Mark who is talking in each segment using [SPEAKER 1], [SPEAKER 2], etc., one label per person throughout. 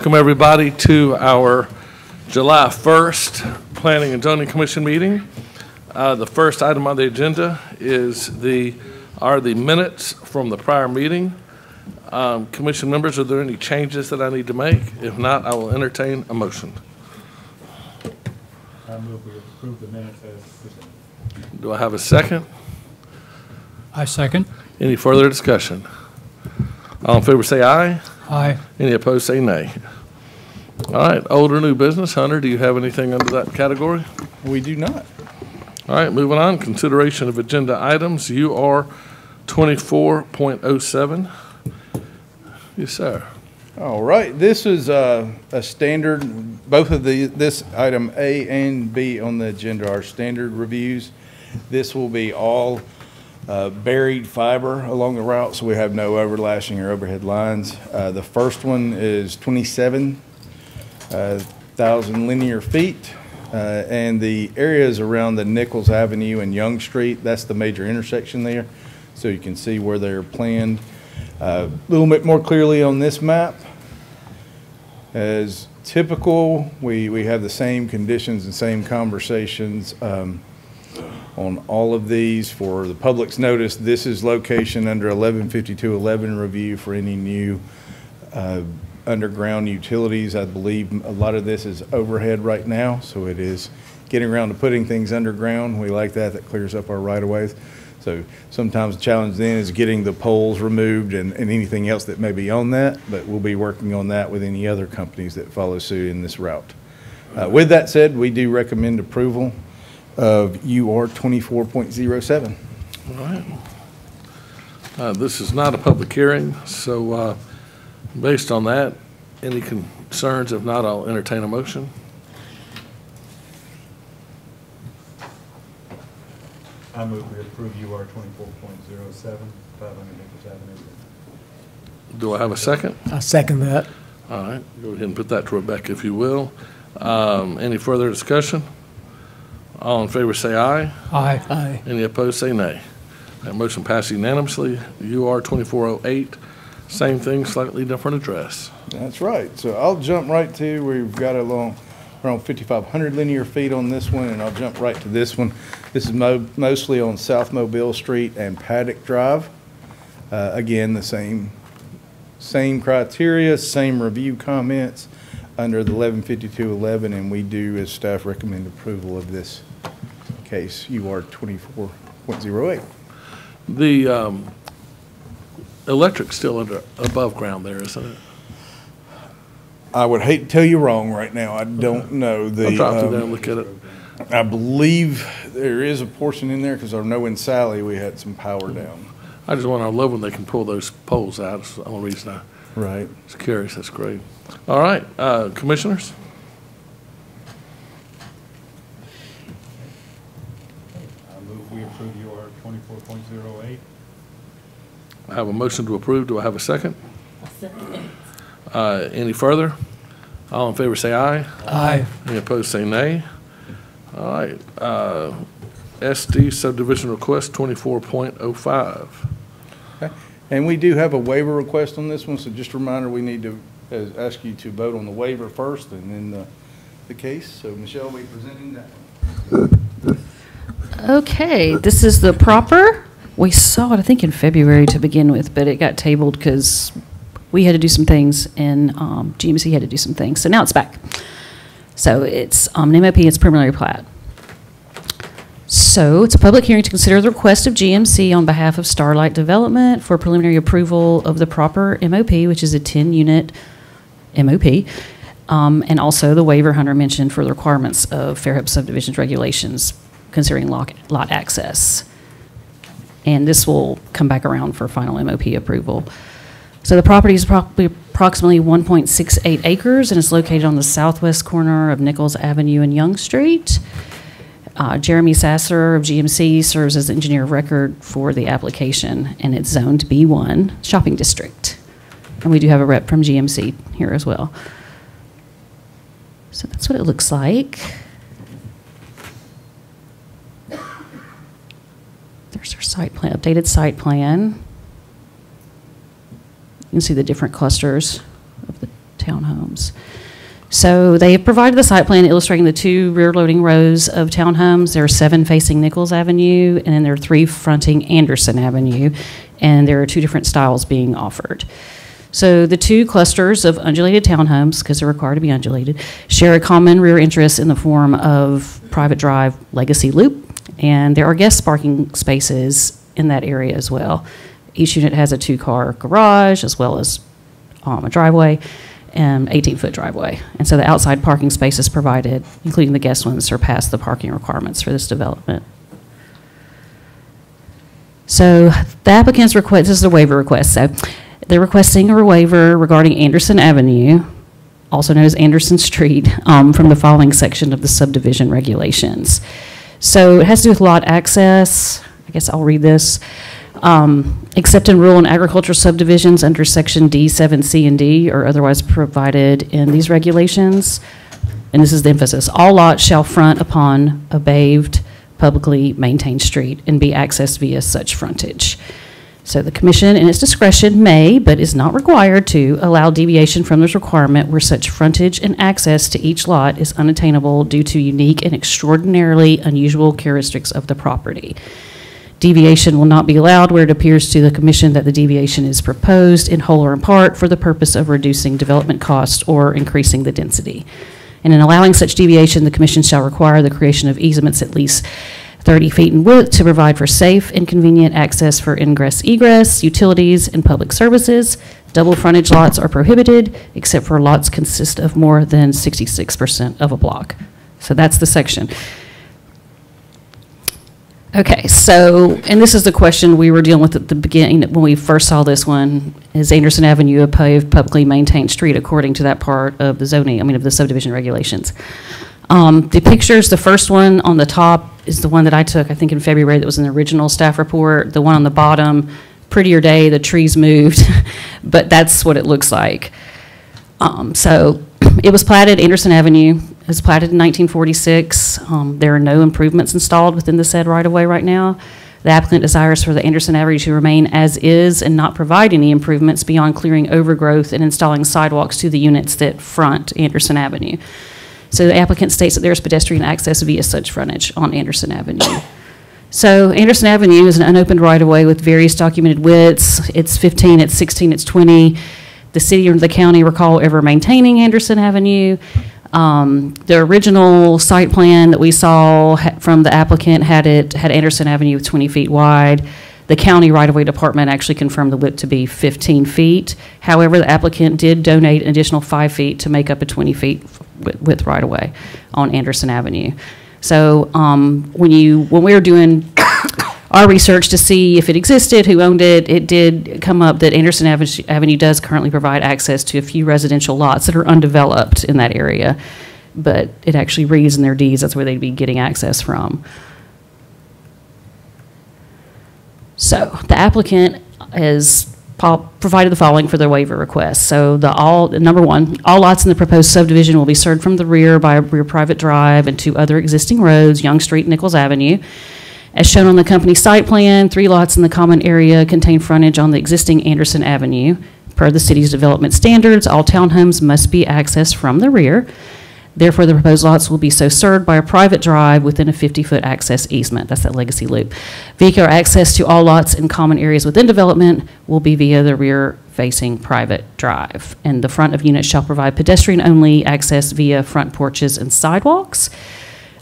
[SPEAKER 1] Welcome, everybody, to our July 1st Planning and Zoning Commission meeting. The first item on the agenda is the minutes from the prior meeting. Commission members, are there any changes that I need to make? If not, I will entertain a motion.
[SPEAKER 2] I move we approve the minutes as presented.
[SPEAKER 1] Do I have a second?
[SPEAKER 3] I second.
[SPEAKER 1] Any further discussion? All in favor say aye.
[SPEAKER 3] Aye.
[SPEAKER 1] Any opposed say nay. All right, old or new business. Hunter, do you have anything under that category?
[SPEAKER 4] We do not.
[SPEAKER 1] All right, moving on. Consideration of agenda items. UR 24.07. Yes, sir.
[SPEAKER 4] All right, this is a standard, both of this item A and B on the agenda are standard reviews. This will be all buried fiber along the route, so we have no overlashing or overhead lines. The first one is 27,000 linear feet, and the areas around the Nichols Avenue and Young Street, that's the major intersection there. So you can see where they're planned a little bit more clearly on this map. As typical, we have the same conditions and same conversations on all of these. For the public's notice, this is location under 115211 review for any new underground utilities. I believe a lot of this is overhead right now, so it is getting around to putting things underground. We like that. That clears up our right-of-ways. So sometimes the challenge then is getting the poles removed and anything else that may be on that, but we'll be working on that with any other companies that follow suit in this route. With that said, we do recommend approval of UR 24.07.
[SPEAKER 1] All right. This is not a public hearing, so based on that, any concerns? If not, I'll entertain a motion.
[SPEAKER 2] I move we approve UR 24.07, 500 Nichols Avenue.
[SPEAKER 1] Do I have a second?
[SPEAKER 3] I second that.
[SPEAKER 1] All right, go ahead and put that to Rebecca, if you will. Any further discussion? All in favor say aye.
[SPEAKER 3] Aye. Aye.
[SPEAKER 1] Any opposed say nay. That motion passes unanimously. UR 2408, same thing, slightly different address.
[SPEAKER 4] That's right. So I'll jump right to, we've got around 5,500 linear feet on this one, and I'll jump right to this one. This is mostly on South Mobile Street and Paddock Drive. Again, the same criteria, same review comments under the 115211, and we do, as staff, recommend approval of this case, UR 24.08.
[SPEAKER 1] The electric's still above ground there, isn't it?
[SPEAKER 4] I would hate to tell you wrong right now. I don't know.
[SPEAKER 1] I'll drop through there and look at it.
[SPEAKER 4] I believe there is a portion in there because I know in Sally we had some power down.
[SPEAKER 1] I just want to love when they can pull those poles out. That's the only reason I was curious. That's great. All right, commissioners.
[SPEAKER 2] I move we approve UR 24.08.
[SPEAKER 1] I have a motion to approve. Do I have a second?
[SPEAKER 5] Second.
[SPEAKER 1] Any further? All in favor say aye.
[SPEAKER 3] Aye.
[SPEAKER 1] Any opposed say nay. All right. SD subdivision request 24.05.
[SPEAKER 4] Okay. And we do have a waiver request on this one, so just a reminder, we need to ask you to vote on the waiver first and then the case. So Michelle will be presenting that one.
[SPEAKER 5] Okay, this is the proper. We saw it, I think, in February to begin with, but it got tabled because we had to do some things and GMC had to do some things. So now it's back. So it's an MOP, it's preliminary plat. So it's a public hearing to consider the request of GMC on behalf of Starlight Development for preliminary approval of the proper MOP, which is a 10-unit MOP, and also the waiver Hunter mentioned for the requirements of Fairhope subdivision regulations considering lot access. And this will come back around for final MOP approval. So the property is approximately 1.68 acres and it's located on the southwest corner of Nichols Avenue and Young Street. Jeremy Sasser of GMC serves as engineer of record for the application, and it's zoned B1 shopping district. And we do have a rep from GMC here as well. So that's what it looks like. There's our site plan, updated site plan. You can see the different clusters of the townhomes. So they have provided the site plan illustrating the 2 rear-loading rows of townhomes. There are 7 facing Nichols Avenue, and then there are 3 fronting Anderson Avenue, and there are 2 different styles being offered. So the 2 clusters of undulated townhomes, because they're required to be undulated, share a common rear entrance in the form of private drive legacy loop, and there are guest parking spaces in that area as well. Each unit has a 2-car garage as well as a driveway, and 18-foot driveway. And so the outside parking spaces provided, including the guest ones, surpass the parking requirements for this development. So the applicant's request, this is a waiver request, so they're requesting a waiver regarding Anderson Avenue, also known as Anderson Street, from the following section of the subdivision regulations. So it has to do with lot access. I guess I'll read this. Except in rural and agricultural subdivisions under section D, 7C, and D, or otherwise provided in these regulations, and this is the emphasis, all lots shall front upon a paved, publicly maintained street and be accessed via such frontage. So the commission, in its discretion, may, but is not required to, allow deviation from this requirement where such frontage and access to each lot is unattainable due to unique and extraordinarily unusual characteristics of the property. Deviation will not be allowed where it appears to the commission that the deviation is proposed in whole or in part for the purpose of reducing development costs or increasing the density. And in allowing such deviation, the commission shall require the creation of easements at least 30 feet in width to provide for safe and convenient access for ingress, egress, utilities, and public services. Double frontage lots are prohibited, except for lots consist of more than 66% of a block. So that's the section. Okay, so, and this is the question we were dealing with at the beginning when we first saw this one. Is Anderson Avenue a paved, publicly maintained street according to that part of the zoning, of the subdivision regulations? The pictures, the first one on the top is the one that I took, I think in February, that was in the original staff report. The one on the bottom, prettier day, the trees moved, but that's what it looks like. So it was platted, Anderson Avenue. It was platted in 1946. There are no improvements installed within the said right-of-way right now. The applicant desires for the Anderson Avenue to remain as is and not provide any improvements beyond clearing overgrowth and installing sidewalks to the units that front Anderson Avenue. So the applicant states that there is pedestrian access via such frontage on Anderson Avenue. So Anderson Avenue is an unopened right-of-way with various documented widths. It's 15, it's 16, it's 20. The city or the county recall ever maintaining Anderson Avenue. The original site plan that we saw from the applicant had Anderson Avenue 20 feet wide. The county right-of-way department actually confirmed the width to be 15 feet. However, the applicant did donate an additional 5 feet to make up a 20 feet width right-of-way on Anderson Avenue. So when we were doing our research to see if it existed, who owned it, it did come up that Anderson Avenue does currently provide access to a few residential lots that are undeveloped in that area, but it actually reads in their deeds that's where they'd be getting access from. So the applicant has provided the following for their waiver request. So number one, all lots in the proposed subdivision will be served from the rear by a rear private drive and 2 other existing roads, Young Street and Nichols Avenue. As shown on the company site plan, 3 lots in the common area contain frontage on the existing Anderson Avenue. Per the city's development standards, all townhomes must be accessed from the rear. Therefore, the proposed lots will be so served by a private drive within a 50-foot access easement. That's that legacy loop. Vehicular access to all lots in common areas within development will be via the rear-facing private drive. And the front of units shall provide pedestrian-only access via front porches and sidewalks.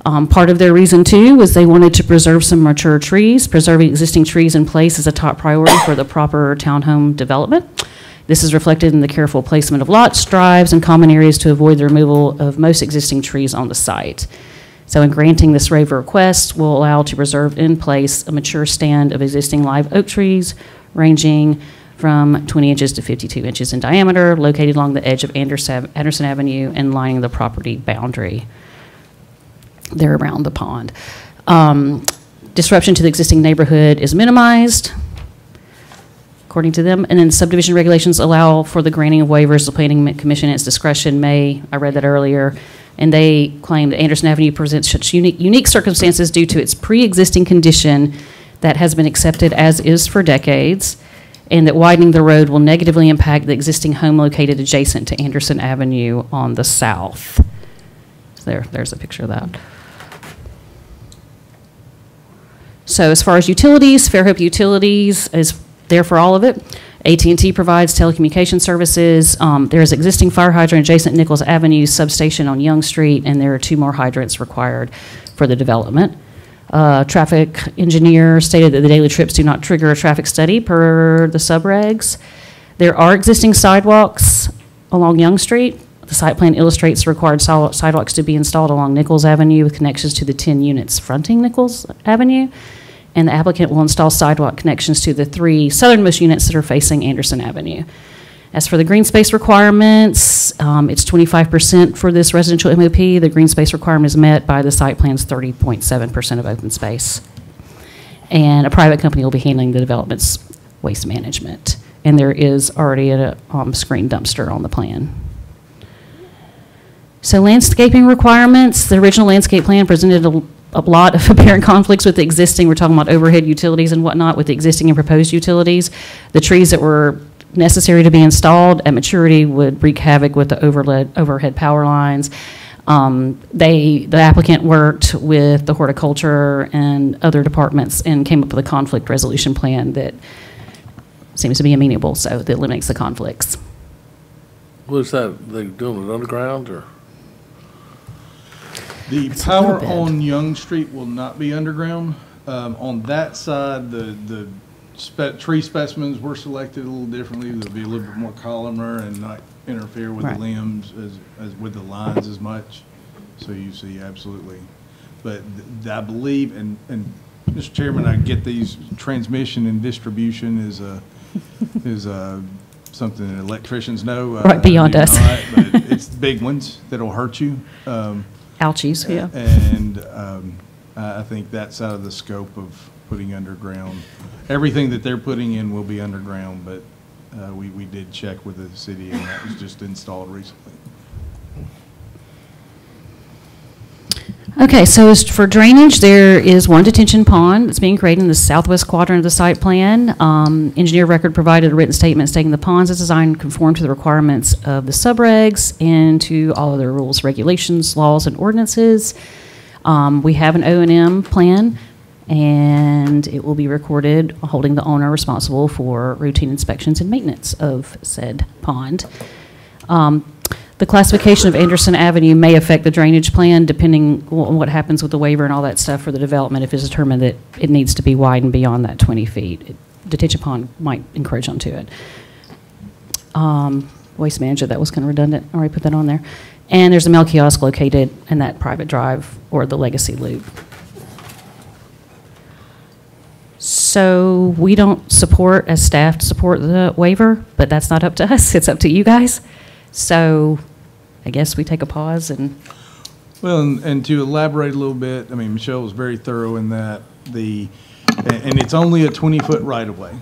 [SPEAKER 5] Part of their reason, too, was they wanted to preserve some mature trees. Preserving existing trees in place is a top priority for the proper townhome development. This is reflected in the careful placement of lots, drives, and common areas to avoid the removal of most existing trees on the site. So in granting this waiver request, will allow to preserve in place a mature stand of existing live oak trees ranging from 20 inches to 52 inches in diameter, located along the edge of Anderson Avenue and lining the property boundary there around the pond. Disruption to the existing neighborhood is minimized, according to them. And then subdivision regulations allow for the granting of waivers. The Planning Commission at its discretion may, I read that earlier, and they claim that Anderson Avenue presents such unique circumstances due to its pre-existing condition that has been accepted as is for decades. and that widening the road will negatively impact the existing home located adjacent to Anderson Avenue on the south. There's a picture of that. So as far as utilities, Fairhope Utilities is there for all of it. AT&T provides telecommunication services. There is existing fire hydrant adjacent Nichols Avenue substation on Young Street, and there are 2 more hydrants required for the development. Traffic engineer stated that the daily trips do not trigger a traffic study per the subregs. There are existing sidewalks along Young Street. The site plan illustrates the required sidewalks to be installed along Nichols Avenue with connections to the 10 units fronting Nichols Avenue. And the applicant will install sidewalk connections to the 3 southernmost units that are facing Anderson Avenue. As for the green space requirements, it's 25% for this residential MOP. The green space requirement is met by the site plan's 30.7% of open space. And a private company will be handling the development's waste management. And there is already a screen dumpster on the plan. So landscaping requirements, the original landscape plan presented a lot of apparent conflicts with the existing. We're talking about overhead utilities and whatnot with the existing and proposed utilities. The trees that were necessary to be installed at maturity would wreak havoc with the overhead power lines. The applicant worked with the horticulture and other departments and came up with a conflict resolution plan that seems to be amenable, so that eliminates the conflicts.
[SPEAKER 1] Was that, they doing it underground or?
[SPEAKER 4] The
[SPEAKER 5] It's a
[SPEAKER 4] power
[SPEAKER 5] little bit.
[SPEAKER 4] on Young Street will not be underground. On that side, the tree specimens were selected a little differently. There'll be a little bit more columnar and not interfere with
[SPEAKER 5] Right.
[SPEAKER 4] the limbs as with the lines as much. So you see, absolutely. But I believe, and Mr. Chairman, I get these transmission and distribution is something that electricians know.
[SPEAKER 5] Right, beyond
[SPEAKER 4] I do
[SPEAKER 5] us.
[SPEAKER 4] not, but it's the big ones that'll hurt you.
[SPEAKER 5] Ouchies, yeah.
[SPEAKER 4] And I think that's out of the scope of putting underground. Everything that they're putting in will be underground, but we did check with the city, and that was just installed recently.
[SPEAKER 5] Okay, so as for drainage, there is 1 detention pond that's being created in the southwest quadrant of the site plan. Engineer record provided a written statement stating the ponds is designed to conform to the requirements of the subregs and to all other rules, regulations, laws, and ordinances. We have an O&M plan, and it will be recorded holding the owner responsible for routine inspections and maintenance of said pond. The classification of Anderson Avenue may affect the drainage plan depending on what happens with the waiver and all that stuff for the development. If it's determined that it needs to be widened beyond that 20 feet, detention pond might encroach onto it. Waste management, that was kind of redundant. I already put that on there. And there's a mail kiosk located in that private drive or the legacy loop. So we don't support, as staff, to support the waiver, but that's not up to us. It's up to you guys. So I guess we take a pause and.
[SPEAKER 4] Well, and to elaborate a little bit, I mean, Michelle was very thorough in that and it's only a 20-foot right-of-way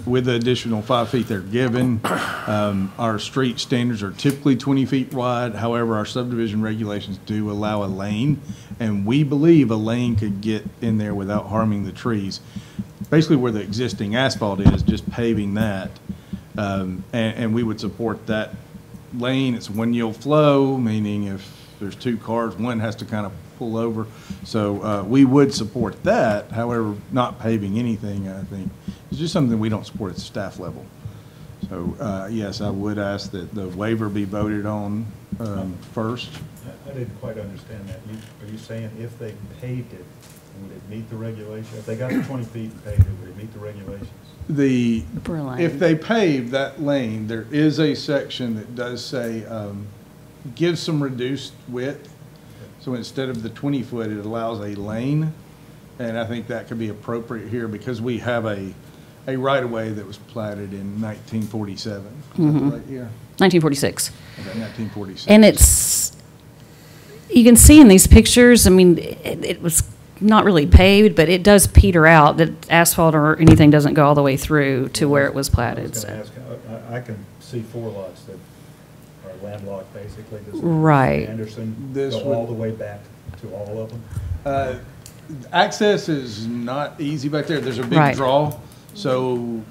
[SPEAKER 4] with the additional 5 feet they're given. Our street standards are typically 20 feet wide. However, our subdivision regulations do allow a lane, and we believe a lane could get in there without harming the trees. Basically where the existing asphalt is, just paving that, and we would support that lane. It's one yield flow, meaning if there's 2 cars, one has to kind of pull over. So we would support that. However, not paving anything, I think, is just something we don't support at the staff level. So yes, I would ask that the waiver be voted on first.
[SPEAKER 2] I didn't quite understand that. Are you saying if they paved it, would it meet the regulation? If they got 20 feet and paved it, would it meet the regulations?
[SPEAKER 4] If they pave that lane, there is a section that does say, gives some reduced width. So instead of the 20-foot, it allows a lane. And I think that could be appropriate here because we have a right-of-way that was platted in 1947. Right here.
[SPEAKER 5] 1946.
[SPEAKER 4] Okay, 1946.
[SPEAKER 5] And it's, you can see in these pictures, I mean, it was not really paved, but it does peter out. The asphalt or anything doesn't go all the way through to where it was platted.
[SPEAKER 2] I was gonna ask, I can see 4 lots that are landlocked, basically. Does
[SPEAKER 5] Right.
[SPEAKER 2] Anderson
[SPEAKER 4] This
[SPEAKER 2] go
[SPEAKER 4] would-
[SPEAKER 2] all the way back to all of them?
[SPEAKER 4] Access is not easy back there. There's a big
[SPEAKER 5] Right.
[SPEAKER 4] draw. So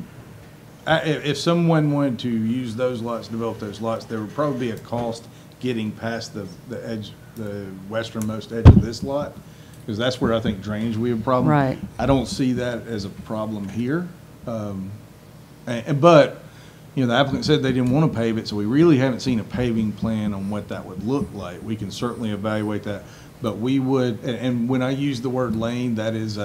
[SPEAKER 4] If someone wanted to use those lots, develop those lots, there would probably be a cost getting past the edge, the westernmost edge of this lot, because that's where I think drainage would be a problem.
[SPEAKER 5] Right.
[SPEAKER 4] I don't see that as a problem here. But, you know, the applicant said they didn't want to pave it, so we really haven't seen a paving plan on what that would look like. We can certainly evaluate that, but we would, and when I use the word lane, that is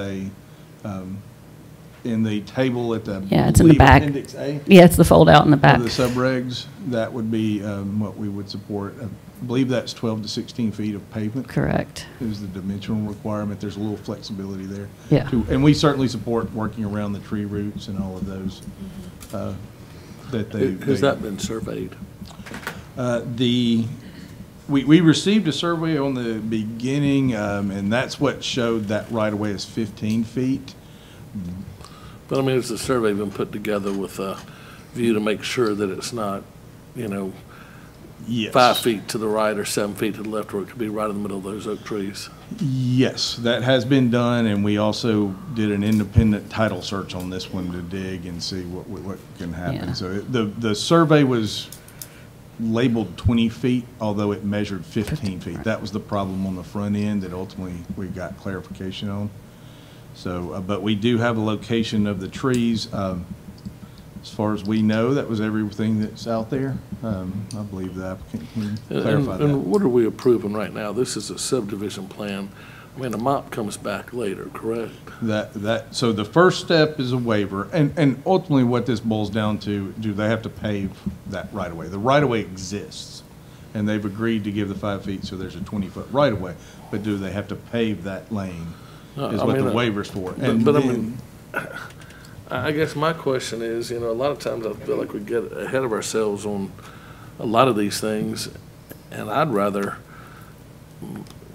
[SPEAKER 4] in the table at the.
[SPEAKER 5] Yeah, it's in the back.
[SPEAKER 4] Appendix A.
[SPEAKER 5] Yeah, it's the fold out in the back.
[SPEAKER 4] Of the subregs, that would be what we would support. I believe that's 12 to 16 feet of pavement.
[SPEAKER 5] Correct.
[SPEAKER 4] Is the dimensional requirement. There's a little flexibility there.
[SPEAKER 5] Yeah.
[SPEAKER 4] And we certainly support working around the tree roots and all of those.
[SPEAKER 1] Has that been surveyed?
[SPEAKER 4] We received a survey on the beginning, and that's what showed that right of way is 15 feet.
[SPEAKER 1] But I mean, has the survey been put together with a view to make sure that it's not, you know,
[SPEAKER 4] Yes.
[SPEAKER 1] 5 feet to the right or 7 feet to the left, where it could be right in the middle of those oak trees?
[SPEAKER 4] Yes, that has been done, and we also did an independent title search on this one to dig and see what can happen.
[SPEAKER 5] Yeah.
[SPEAKER 4] So the survey was labeled 20 feet, although it measured 15 feet. That was the problem on the front end that ultimately we got clarification on. So, but we do have a location of the trees. As far as we know, that was everything that's out there. I believe the applicant can clarify that.
[SPEAKER 1] And what are we approving right now? This is a subdivision plan. I mean, a mop comes back later, correct?
[SPEAKER 4] So the first step is a waiver, and ultimately what this boils down to, do they have to pave that right of way? The right of way exists, and they've agreed to give the 5 feet, so there's a 20-foot right of way. But do they have to pave that lane? Is what the waiver's for.
[SPEAKER 1] But I mean, I guess my question is, you know, a lot of times I feel like we get ahead of ourselves on a lot of these things, and I'd rather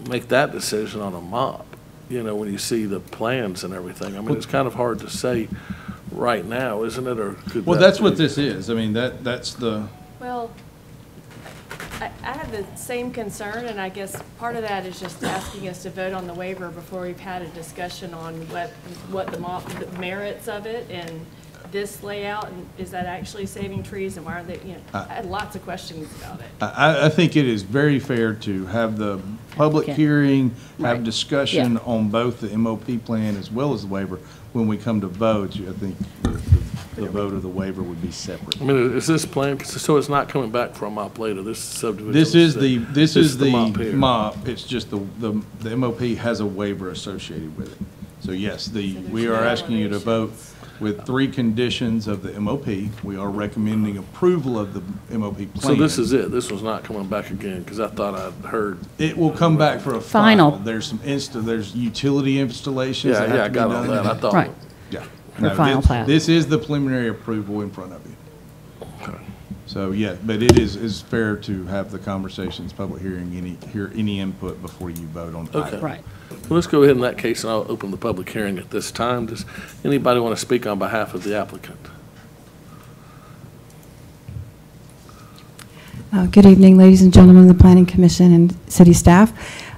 [SPEAKER 1] make that decision on a mop, you know, when you see the plans and everything. I mean, it's kind of hard to say right now, isn't it? Or could
[SPEAKER 4] well,
[SPEAKER 1] that
[SPEAKER 4] that's
[SPEAKER 1] be?
[SPEAKER 4] what this is. I mean, that's the.
[SPEAKER 6] Well, I have the same concern, and I guess part of that is just asking us to vote on the waiver before we've had a discussion on what the merits of it and this layout, and is that actually saving trees, and why are they, you know, I had lots of questions about it.
[SPEAKER 4] I think it is very fair to have the public hearing, have
[SPEAKER 5] Right.
[SPEAKER 4] discussion
[SPEAKER 5] Yeah.
[SPEAKER 4] on both the MOP plan as well as the waiver. When we come to vote, I think the vote of the waiver would be separate.
[SPEAKER 1] I mean, is this plan, so it's not coming back for a mop later, this subdivision?
[SPEAKER 4] This is the
[SPEAKER 1] mop here.
[SPEAKER 4] mop. It's just the MOP has a waiver associated with it. So yes, we are asking you to vote with 3 conditions of the MOP. We are recommending approval of the MOP plan.
[SPEAKER 1] So this is it, this was not coming back again, because I thought I'd heard.
[SPEAKER 4] It will come back for a
[SPEAKER 5] Final.
[SPEAKER 4] There's there's utility installations that
[SPEAKER 1] Yeah,
[SPEAKER 4] have
[SPEAKER 1] I
[SPEAKER 4] to be
[SPEAKER 1] got all
[SPEAKER 4] done.
[SPEAKER 1] that, I thought.
[SPEAKER 5] Right.
[SPEAKER 4] Yeah.
[SPEAKER 5] For final plat.
[SPEAKER 4] This is the preliminary approval in front of you.
[SPEAKER 1] Okay.
[SPEAKER 4] So, yeah, but it is fair to have the conversations, public hearing, hear any input before you vote on
[SPEAKER 1] Okay.
[SPEAKER 4] item.
[SPEAKER 5] Right.
[SPEAKER 1] Well, let's go ahead in that case, and I'll open the public hearing at this time. Does anybody want to speak on behalf of the applicant?
[SPEAKER 7] Good evening, ladies and gentlemen of the Planning Commission and city staff.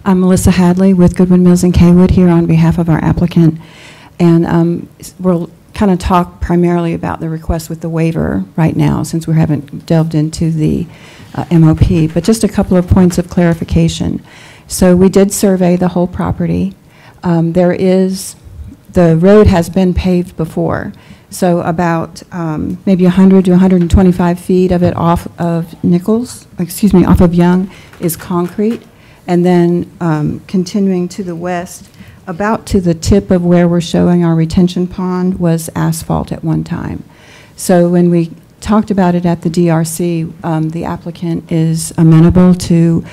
[SPEAKER 7] I'm Melissa Hadley with Goodwin Mills and Kaywood here on behalf of our applicant. And we'll kind of talk primarily about the request with the waiver right now, since we haven't delved into the MOP. But just a couple of points of clarification. So we did survey the whole property. The road has been paved before. So about maybe 100 to 125 feet of it off of off of Young is concrete. And then continuing to the west, about to the tip of where we're showing our retention pond was asphalt at one time. So when we talked about it at the DRC, the applicant is amenable to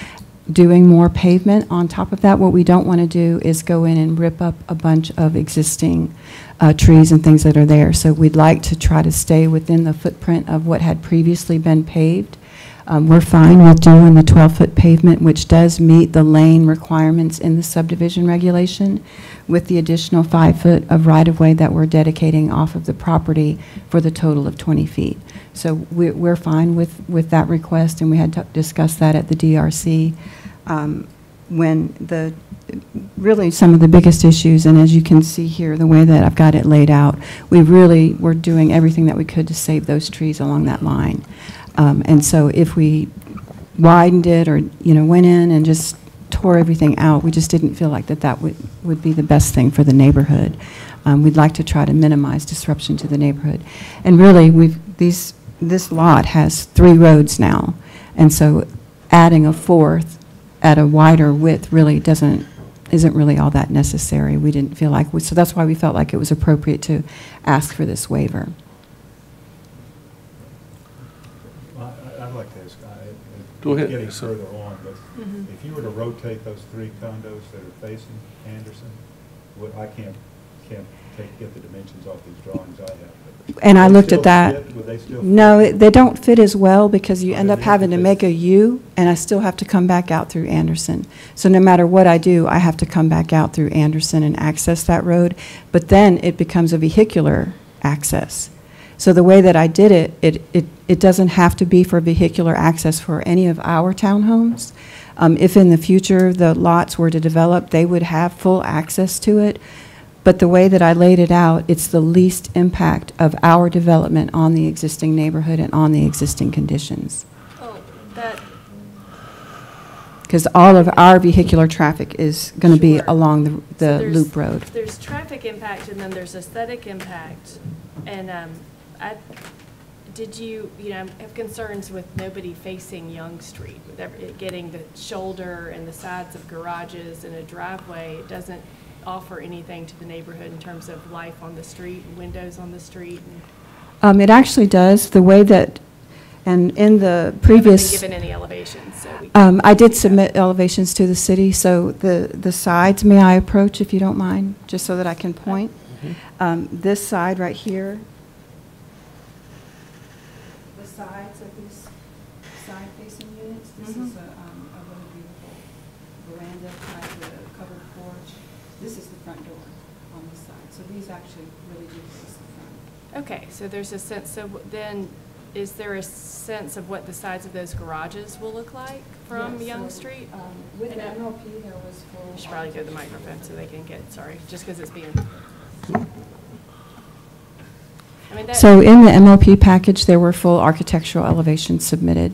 [SPEAKER 7] doing more pavement on top of that. What we don't want to do is go in and rip up a bunch of existing trees and things that are there. So we'd like to try to stay within the footprint of what had previously been paved. We're fine with doing the 12-foot pavement, which does meet the lane requirements in the subdivision regulation, with the additional 5 foot of right-of-way that we're dedicating off of the property for the total of 20 feet. So we're fine with that request, and we had discussed that at the DRC. when really some of the biggest issues, and as you can see here, the way that I've got it laid out, we really were doing everything that we could to save those trees along that line. And so if we widened it or, went in and just tore everything out, we just didn't feel like that would be the best thing for the neighborhood. We'd like to try to minimize disruption to the neighborhood. And really, this lot has 3 roads now, and so adding a 4th at a wider width really isn't really all that necessary. We didn't feel like, so that's why we felt like it was appropriate to ask for this waiver.
[SPEAKER 2] Well, I'd like to ask,
[SPEAKER 1] Go ahead.
[SPEAKER 2] getting further on, but if you were to rotate those 3 condos that are facing Anderson, I can't get the dimensions off these drawings I have. But
[SPEAKER 7] And I
[SPEAKER 2] would they
[SPEAKER 7] looked at
[SPEAKER 2] still
[SPEAKER 7] that.
[SPEAKER 2] fit? Would they still fit?
[SPEAKER 7] No, they don't fit as well because you end up
[SPEAKER 2] Underneath
[SPEAKER 7] having to
[SPEAKER 2] the
[SPEAKER 7] make a U, and I still have to come back out through Anderson. So no matter what I do, I have to come back out through Anderson and access that road. But then it becomes a vehicular access. So the way that I did it, it doesn't have to be for vehicular access for any of our townhomes. If in the future the lots were to develop, they would have full access to it. But the way that I laid it out, it's the least impact of our development on the existing neighborhood and on the existing conditions.
[SPEAKER 6] Oh, that,
[SPEAKER 7] Because all of our vehicular traffic is going to be
[SPEAKER 6] Sure.
[SPEAKER 7] along
[SPEAKER 6] so
[SPEAKER 7] the
[SPEAKER 6] there's-
[SPEAKER 7] loop road.
[SPEAKER 6] There's traffic impact and then there's aesthetic impact. And did you have concerns with nobody facing Young Street, with it getting the shoulder and the sides of garages and a driveway? It doesn't offer anything to the neighborhood in terms of life on the street, and windows on the street.
[SPEAKER 7] It actually does, the way that, and in the previous.
[SPEAKER 6] Haven't been given any elevations, so we.
[SPEAKER 7] I did submit elevations to the city, so the sides, may I approach if you don't mind, just so that I can point? This side right here. The sides of these side-facing units, this is a really beautiful veranda type with a covered porch. This is the front door on this side, so these actually really do face the front.
[SPEAKER 6] Okay, so there's a sense, so then, is there a sense of what the sides of those garages will look like from
[SPEAKER 7] Yeah,
[SPEAKER 6] Young
[SPEAKER 7] so,
[SPEAKER 6] Street?
[SPEAKER 7] With
[SPEAKER 6] And,
[SPEAKER 7] MLP, there was full.
[SPEAKER 6] I should probably go to the microphone so they can get, sorry, just because it's being. I mean, that.
[SPEAKER 7] So in the MLP package, there were full architectural elevations submitted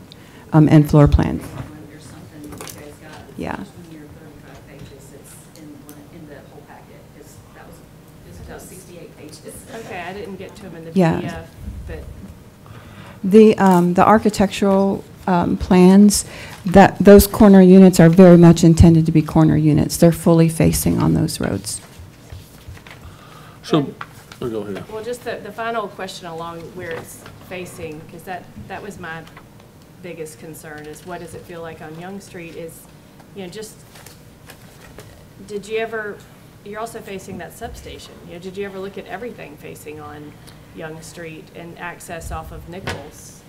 [SPEAKER 7] and floor plans.
[SPEAKER 5] There's something you guys got.
[SPEAKER 7] Yeah.
[SPEAKER 5] Just in your 35 pages, it's in the whole packet, because that was about 68 pages.
[SPEAKER 6] Okay, I didn't get to them in the
[SPEAKER 7] Yeah.
[SPEAKER 6] PDF, but.
[SPEAKER 7] The architectural plans, those corner units are very much intended to be corner units. They're fully facing on those roads.
[SPEAKER 1] So, go ahead.
[SPEAKER 6] Well, just the final question along where it's facing, because that was my biggest concern, is what does it feel like on Young Street is, just, did you ever, you're also facing that substation, did you ever look at everything facing on Young Street and access off of Nichols?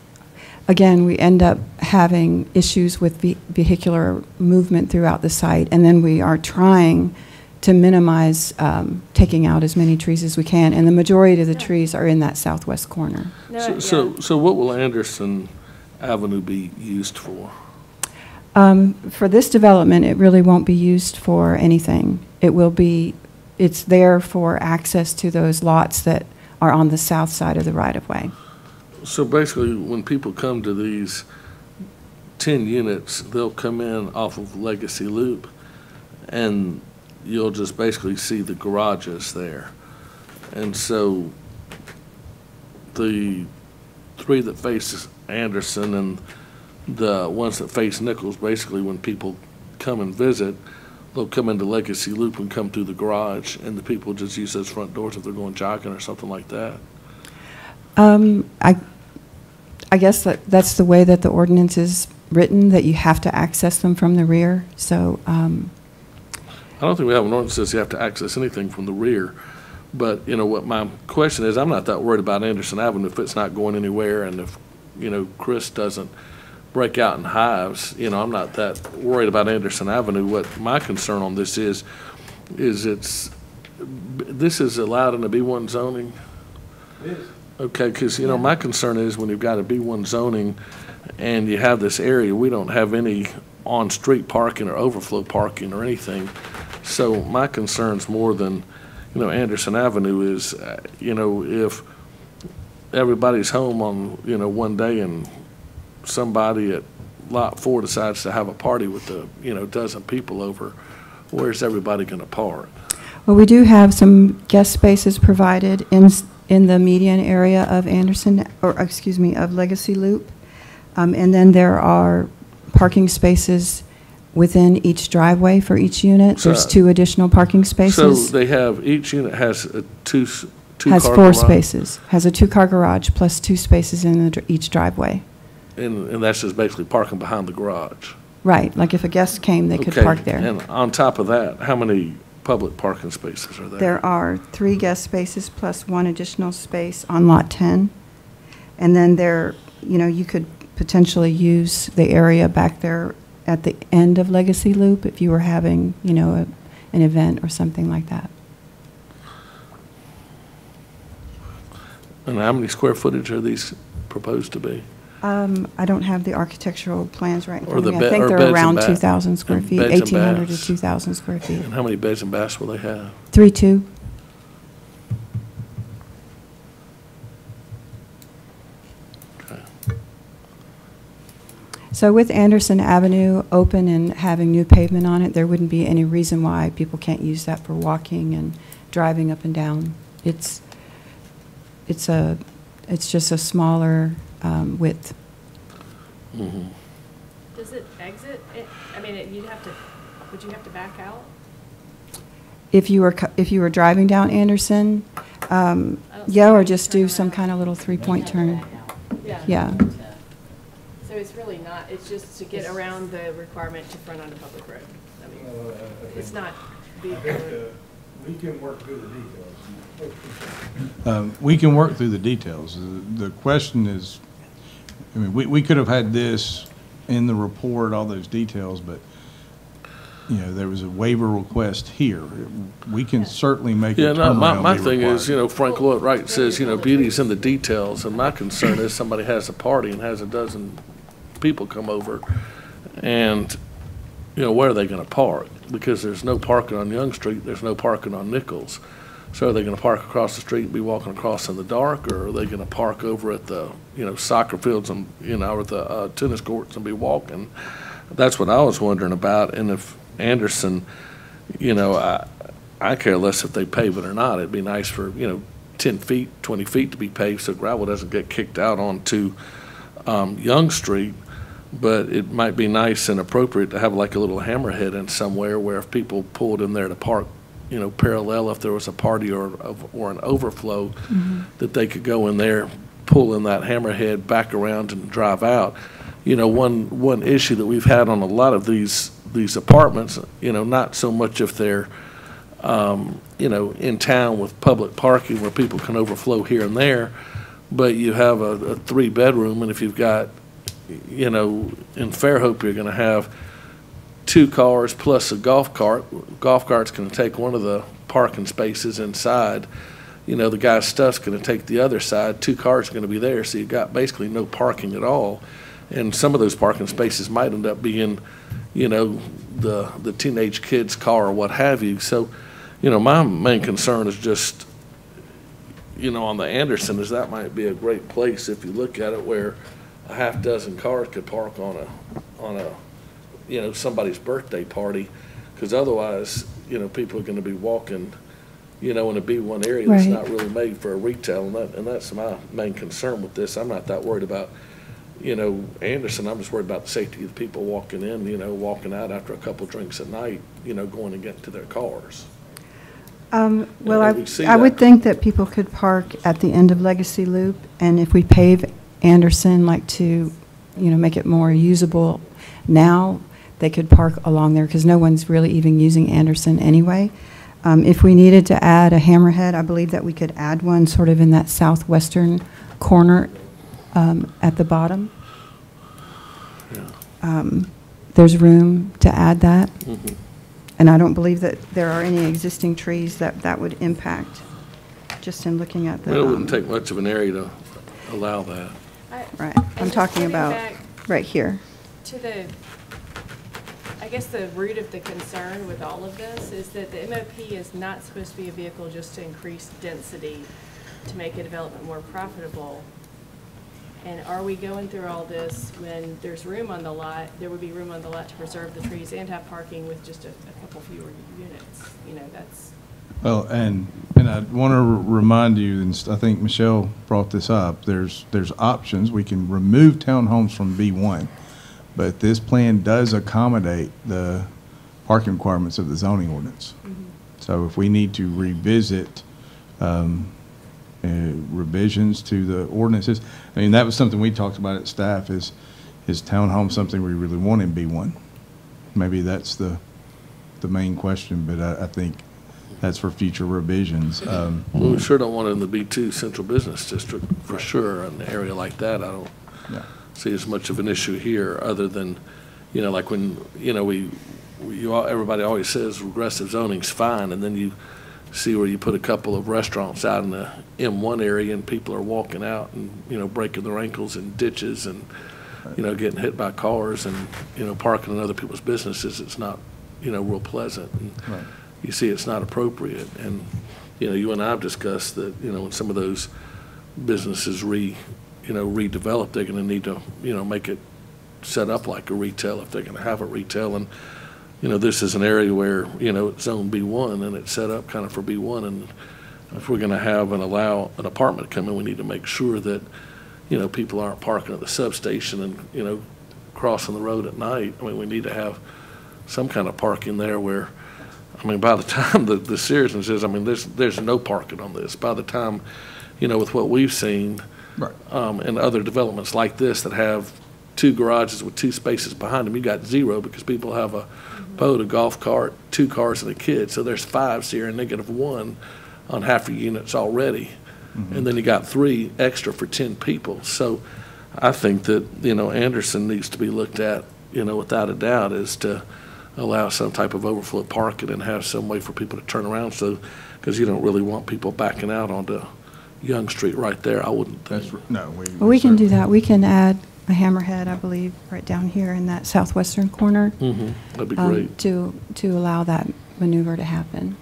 [SPEAKER 7] Again, we end up having issues with vehicular movement throughout the site, and then we are trying to minimize taking out as many trees as we can, and the majority of the trees are in that southwest corner.
[SPEAKER 6] No,
[SPEAKER 1] So what will Anderson Avenue be used for?
[SPEAKER 7] For this development, it really won't be used for anything. It's there for access to those lots that are on the south side of the right-of-way.
[SPEAKER 1] So basically, when people come to these 10 units, they'll come in off of Legacy Loop, and you'll just basically see the garages there. And so the 3 that face Anderson and the ones that face Nichols, basically when people come and visit, they'll come into Legacy Loop and come through the garage, and the people just use those front doors if they're going jogging or something like that.
[SPEAKER 7] I guess that's the way that the ordinance is written, that you have to access them from the rear. So,
[SPEAKER 1] I don't think we have an ordinance that says you have to access anything from the rear. But, what my question is, I'm not that worried about Anderson Avenue if it's not going anywhere, and if, Chris doesn't break out in hives, I'm not that worried about Anderson Avenue. What my concern on this is this is allowed in the B1 zoning?
[SPEAKER 4] It is.
[SPEAKER 1] Okay, because, you know, my concern is when you've got a B1 zoning and you have this area, we don't have any on-street parking or overflow parking or anything. So my concern's more than, you know, Anderson Avenue is, you know, if everybody's home on, you know, one day and somebody at Lot 4 decides to have a party with a, you know, dozen people over, where's everybody going to park?
[SPEAKER 7] Well, we do have some guest spaces provided in the median area of Anderson, or excuse me, of Legacy Loop. And then there are parking spaces within each driveway for each unit. There's 2 additional parking spaces.
[SPEAKER 1] So they have, each unit has a two-car
[SPEAKER 7] Has 4
[SPEAKER 1] garage?
[SPEAKER 7] spaces, has a 2-car garage plus 2 spaces in each driveway.
[SPEAKER 1] And that's just basically parking behind the garage?
[SPEAKER 7] Right, like if a guest came, they could
[SPEAKER 1] Okay,
[SPEAKER 7] park there.
[SPEAKER 1] and on top of that, how many public parking spaces are there?
[SPEAKER 7] There are 3 guest spaces plus 1 additional space on Lot 10. And then there, you know, you could potentially use the area back there at the end of Legacy Loop if you were having, you know, an event or something like that.
[SPEAKER 1] And how many square footage are these proposed to be?
[SPEAKER 7] I don't have the architectural plans right in
[SPEAKER 1] Or
[SPEAKER 7] front of
[SPEAKER 1] the
[SPEAKER 7] me. I
[SPEAKER 1] bed-
[SPEAKER 7] think
[SPEAKER 1] or
[SPEAKER 7] they're
[SPEAKER 1] beds and
[SPEAKER 7] around
[SPEAKER 1] bath-
[SPEAKER 7] 2,000 square
[SPEAKER 1] and
[SPEAKER 7] feet,
[SPEAKER 1] beds and
[SPEAKER 7] 1,800 to
[SPEAKER 1] baths.
[SPEAKER 7] 2,000 square feet.
[SPEAKER 1] And how many beds and baths will they have?
[SPEAKER 7] 3-2.
[SPEAKER 1] Okay.
[SPEAKER 7] So with Anderson Avenue open and having new pavement on it, there wouldn't be any reason why people can't use that for walking and driving up and down. It's just a smaller width.
[SPEAKER 1] Mhm.
[SPEAKER 6] Does it exit? I mean, would you have to back out?
[SPEAKER 7] If you were driving down Anderson, yeah, or just do some kind of little 3-point turn. Yeah.
[SPEAKER 6] So it's really not, it's just to get around the requirement to front on a public road. I mean, it's not big.
[SPEAKER 2] We can work through the details. We can work through the details. The question is, I mean, we could have had this in the report, all those details, but, you know, there was a waiver request here. We can certainly make a
[SPEAKER 1] Yeah, no,
[SPEAKER 2] turnaround
[SPEAKER 1] my
[SPEAKER 2] be
[SPEAKER 1] thing is,
[SPEAKER 2] required.
[SPEAKER 1] you know, Frank Lloyd Wright says, you know, beauty's in the details, and my concern is somebody has a party and has a dozen people come over, and, you know, where are they gonna park? Because there's no parking on Young Street, there's no parking on Nichols. So are they gonna park across the street and be walking across in the dark, or are they gonna park over at the, you know, soccer fields and, you know, or the tennis courts and be walking? That's what I was wondering about, and if Anderson, you know, I care less if they pave it or not. It'd be nice for, you know, 10 feet, 20 feet to be paved so gravel doesn't get kicked out onto Young Street. But it might be nice and appropriate to have like a little hammerhead in somewhere where if people pulled in there to park, you know, parallel, if there was a party or an overflow, that they could go in there, pull in that hammerhead, back around and drive out. You know, one issue that we've had on a lot of these apartments, you know, not so much if they're, you know, in town with public parking where people can overflow here and there, but you have a 3-bedroom, and if you've got, you know, in Fairhope, you're going to have 2 cars plus a golf cart. Golf cart's going to take one of the parking spaces inside. You know, the guy's stuff's going to take the other side. 2 cars are going to be there, so you've got basically no parking at all. And some of those parking spaces might end up being, you know, the teenage kid's car or what have you. So, you know, my main concern is just, you know, on the Anderson, is that might be a great place if you look at it where a half dozen cars could park on a, you know, somebody's birthday party, because otherwise, you know, people are going to be walking, you know, in a B1 area that's
[SPEAKER 7] Right.
[SPEAKER 1] not really made for a retail, and that's my main concern with this. I'm not that worried about, you know, Anderson. I'm just worried about the safety of the people walking in, you know, walking out after a couple drinks at night, you know, going to get to their cars.
[SPEAKER 7] Well,
[SPEAKER 1] And we see
[SPEAKER 7] I would
[SPEAKER 1] that.
[SPEAKER 7] think that people could park at the end of Legacy Loop, and if we pave Anderson, like to, you know, make it more usable now, they could park along there, because no one's really even using Anderson anyway. If we needed to add a hammerhead, I believe that we could add one sort of in that southwestern corner at the bottom. There's room to add that. And I don't believe that there are any existing trees that would impact just in looking at the.
[SPEAKER 1] Well, it wouldn't take much of an area to allow that.
[SPEAKER 7] Right,
[SPEAKER 6] And
[SPEAKER 7] I'm
[SPEAKER 6] just
[SPEAKER 7] talking
[SPEAKER 6] getting
[SPEAKER 7] about
[SPEAKER 6] back
[SPEAKER 7] right here.
[SPEAKER 6] To the, I guess the root of the concern with all of this is that the MOP is not supposed to be a vehicle just to increase density, to make a development more profitable. And are we going through all this when there's room on the lot, there would be room on the lot to preserve the trees and have parking with just a couple fewer units? You know, that's.
[SPEAKER 2] Well, and I want to remind you, and I think Michelle brought this up, there's options. We can remove townhomes from B1, but this plan does accommodate the parking requirements of the zoning ordinance.
[SPEAKER 6] Mm-hmm.
[SPEAKER 2] So if we need to revisit revisions to the ordinances, I mean, that was something we talked about at staff, is townhome something we really want in B1? Maybe that's the main question, but I think that's for future revisions.
[SPEAKER 1] Well, we sure don't want it in the B2 Central Business District, for sure. In an area like that, I don't
[SPEAKER 2] Yeah.
[SPEAKER 1] see as much of an issue here, other than, you know, like when, you know, everybody always says regressive zoning's fine, and then you see where you put a couple of restaurants out in the M1 area, and people are walking out and, you know, breaking their ankles in ditches and, you know, getting hit by cars and, you know, parking in other people's businesses. It's not, you know, real pleasant. And
[SPEAKER 2] Right.
[SPEAKER 1] you see it's not appropriate. And, you know, you and I have discussed that, you know, when some of those businesses redevelop, they're going to need to, you know, make it set up like a retail if they're going to have a retail. And, you know, this is an area where, you know, it's zone B1 and it's set up kind of for B1. And if we're going to have and allow an apartment to come in, we need to make sure that, you know, people aren't parking at the substation and, you know, crossing the road at night. I mean, we need to have some kind of parking there where, I mean, by the time the seriousness is, I mean, there's no parking on this. By the time, you know, with what we've seen,
[SPEAKER 2] Right.
[SPEAKER 1] and other developments like this that have 2 garages with 2 spaces behind them, you got 0 because people have a boat, a golf cart, 2 cars, and a kid. So there's 5s here, and -1 on half your units already. And then you got 3 extra for 10 people. So I think that, you know, Anderson needs to be looked at, you know, without a doubt, is to allow some type of overflow parking and have some way for people to turn around. So, because you don't really want people backing out onto Young Street right there, I wouldn't think.
[SPEAKER 2] No,
[SPEAKER 7] Well, we can do that. We can add a hammerhead, I believe, right down here in that southwestern corner.
[SPEAKER 1] That'd be great.
[SPEAKER 7] To allow that maneuver to happen.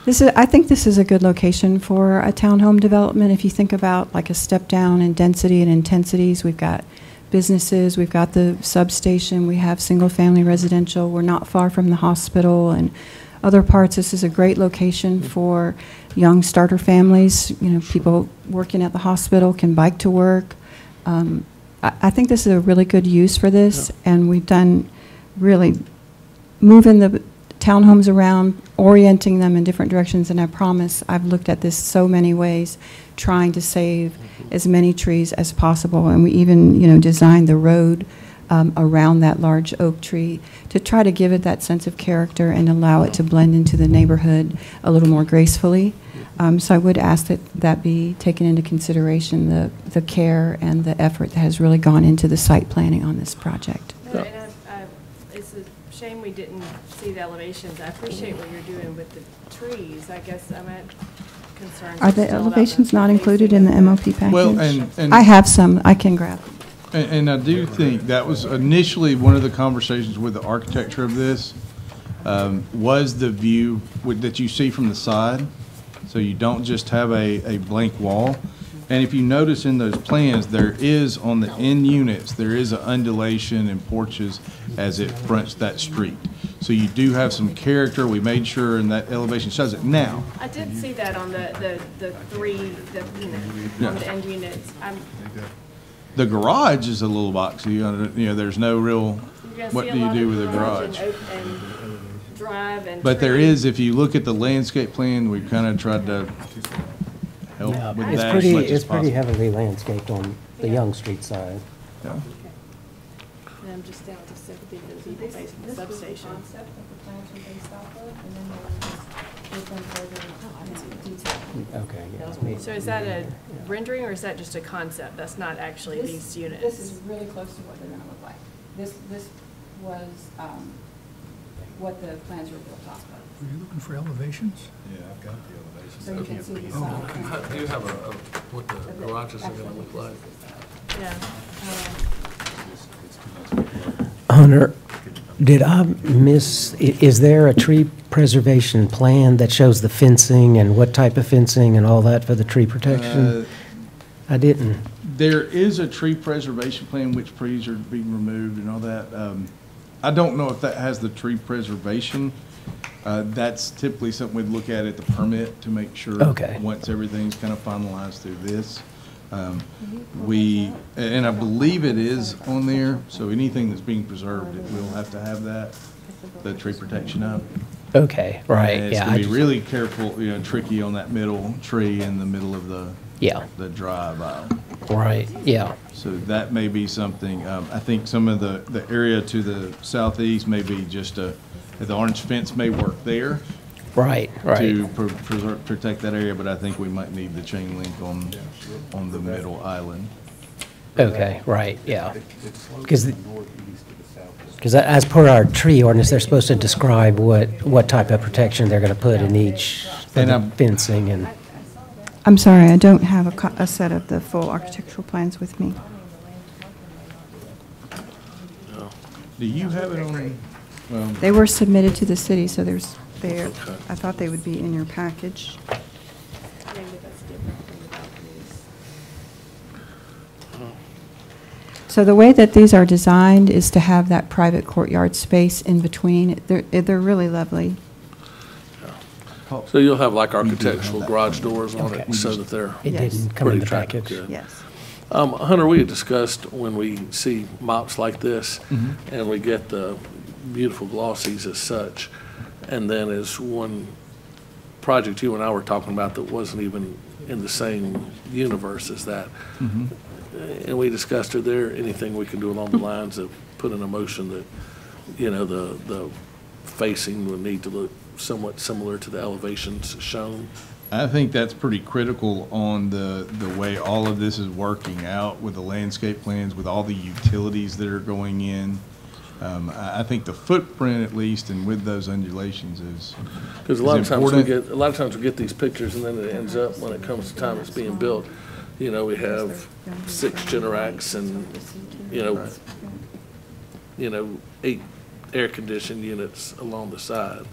[SPEAKER 7] I think this is a good location for a townhome development. If you think about like a step down in density and intensities, we've got businesses, we've got the substation, we have single-family residential, we're not far from the hospital and other parts. This is a great location for young starter families. You know, people working at the hospital can bike to work. I think this is a really good use for this, and we've done really moving the townhomes around, orienting them in different directions, and I promise I've looked at this so many ways, trying to save as many trees as possible, and we even, you know, designed the road around that large oak tree to try to give it that sense of character and allow it to blend into the neighborhood a little more gracefully. So I would ask that that be taken into consideration, the care and the effort that has really gone into the site planning on this project.
[SPEAKER 6] No, and it's a shame we didn't see the elevations. I appreciate what you're doing with the trees. I guess I'm concerned.
[SPEAKER 7] Are the
[SPEAKER 6] still about
[SPEAKER 7] elevations not included in the MOP package?
[SPEAKER 2] Well, and
[SPEAKER 7] I have some, I can grab.
[SPEAKER 2] And I do think that was initially one of the conversations with the architecture of this, was the view that you see from the side. So you don't just have a blank wall. And if you notice in those plans, there is on the end units, there is an undulation and porches as it fronts that street. So you do have some character. We made sure, and that elevation shows it. Now,
[SPEAKER 6] I did see that on the 3, on the end units.
[SPEAKER 2] the garage is a little boxy. You know, there's no real,
[SPEAKER 6] You're gonna
[SPEAKER 2] what
[SPEAKER 6] see
[SPEAKER 2] do
[SPEAKER 6] a
[SPEAKER 2] you
[SPEAKER 6] lot
[SPEAKER 2] do
[SPEAKER 6] of
[SPEAKER 2] with a garage?
[SPEAKER 6] and drive and
[SPEAKER 2] But there
[SPEAKER 6] tree.
[SPEAKER 2] is, if you look at the landscape plan, we've kind of tried to help
[SPEAKER 8] Yeah,
[SPEAKER 2] with
[SPEAKER 8] it's
[SPEAKER 2] that as
[SPEAKER 8] pretty,
[SPEAKER 2] much as
[SPEAKER 8] it's pretty
[SPEAKER 2] possible.
[SPEAKER 8] heavily landscaped on the
[SPEAKER 6] Yeah.
[SPEAKER 8] Young Street side.
[SPEAKER 2] Yeah.
[SPEAKER 6] And I'm just down to sympathy for the people based in the substation.
[SPEAKER 8] Okay, yeah.
[SPEAKER 6] So is that a rendering or is that just a concept? That's not actually these units?
[SPEAKER 7] really close to what they're going to look like. This was what the plans were built off of.
[SPEAKER 3] Are you looking for elevations?
[SPEAKER 2] Yeah, I've got the elevations.
[SPEAKER 7] So you can see the south.
[SPEAKER 1] Do you have what the garages are gonna look like?
[SPEAKER 6] Yeah.
[SPEAKER 8] Hunter, did I miss, is there a tree preservation plan that shows the fencing and what type of fencing and all that for the tree protection? I didn't.
[SPEAKER 2] There is a tree preservation plan, which trees are being removed and all that. I don't know if that has the tree preservation. That's typically something we'd look at the permit to make sure.
[SPEAKER 8] Okay.
[SPEAKER 2] Once everything's kind of finalized through this. And I believe it is on there, so anything that's being preserved, it will have to have that, the tree protection up.
[SPEAKER 8] Okay, right,
[SPEAKER 2] And it's
[SPEAKER 8] yeah.
[SPEAKER 2] gonna
[SPEAKER 8] I
[SPEAKER 2] be
[SPEAKER 8] just-
[SPEAKER 2] really careful, tricky on that middle tree in the middle of
[SPEAKER 8] Yeah,
[SPEAKER 2] the drive aisle.
[SPEAKER 8] right, yeah,
[SPEAKER 2] So that may be something, I think some of the area to the southeast may be just the orange fence may work there
[SPEAKER 8] right, right.
[SPEAKER 2] to protect that area, but I think we might need the chain link on the middle island.
[SPEAKER 8] Okay, right, yeah. Because as per our tree ordinance, they're supposed to describe what type of protection they're going to put in each of
[SPEAKER 2] And
[SPEAKER 8] the
[SPEAKER 2] I'm-
[SPEAKER 8] fencing and,
[SPEAKER 7] I'm sorry, I don't have a set of the full architectural plans with me.
[SPEAKER 2] Do you have it on, well,
[SPEAKER 7] They were submitted to the city, so I thought they would be in your package.
[SPEAKER 6] Maybe that's different from the balconies.
[SPEAKER 7] So the way that these are designed is to have that private courtyard space in between. They're really lovely.
[SPEAKER 1] So you'll have like architectural
[SPEAKER 2] that.
[SPEAKER 1] garage doors on
[SPEAKER 8] Okay.
[SPEAKER 1] it so that they're
[SPEAKER 8] it
[SPEAKER 7] Yes.
[SPEAKER 8] didn't come in
[SPEAKER 1] pretty
[SPEAKER 8] the
[SPEAKER 1] attractive.
[SPEAKER 8] package.
[SPEAKER 1] Good.
[SPEAKER 7] Yes.
[SPEAKER 1] Hunter, we had discussed when we see mops like this, and we get the beautiful glossies as such, and then as one project you and I were talking about that wasn't even in the same universe as that. And we discussed, are there anything we can do along the lines of putting a motion that, the facing would need to look somewhat similar to the elevations shown?
[SPEAKER 2] I think that's pretty critical on the way all of this is working out with the landscape plans, with all the utilities that are going in. I think the footprint at least, and with those undulations is
[SPEAKER 1] Because a lot of times we
[SPEAKER 2] important.
[SPEAKER 1] get these pictures, and then it ends up, when it comes to time it's being built, we have 6 Generacs and, 8 air-conditioned units along the side.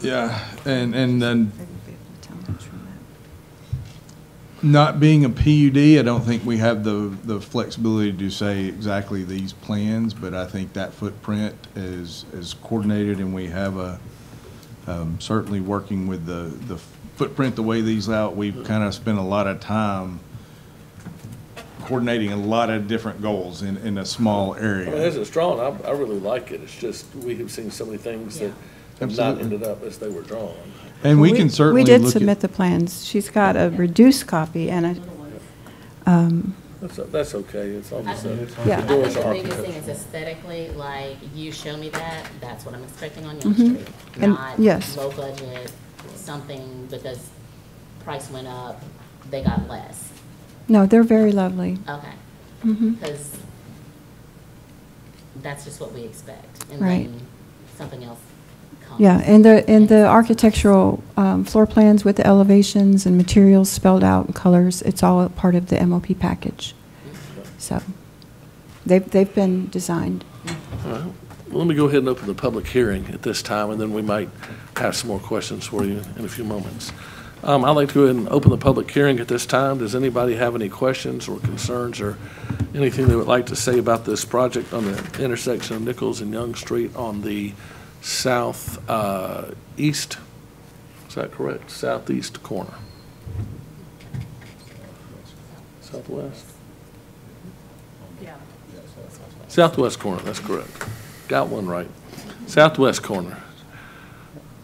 [SPEAKER 2] Yeah, and then not being a PUD, I don't think we have the flexibility to say exactly these plans, but I think that footprint is coordinated, and we have certainly working with the footprint, the way these out, we've kind of spent a lot of time coordinating a lot of different goals in a small
[SPEAKER 1] I mean,
[SPEAKER 2] area.
[SPEAKER 1] as it's drawn, I really like it. It's just, we have seen so many things that have not
[SPEAKER 2] Absolutely.
[SPEAKER 1] ended up as they were drawn.
[SPEAKER 2] And we can certainly
[SPEAKER 7] We did
[SPEAKER 2] look at-
[SPEAKER 7] submit the plans. She's got a reduced copy and
[SPEAKER 1] That's okay, it's on the side.
[SPEAKER 7] Yeah.
[SPEAKER 9] I think
[SPEAKER 1] doors
[SPEAKER 9] the
[SPEAKER 1] are
[SPEAKER 9] biggest thing
[SPEAKER 1] architectural.
[SPEAKER 9] is aesthetically, like, you show me that's what I'm expecting on
[SPEAKER 7] Mhm.
[SPEAKER 9] Young Street.
[SPEAKER 7] And-
[SPEAKER 9] Not
[SPEAKER 7] yes.
[SPEAKER 9] low budget, something because price went up, they got less.
[SPEAKER 7] no, they're very lovely.
[SPEAKER 9] Okay.
[SPEAKER 7] Mhm.
[SPEAKER 9] Because that's just what we expect. And
[SPEAKER 7] Right.
[SPEAKER 9] then something else comes.
[SPEAKER 7] Yeah, and the architectural floor plans with the elevations and materials spelled out in colors, it's all a part of the MOP package. So they've been designed.
[SPEAKER 1] All right. Well, let me go ahead and open the public hearing at this time, and then we might have some more questions for you in a few moments. I'd like to go ahead and open the public hearing at this time. Does anybody have any questions or concerns or anything they would like to say about this project on the intersection of Nichols and Young Street on the south east? Is that correct? Southeast corner? Southwest?
[SPEAKER 6] Yeah.
[SPEAKER 1] Southwest corner, that's correct. Got one right. Southwest corner.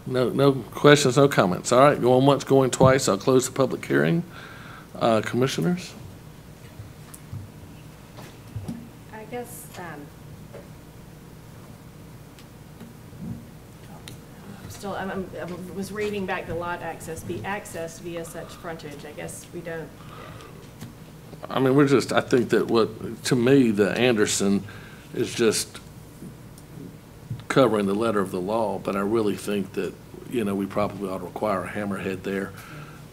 [SPEAKER 1] No questions, no comments. All right, going once, going twice. I'll close the public hearing. Commissioners?
[SPEAKER 6] I guess, I was reading back the lot access, be accessed via such frontage. I guess we don't,
[SPEAKER 1] I mean, I think that to me, the Anderson is just covering the letter of the law, but I really think that, we probably ought to require a hammerhead there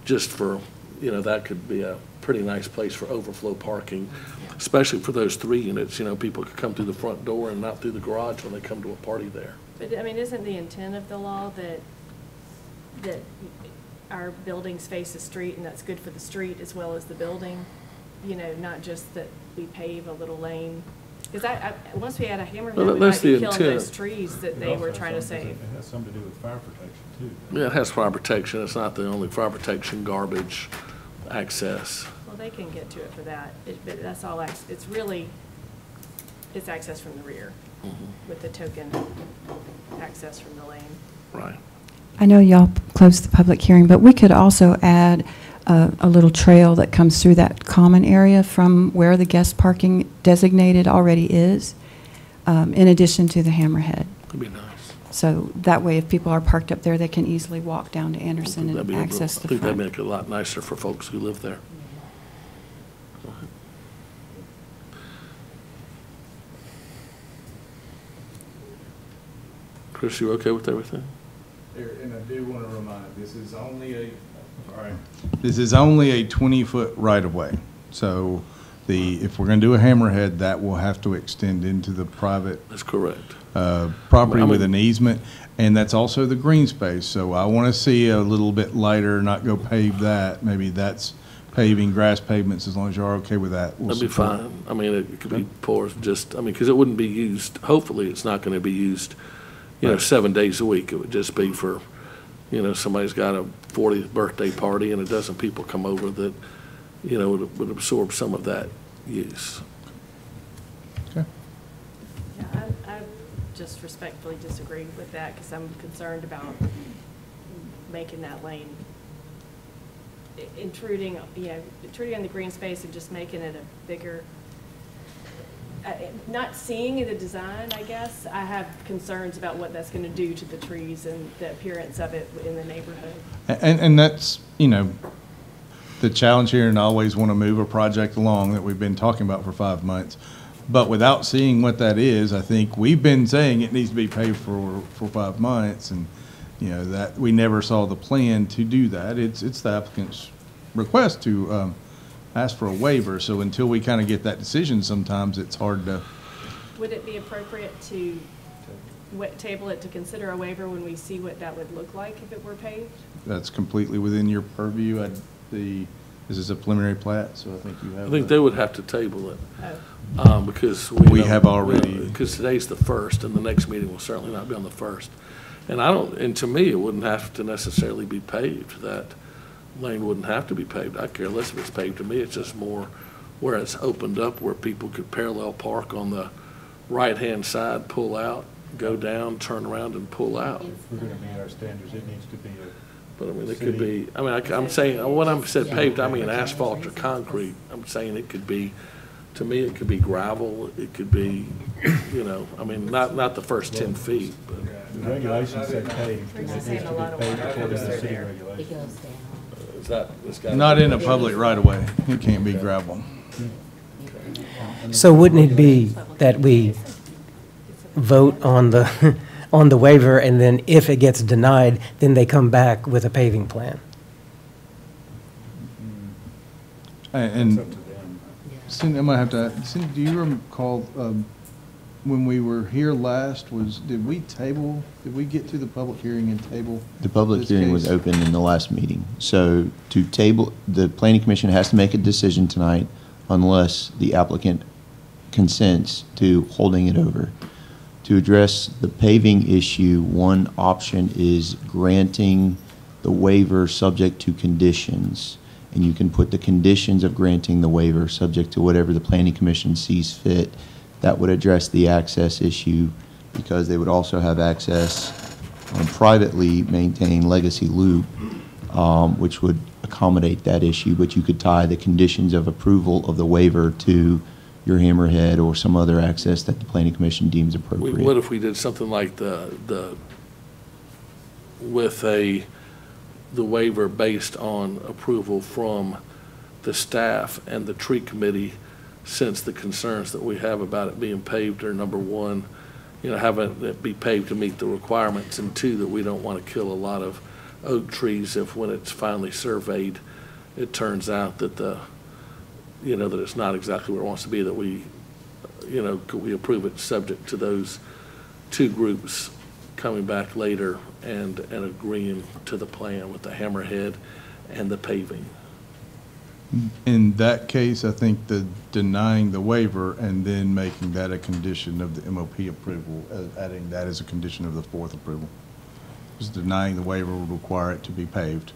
[SPEAKER 1] just for, that could be a pretty nice place for overflow parking, especially for those 3 units. People could come through the front door and not through the garage when they come to a party there.
[SPEAKER 6] But, I mean, isn't the intent of the law that our buildings face the street and that's good for the street as well as the building? Not just that we pave a little lane? Because once we had a hammerhead, we might be killing those trees that they were trying to save.
[SPEAKER 10] It has something to do with fire protection, too.
[SPEAKER 1] Yeah, it has fire protection. It's not the only fire protection, garbage, access.
[SPEAKER 6] Well, they can get to it for that, but that's all, it's access from the rear with the token access from the lane.
[SPEAKER 1] Right.
[SPEAKER 7] I know y'all closed the public hearing, but we could also add a little trail that comes through that common area from where the guest parking designated already is, in addition to the hammerhead.
[SPEAKER 1] That'd be nice.
[SPEAKER 7] So that way, if people are parked up there, they can easily walk down to Anderson
[SPEAKER 1] That'd
[SPEAKER 7] and
[SPEAKER 1] be
[SPEAKER 7] access the
[SPEAKER 1] I think that'd
[SPEAKER 7] front.
[SPEAKER 1] make it a lot nicer for folks who live there. Chris, you okay with everything?
[SPEAKER 4] And I do want to remind, this is only a 20-foot right-of-way. So if we're going to do a hammerhead, that will have to extend into the private
[SPEAKER 1] That's correct.
[SPEAKER 4] property with an easement, and that's also the green space. So I want to see a little bit lighter, not go pave that. Maybe that's paving, grass pavements, as long as you're okay with that.
[SPEAKER 1] That'd be fine. I mean, it could be poured because it wouldn't be used, hopefully it's not going to be used, 7 days a week. It would just be for, somebody's got a 40th birthday party and a dozen people come over that, would absorb some of that use.
[SPEAKER 4] Okay.
[SPEAKER 6] Yeah, I just respectfully disagree with that because I'm concerned about making that lane intruding on the green space and just making it a bigger, not seeing the design, I guess. I have concerns about what that's going to do to the trees and the appearance of it in the neighborhood.
[SPEAKER 4] And that's, the challenge here, and I always want to move a project along that we've been talking about for 5 months. But without seeing what that is, I think we've been saying it needs to be paid for 5 months, and, that we never saw the plan to do that. It's the applicant's request to ask for a waiver. So until we kind of get that decision, sometimes it's hard to.
[SPEAKER 6] Would it be appropriate to table it to consider a waiver when we see what that would look like if it were paved?
[SPEAKER 4] That's completely within your purview. This is a preliminary plat, so I think you have.
[SPEAKER 1] I think they would have to table it.
[SPEAKER 6] Oh.
[SPEAKER 1] Because
[SPEAKER 4] We have already.
[SPEAKER 1] Because today's the 1st, and the next meeting will certainly not be on the 1st. And to me, it wouldn't have to necessarily be paved. That lane wouldn't have to be paved. I care less if it's paved. To me, it's just more where it's opened up, where people could parallel park on the right-hand side, pull out, go down, turn around, and pull out.
[SPEAKER 10] If we're going to meet our standards, it needs to be
[SPEAKER 1] But I mean, it could be, I'm saying, when I said paved, I mean asphalt or concrete. I'm saying it could be, to me, it could be gravel, it could be, not the first 10 feet, but.
[SPEAKER 10] the regulations say paved, and
[SPEAKER 6] We're
[SPEAKER 10] it
[SPEAKER 6] just
[SPEAKER 10] needs
[SPEAKER 6] saying
[SPEAKER 10] to
[SPEAKER 6] a lot
[SPEAKER 10] be
[SPEAKER 6] of
[SPEAKER 10] paved
[SPEAKER 6] water
[SPEAKER 10] according to
[SPEAKER 6] goes
[SPEAKER 10] city
[SPEAKER 6] there.
[SPEAKER 9] It
[SPEAKER 10] regulations.
[SPEAKER 9] goes down.
[SPEAKER 1] Is that?
[SPEAKER 4] Not in a public right-of-way. It can't be gravel.
[SPEAKER 8] So wouldn't it be that we vote on the, on the waiver, and then if it gets denied, then they come back with a paving plan?
[SPEAKER 10] It's
[SPEAKER 4] And
[SPEAKER 10] up to them.
[SPEAKER 4] Cindy, I might have to, Cindy, do you recall, when we were here last, did we get to the public hearing and table?
[SPEAKER 11] The public
[SPEAKER 4] this
[SPEAKER 11] hearing was
[SPEAKER 4] case?
[SPEAKER 11] open in the last meeting. So to table, the planning commission has to make a decision tonight unless the applicant consents to holding it over. To address the paving issue, one option is granting the waiver subject to conditions. And you can put the conditions of granting the waiver subject to whatever the planning commission sees fit. That would address the access issue because they would also have access on privately maintained Legacy Loop, which would accommodate that issue. But you could tie the conditions of approval of the waiver to your hammerhead or some other access that the planning commission deems appropriate.
[SPEAKER 1] What if we did something like the waiver based on approval from the staff and the tree committee, since the concerns that we have about it being paved are, number one, having it be paved to meet the requirements, and two, that we don't want to kill a lot of oak trees if when it's finally surveyed, it turns out that that it's not exactly where it wants to be, that we approve it subject to those two groups coming back later and agreeing to the plan with the hammerhead and the paving.
[SPEAKER 2] In that case, I think the denying the waiver and then making that a condition of the MOP approval, adding that as a condition of the fourth approval. Because denying the waiver would require it to be paved,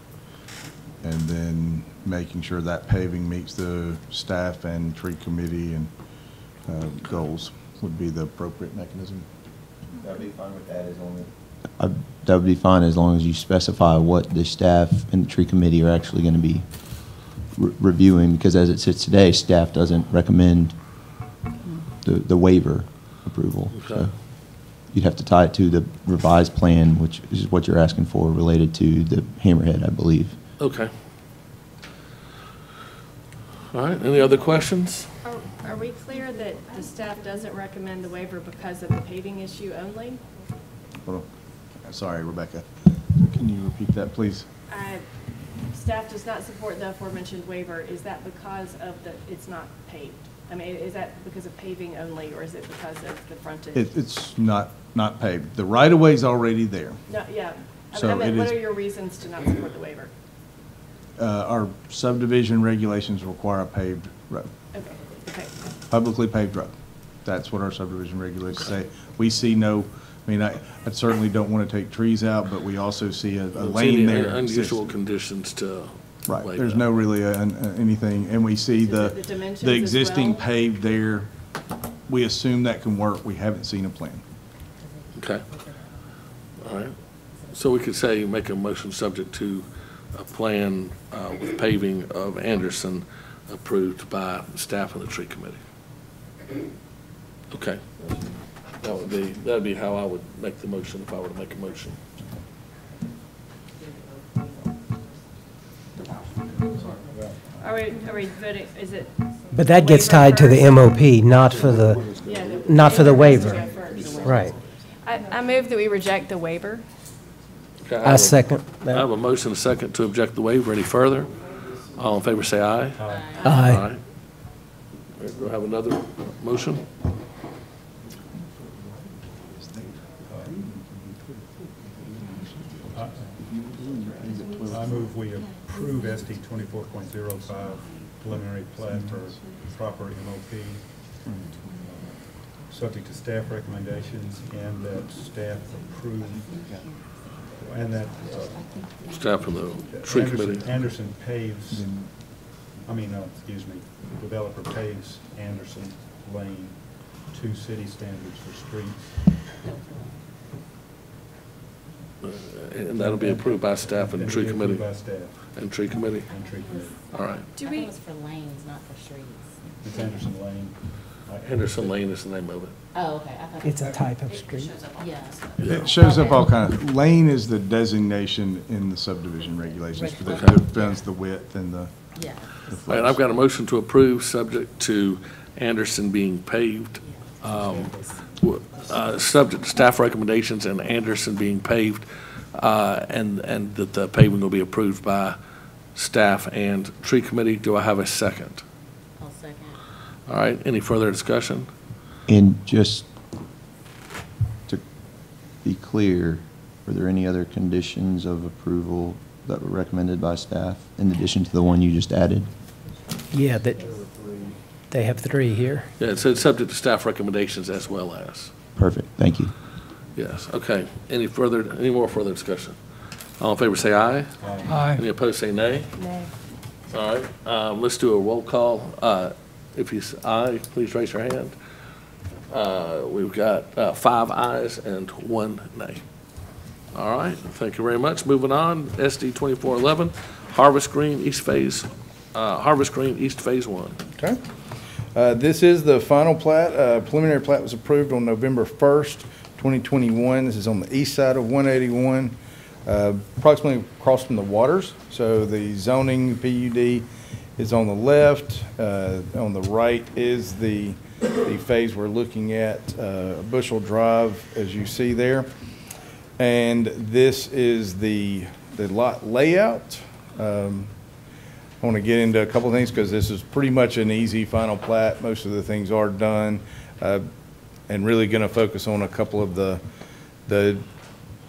[SPEAKER 2] and then making sure that paving meets the staff and tree committee and goals would be the appropriate mechanism.
[SPEAKER 11] That would be fine with that as long as... that would be fine as long as you specify what the staff and the tree committee are actually going to be reviewing, because as it sits today, staff doesn't recommend the waiver approval.
[SPEAKER 1] Okay.
[SPEAKER 11] So you'd have to tie it to the revised plan, which is what you're asking for related to the hammerhead, I believe.
[SPEAKER 1] Okay. All right, any other questions?
[SPEAKER 6] Are we clear that the staff doesn't recommend the waiver because of the paving issue only?
[SPEAKER 2] Hold on. Sorry, Rebecca. Can you repeat that, please?
[SPEAKER 6] Staff does not support the aforementioned waiver. Is that because of it's not paved? I mean, is that because of paving only, or is it because of the frontage?
[SPEAKER 2] It's not paved. The right-of-way is already there.
[SPEAKER 6] No, yeah.
[SPEAKER 2] So
[SPEAKER 6] I mean,
[SPEAKER 2] it
[SPEAKER 6] what
[SPEAKER 2] is-
[SPEAKER 6] are your reasons to not support the waiver?
[SPEAKER 2] Our subdivision regulations require a paved road,
[SPEAKER 6] Okay.
[SPEAKER 2] publicly paved road. That's what our subdivision regulations say. We see I certainly don't want to take trees out, but we also see a lane there.
[SPEAKER 1] Unusual conditions to
[SPEAKER 2] Right,
[SPEAKER 1] lay
[SPEAKER 2] there's
[SPEAKER 1] down.
[SPEAKER 2] no really anything, and we see
[SPEAKER 6] Is
[SPEAKER 2] the
[SPEAKER 6] it the dimensions
[SPEAKER 2] the
[SPEAKER 6] as
[SPEAKER 2] existing
[SPEAKER 6] well?
[SPEAKER 2] paved there. We assume that can work. We haven't seen a plan.
[SPEAKER 1] Okay. All right. So we could say, make a motion subject to a plan with paving of Anderson approved by staff and the tree committee. Okay. That'd be how I would make the motion if I were to make a motion.
[SPEAKER 6] Are we voting, is it?
[SPEAKER 8] But that gets
[SPEAKER 6] waiver
[SPEAKER 8] tied to the
[SPEAKER 6] first?
[SPEAKER 8] MOP, not for the,
[SPEAKER 6] Yeah,
[SPEAKER 8] not for the
[SPEAKER 6] waiver
[SPEAKER 8] waiver.
[SPEAKER 6] has to go first.
[SPEAKER 8] Right.
[SPEAKER 6] I move that we reject the waiver.
[SPEAKER 1] Okay,
[SPEAKER 8] I second
[SPEAKER 1] I have
[SPEAKER 8] that.
[SPEAKER 1] a motion, a second, to object the waiver. Any further? All in favor, say aye.
[SPEAKER 8] Aye.
[SPEAKER 1] Do I have another motion?
[SPEAKER 10] I move we approve SD 24.05 preliminary plat for proper MOP, subject to staff recommendations, and that staff approve, and that
[SPEAKER 1] Staff and the tree committee.
[SPEAKER 10] Anderson paves, developer paves Anderson Lane to city standards for streets.
[SPEAKER 1] And that'll be approved by staff and tree
[SPEAKER 10] It'll be
[SPEAKER 1] committee.
[SPEAKER 10] approved by staff
[SPEAKER 1] And tree committee.
[SPEAKER 10] and tree committee.
[SPEAKER 1] All right.
[SPEAKER 9] I thought it was for lanes, not for streets.
[SPEAKER 10] It's Anderson Lane.
[SPEAKER 1] Henderson Lane is the name of it.
[SPEAKER 9] Oh, okay. I thought
[SPEAKER 8] It's a type of
[SPEAKER 9] it
[SPEAKER 8] street.
[SPEAKER 9] shows up on- Yes.
[SPEAKER 2] It shows up all kind of, lane is the designation in the subdivision regulations that defines the width and the
[SPEAKER 9] Yeah.
[SPEAKER 1] All right, I've got a motion to approve, subject to Anderson being paved, subject to staff recommendations and Anderson being paved, and that the paving will be approved by staff and tree committee. Do I have a second?
[SPEAKER 9] I'll second.
[SPEAKER 1] All right, any further discussion?
[SPEAKER 11] And just to be clear, were there any other conditions of approval that were recommended by staff in addition to the one you just added?
[SPEAKER 8] Yeah, that, they have three here.
[SPEAKER 1] Yeah, it said subject to staff recommendations as well as.
[SPEAKER 11] Perfect, thank you.
[SPEAKER 1] Yes, okay. Any more further discussion? All in favor, say aye.
[SPEAKER 3] Aye.
[SPEAKER 1] Any opposed, say nay.
[SPEAKER 6] Nay.
[SPEAKER 1] All right, let's do a roll call. If you say aye, please raise your hand. We've got 5 ayes and 1 nay. All right, thank you very much. Moving on, SD 2411, Harvest Green East Phase 1.
[SPEAKER 4] Okay. This is the final plat. Preliminary plat was approved on November 1st, 2021. This is on the east side of 181, approximately across from the waters. So the zoning PUD is on the left. On the right is the The phase we're looking at, Bushel Drive, as you see there. And this is the lot layout. I want to get into a couple of things because this is pretty much an easy final plat. Most of the things are done, and really going to focus on a couple of the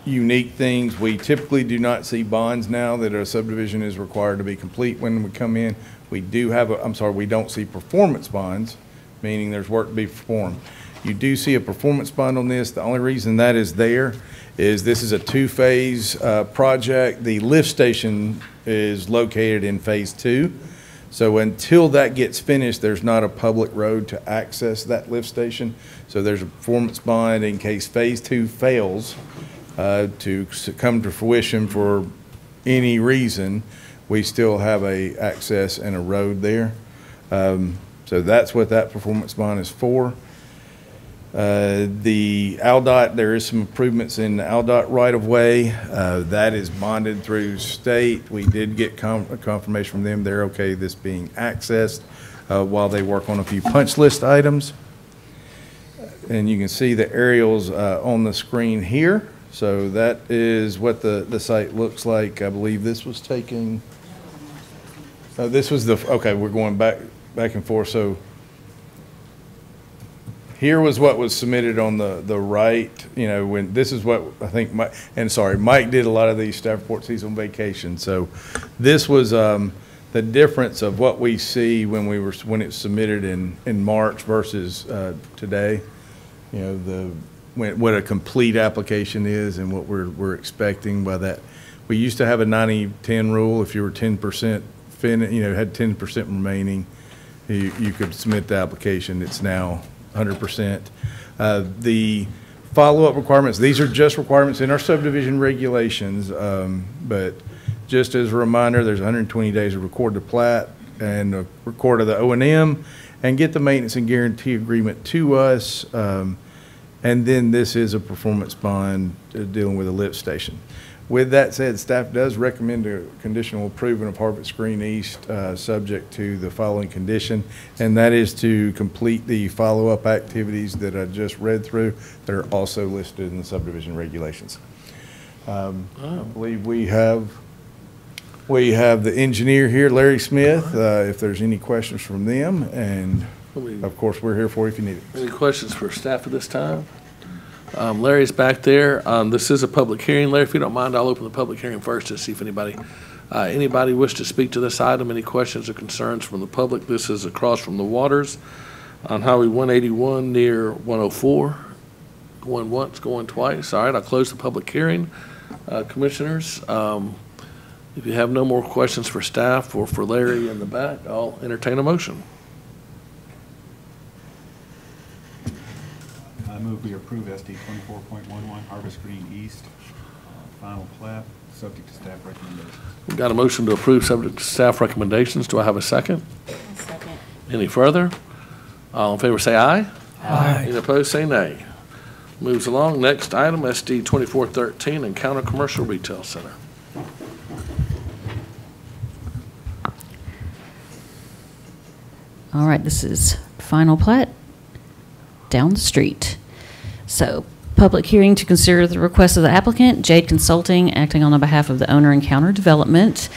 [SPEAKER 4] unique things. We typically do not see bonds now that a subdivision is required to be complete when we come in. We do have we don't see performance bonds, meaning there's work to be performed. You do see a performance bond on this. The only reason that is there is this is a two-phase project. The lift station is located in phase 2. So until that gets finished, there's not a public road to access that lift station. So there's a performance bond in case phase 2 fails to come to fruition for any reason. We still have a access and a road there. So that's what that performance bond is for. The ALDOT, there is some improvements in the ALDOT right-of-way. That is bonded through state. We did get confirmation from them. They're okay this being accessed while they work on a few punch list items. And you can see the aerials on the screen here. So that is what the site looks like. I believe this was taken, this was okay, we're going back and forth. So here was what was submitted on the right, when this is what I think Mike did a lot of these staff reports. He's on vacation. So this was the difference of what we see when it was submitted in March versus today. What a complete application is and what we're expecting by that. We used to have a 90-10 rule. If you were 10% had 10% remaining, you could submit the application. It's now 100%. The follow-up requirements, these are just requirements in our subdivision regulations, but just as a reminder, there's 120 days to record the plat and a record of the O&M and get the maintenance and guarantee agreement to us. And then this is a performance bond dealing with a lift station. With that said, staff does recommend a conditional approval of Harvest Green East subject to the following condition, and that is to complete the follow-up activities that I just read through that are also listed in the subdivision regulations. I believe we have the engineer here, Larry Smith, if there's any questions from them, and of course we're here for you if you need it.
[SPEAKER 1] Any questions for staff at this time? Larry's back there. This is a public hearing. Larry, if you don't mind, I'll open the public hearing first to see if anybody wish to speak to this item. Any questions or concerns from the public? This is across from the waters on Highway 181 near 104. Going once, going twice. All right, I'll close the public hearing. Commissioners, if you have no more questions for staff or for Larry in the back, I'll entertain a motion.
[SPEAKER 10] I move we approve SD 24.11 Harvest Green East final plat, subject to staff recommendations.
[SPEAKER 1] We've got a motion to approve subject to staff recommendations. Do I have a second?
[SPEAKER 9] Second.
[SPEAKER 1] Any further? All in favor say aye.
[SPEAKER 3] Aye.
[SPEAKER 1] Any opposed say nay. Moves along. Next item, SD 2413 Encounter Commercial Retail Center.
[SPEAKER 5] All right, this is final plat down the street. So, public hearing to consider the request of the applicant, Jade Consulting, acting on the behalf of the owner, Encounter Development.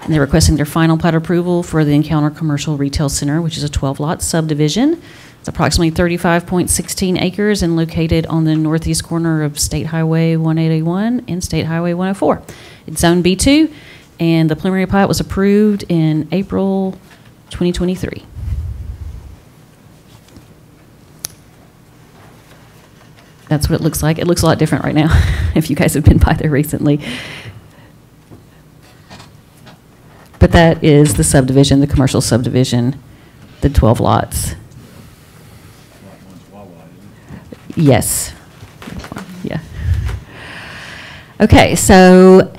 [SPEAKER 5] And they're requesting their final plat approval for the Encounter Commercial Retail Center, which is a 12-lot subdivision. It's approximately 35.16 acres and located on the northeast corner of State Highway 181 and State Highway 104. It's Zone B2, and the preliminary plat was approved in April 2023. That's what it looks like. It looks a lot different right now, if you guys have been by there recently. But that is the subdivision, the commercial subdivision, the 12 lots. Yes. Yeah. Okay, so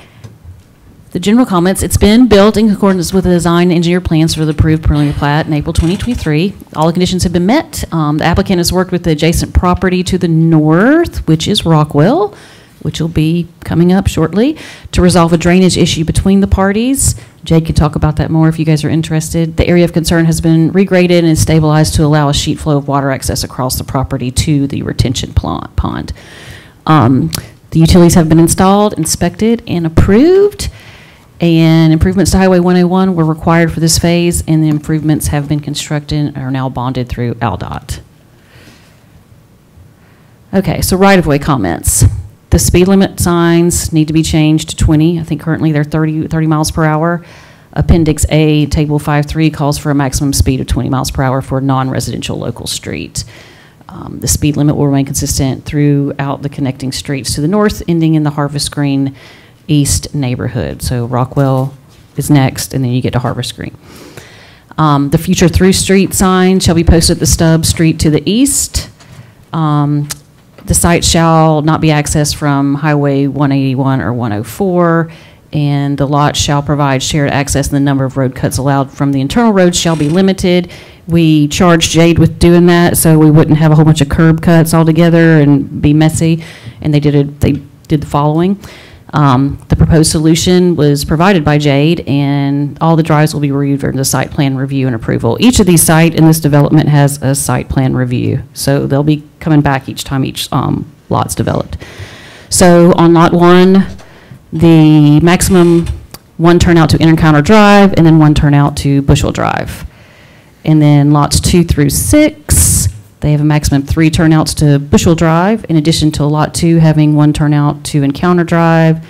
[SPEAKER 5] the general comments, it's been built in accordance with the design engineer plans for the approved preliminary plat in April 2023. All the conditions have been met. The applicant has worked with the adjacent property to the north, which is Rockwell, which will be coming up shortly, to resolve a drainage issue between the parties. Jade can talk about that more if you guys are interested. The area of concern has been regraded and stabilized to allow a sheet flow of water access across the property to the retention pond. The utilities have been installed, inspected, and approved, and improvements to Highway 101 were required for this phase, and the improvements have been constructed and are now bonded through ALDOT. Okay, so right-of-way comments. The speed limit signs need to be changed to 20. I think currently they're 30 miles per hour. Appendix A, Table 5.3 calls for a maximum speed of 20 miles per hour for a non-residential local street. The speed limit will remain consistent throughout the connecting streets to the north, ending in the Harvest Green East neighborhood. So Rockwell is next, and then you get to Harvest Green. The future through street sign shall be posted at the stub street to the east. The site shall not be accessed from Highway 181 or 104, and the lot shall provide shared access, and the number of road cuts allowed from the internal roads shall be limited. We charged Jade with doing that so we wouldn't have a whole bunch of curb cuts all together and be messy, and they did the following. The proposed solution was provided by Jade, and all the drives will be reviewed for the site plan review and approval. Each of these sites in this development has a site plan review, so they'll be coming back each time each lot's developed. So on lot 1, the maximum 1 turnout to Encounter Drive, and then 1 turnout to Bushel Drive. And then lots 2 through 6, they have a maximum 3 turnouts to Bushel Drive, in addition to lot 2 having 1 turnout to Encounter Drive,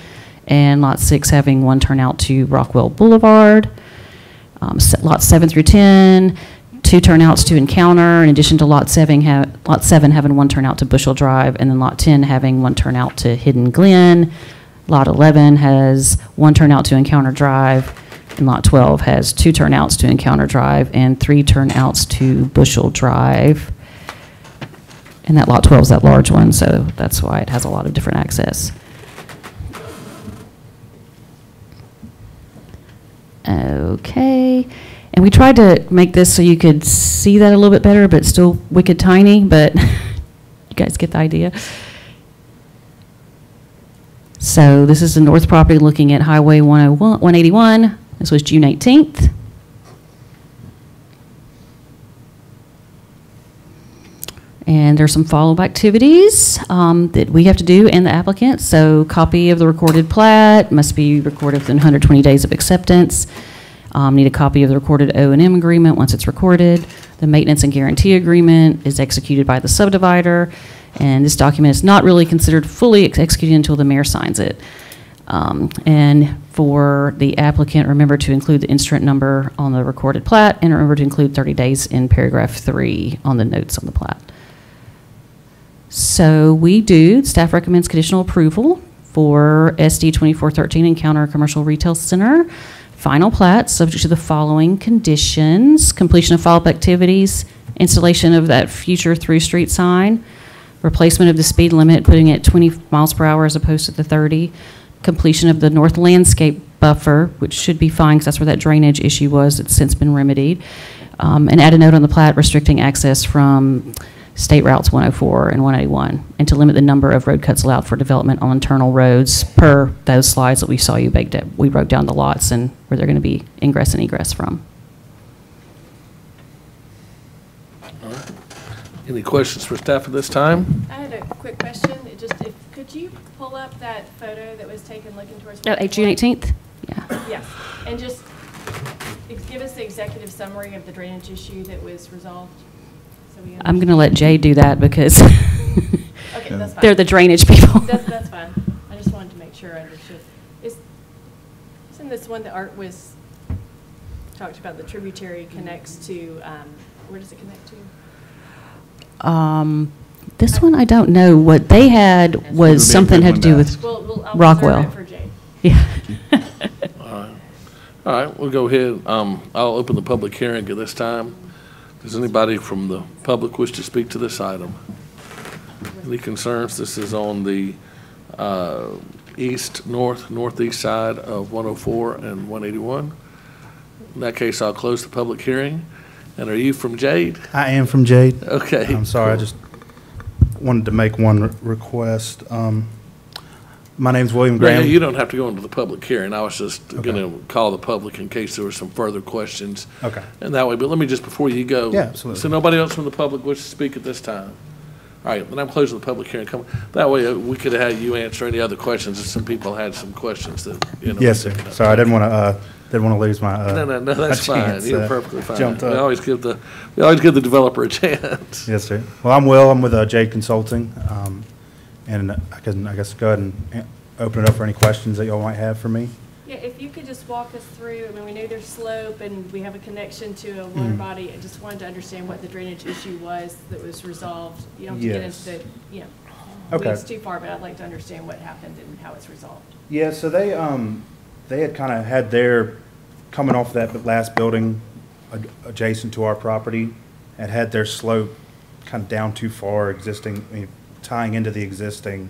[SPEAKER 5] and lot 6 having 1 turnout to Rockwell Boulevard. Lots 7 through 10, 2 turnouts to Encounter, in addition to lot 7 having 1 turnout to Bushel Drive, and then lot 10 having 1 turnout to Hidden Glen. Lot 11 has 1 turnout to Encounter Drive, and lot 12 has 2 turnouts to Encounter Drive and 3 turnouts to Bushel Drive. And that lot 12 is that large one, so that's why it has a lot of different access. Okay, and we tried to make this so you could see that a little bit better, but it's still wicked tiny, but you guys get the idea. So this is the north property looking at Highway 181. This was June 18th. And there's some follow-up activities that we have to do and the applicant. So copy of the recorded plat must be recorded within 120 days of acceptance. Need a copy of the recorded O&M agreement once it's recorded. The maintenance and guarantee agreement is executed by the subdivider. And this document is not really considered fully executed until the mayor signs it. And for the applicant, remember to include the instrument number on the recorded plat, and remember to include 30 days in paragraph 3 on the notes on the plat. So staff recommends conditional approval for SD 2413 Encounter Commercial Retail Center. Final plat, subject to the following conditions: completion of follow-up activities, installation of that future through street sign, replacement of the speed limit, putting it 20 miles per hour as opposed to the 30, completion of the north landscape buffer, which should be fine because that's where that drainage issue was. It's since been remedied. And add a note on the plat restricting access from State Routes 104 and 181, and to limit the number of road cuts allowed for development on internal roads per those slides that we saw you baked up. We wrote down the lots and where they're going to be ingress and egress from.
[SPEAKER 1] All right. Any questions for staff at this time?
[SPEAKER 6] I had a quick question. Could you pull up that photo that was taken looking towards?
[SPEAKER 5] Oh, June 18th? Yeah.
[SPEAKER 6] Yes, and just give us the executive summary of the drainage issue that was resolved. So
[SPEAKER 5] I'm going to let Jay do that because
[SPEAKER 6] okay, that's fine.
[SPEAKER 5] They're the drainage people.
[SPEAKER 6] That's fine. I just wanted to make sure I understood. Isn't this one that Art was talked about, the tributary connects to, where does it connect to?
[SPEAKER 5] This one, I don't know. What they had was something had to do with
[SPEAKER 6] I'll
[SPEAKER 5] Rockwell.
[SPEAKER 6] reserve it for Jade.
[SPEAKER 5] Yeah.
[SPEAKER 1] All right, we'll go ahead. I'll open the public hearing at this time. Does anybody from the public wish to speak to this item? Any concerns? This is on the northeast side of 104 and 181. In that case, I'll close the public hearing. And are you from Jade?
[SPEAKER 12] I am from Jade.
[SPEAKER 1] Okay.
[SPEAKER 12] I'm sorry, cool. I just wanted to make one request. My name's William
[SPEAKER 1] Yeah,
[SPEAKER 12] Graham.
[SPEAKER 1] you don't have to go into the public hearing. I was just
[SPEAKER 12] Okay.
[SPEAKER 1] going to call the public in case there were some further questions.
[SPEAKER 12] Okay.
[SPEAKER 1] And that way, but let me just, before you go.
[SPEAKER 12] Yeah, absolutely.
[SPEAKER 1] So nobody else from the public wishes to speak at this time? All right, then I'm closing the public hearing. That way, we could have had you answer any other questions if some people had some questions that, you know.
[SPEAKER 12] Yes, sir. Sorry, I didn't want to lose my
[SPEAKER 1] No, that's
[SPEAKER 12] my
[SPEAKER 1] fine.
[SPEAKER 12] chance,
[SPEAKER 1] You're perfectly fine.
[SPEAKER 12] jumped
[SPEAKER 1] We
[SPEAKER 12] up.
[SPEAKER 1] always give the developer a chance.
[SPEAKER 12] Yes, sir. Well, I'm Will. I'm with Jade Consulting, and I guess go ahead and open it up for any questions that y'all might have for me.
[SPEAKER 6] Yeah, if you could just walk us through, I mean, we knew there's slope and we have a connection to a water body. I just wanted to understand what the drainage issue was that was resolved. You don't have to get
[SPEAKER 12] Yes.
[SPEAKER 6] into the,
[SPEAKER 12] Okay.
[SPEAKER 6] weeds too far, but I'd like to understand what happened and how it's resolved.
[SPEAKER 12] Yeah, so they had kind of had their, coming off that last building adjacent to our property, had their slope kind of down too far existing, tying into the existing,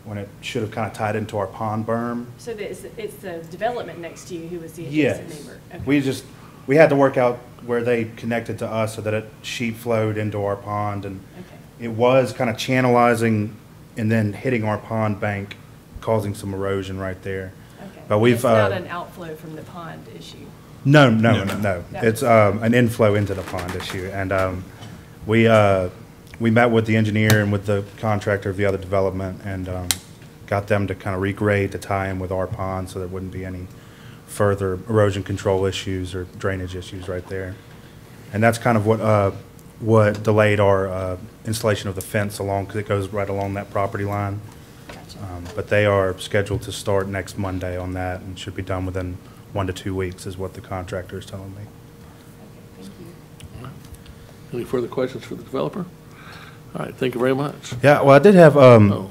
[SPEAKER 12] when it should have kind of tied into our pond berm.
[SPEAKER 6] So it's the development next to you who was the
[SPEAKER 12] Yes.
[SPEAKER 6] adjacent neighbor? Okay.
[SPEAKER 12] We had to work out where they connected to us so that it sheet flowed into our pond, and
[SPEAKER 6] Okay.
[SPEAKER 12] it was kind of channelizing and then hitting our pond bank, causing some erosion right there.
[SPEAKER 6] Okay.
[SPEAKER 12] But we've,
[SPEAKER 6] It's not an outflow from the pond issue?
[SPEAKER 12] No.
[SPEAKER 6] No.
[SPEAKER 12] It's an inflow into the pond issue. And we met with the engineer and with the contractor of the other development and got them to kind of regrade to tie in with our pond so there wouldn't be any further erosion control issues or drainage issues right there. And that's kind of what delayed our installation of the fence along, because it goes right along that property line.
[SPEAKER 6] Gotcha.
[SPEAKER 12] But they are scheduled to start next Monday on that and should be done within 1 to 2 weeks is what the contractor is telling me.
[SPEAKER 6] Okay, thank you.
[SPEAKER 1] Any further questions for the developer? All right, thank you very much.
[SPEAKER 12] Yeah, well, I did have
[SPEAKER 1] Oh,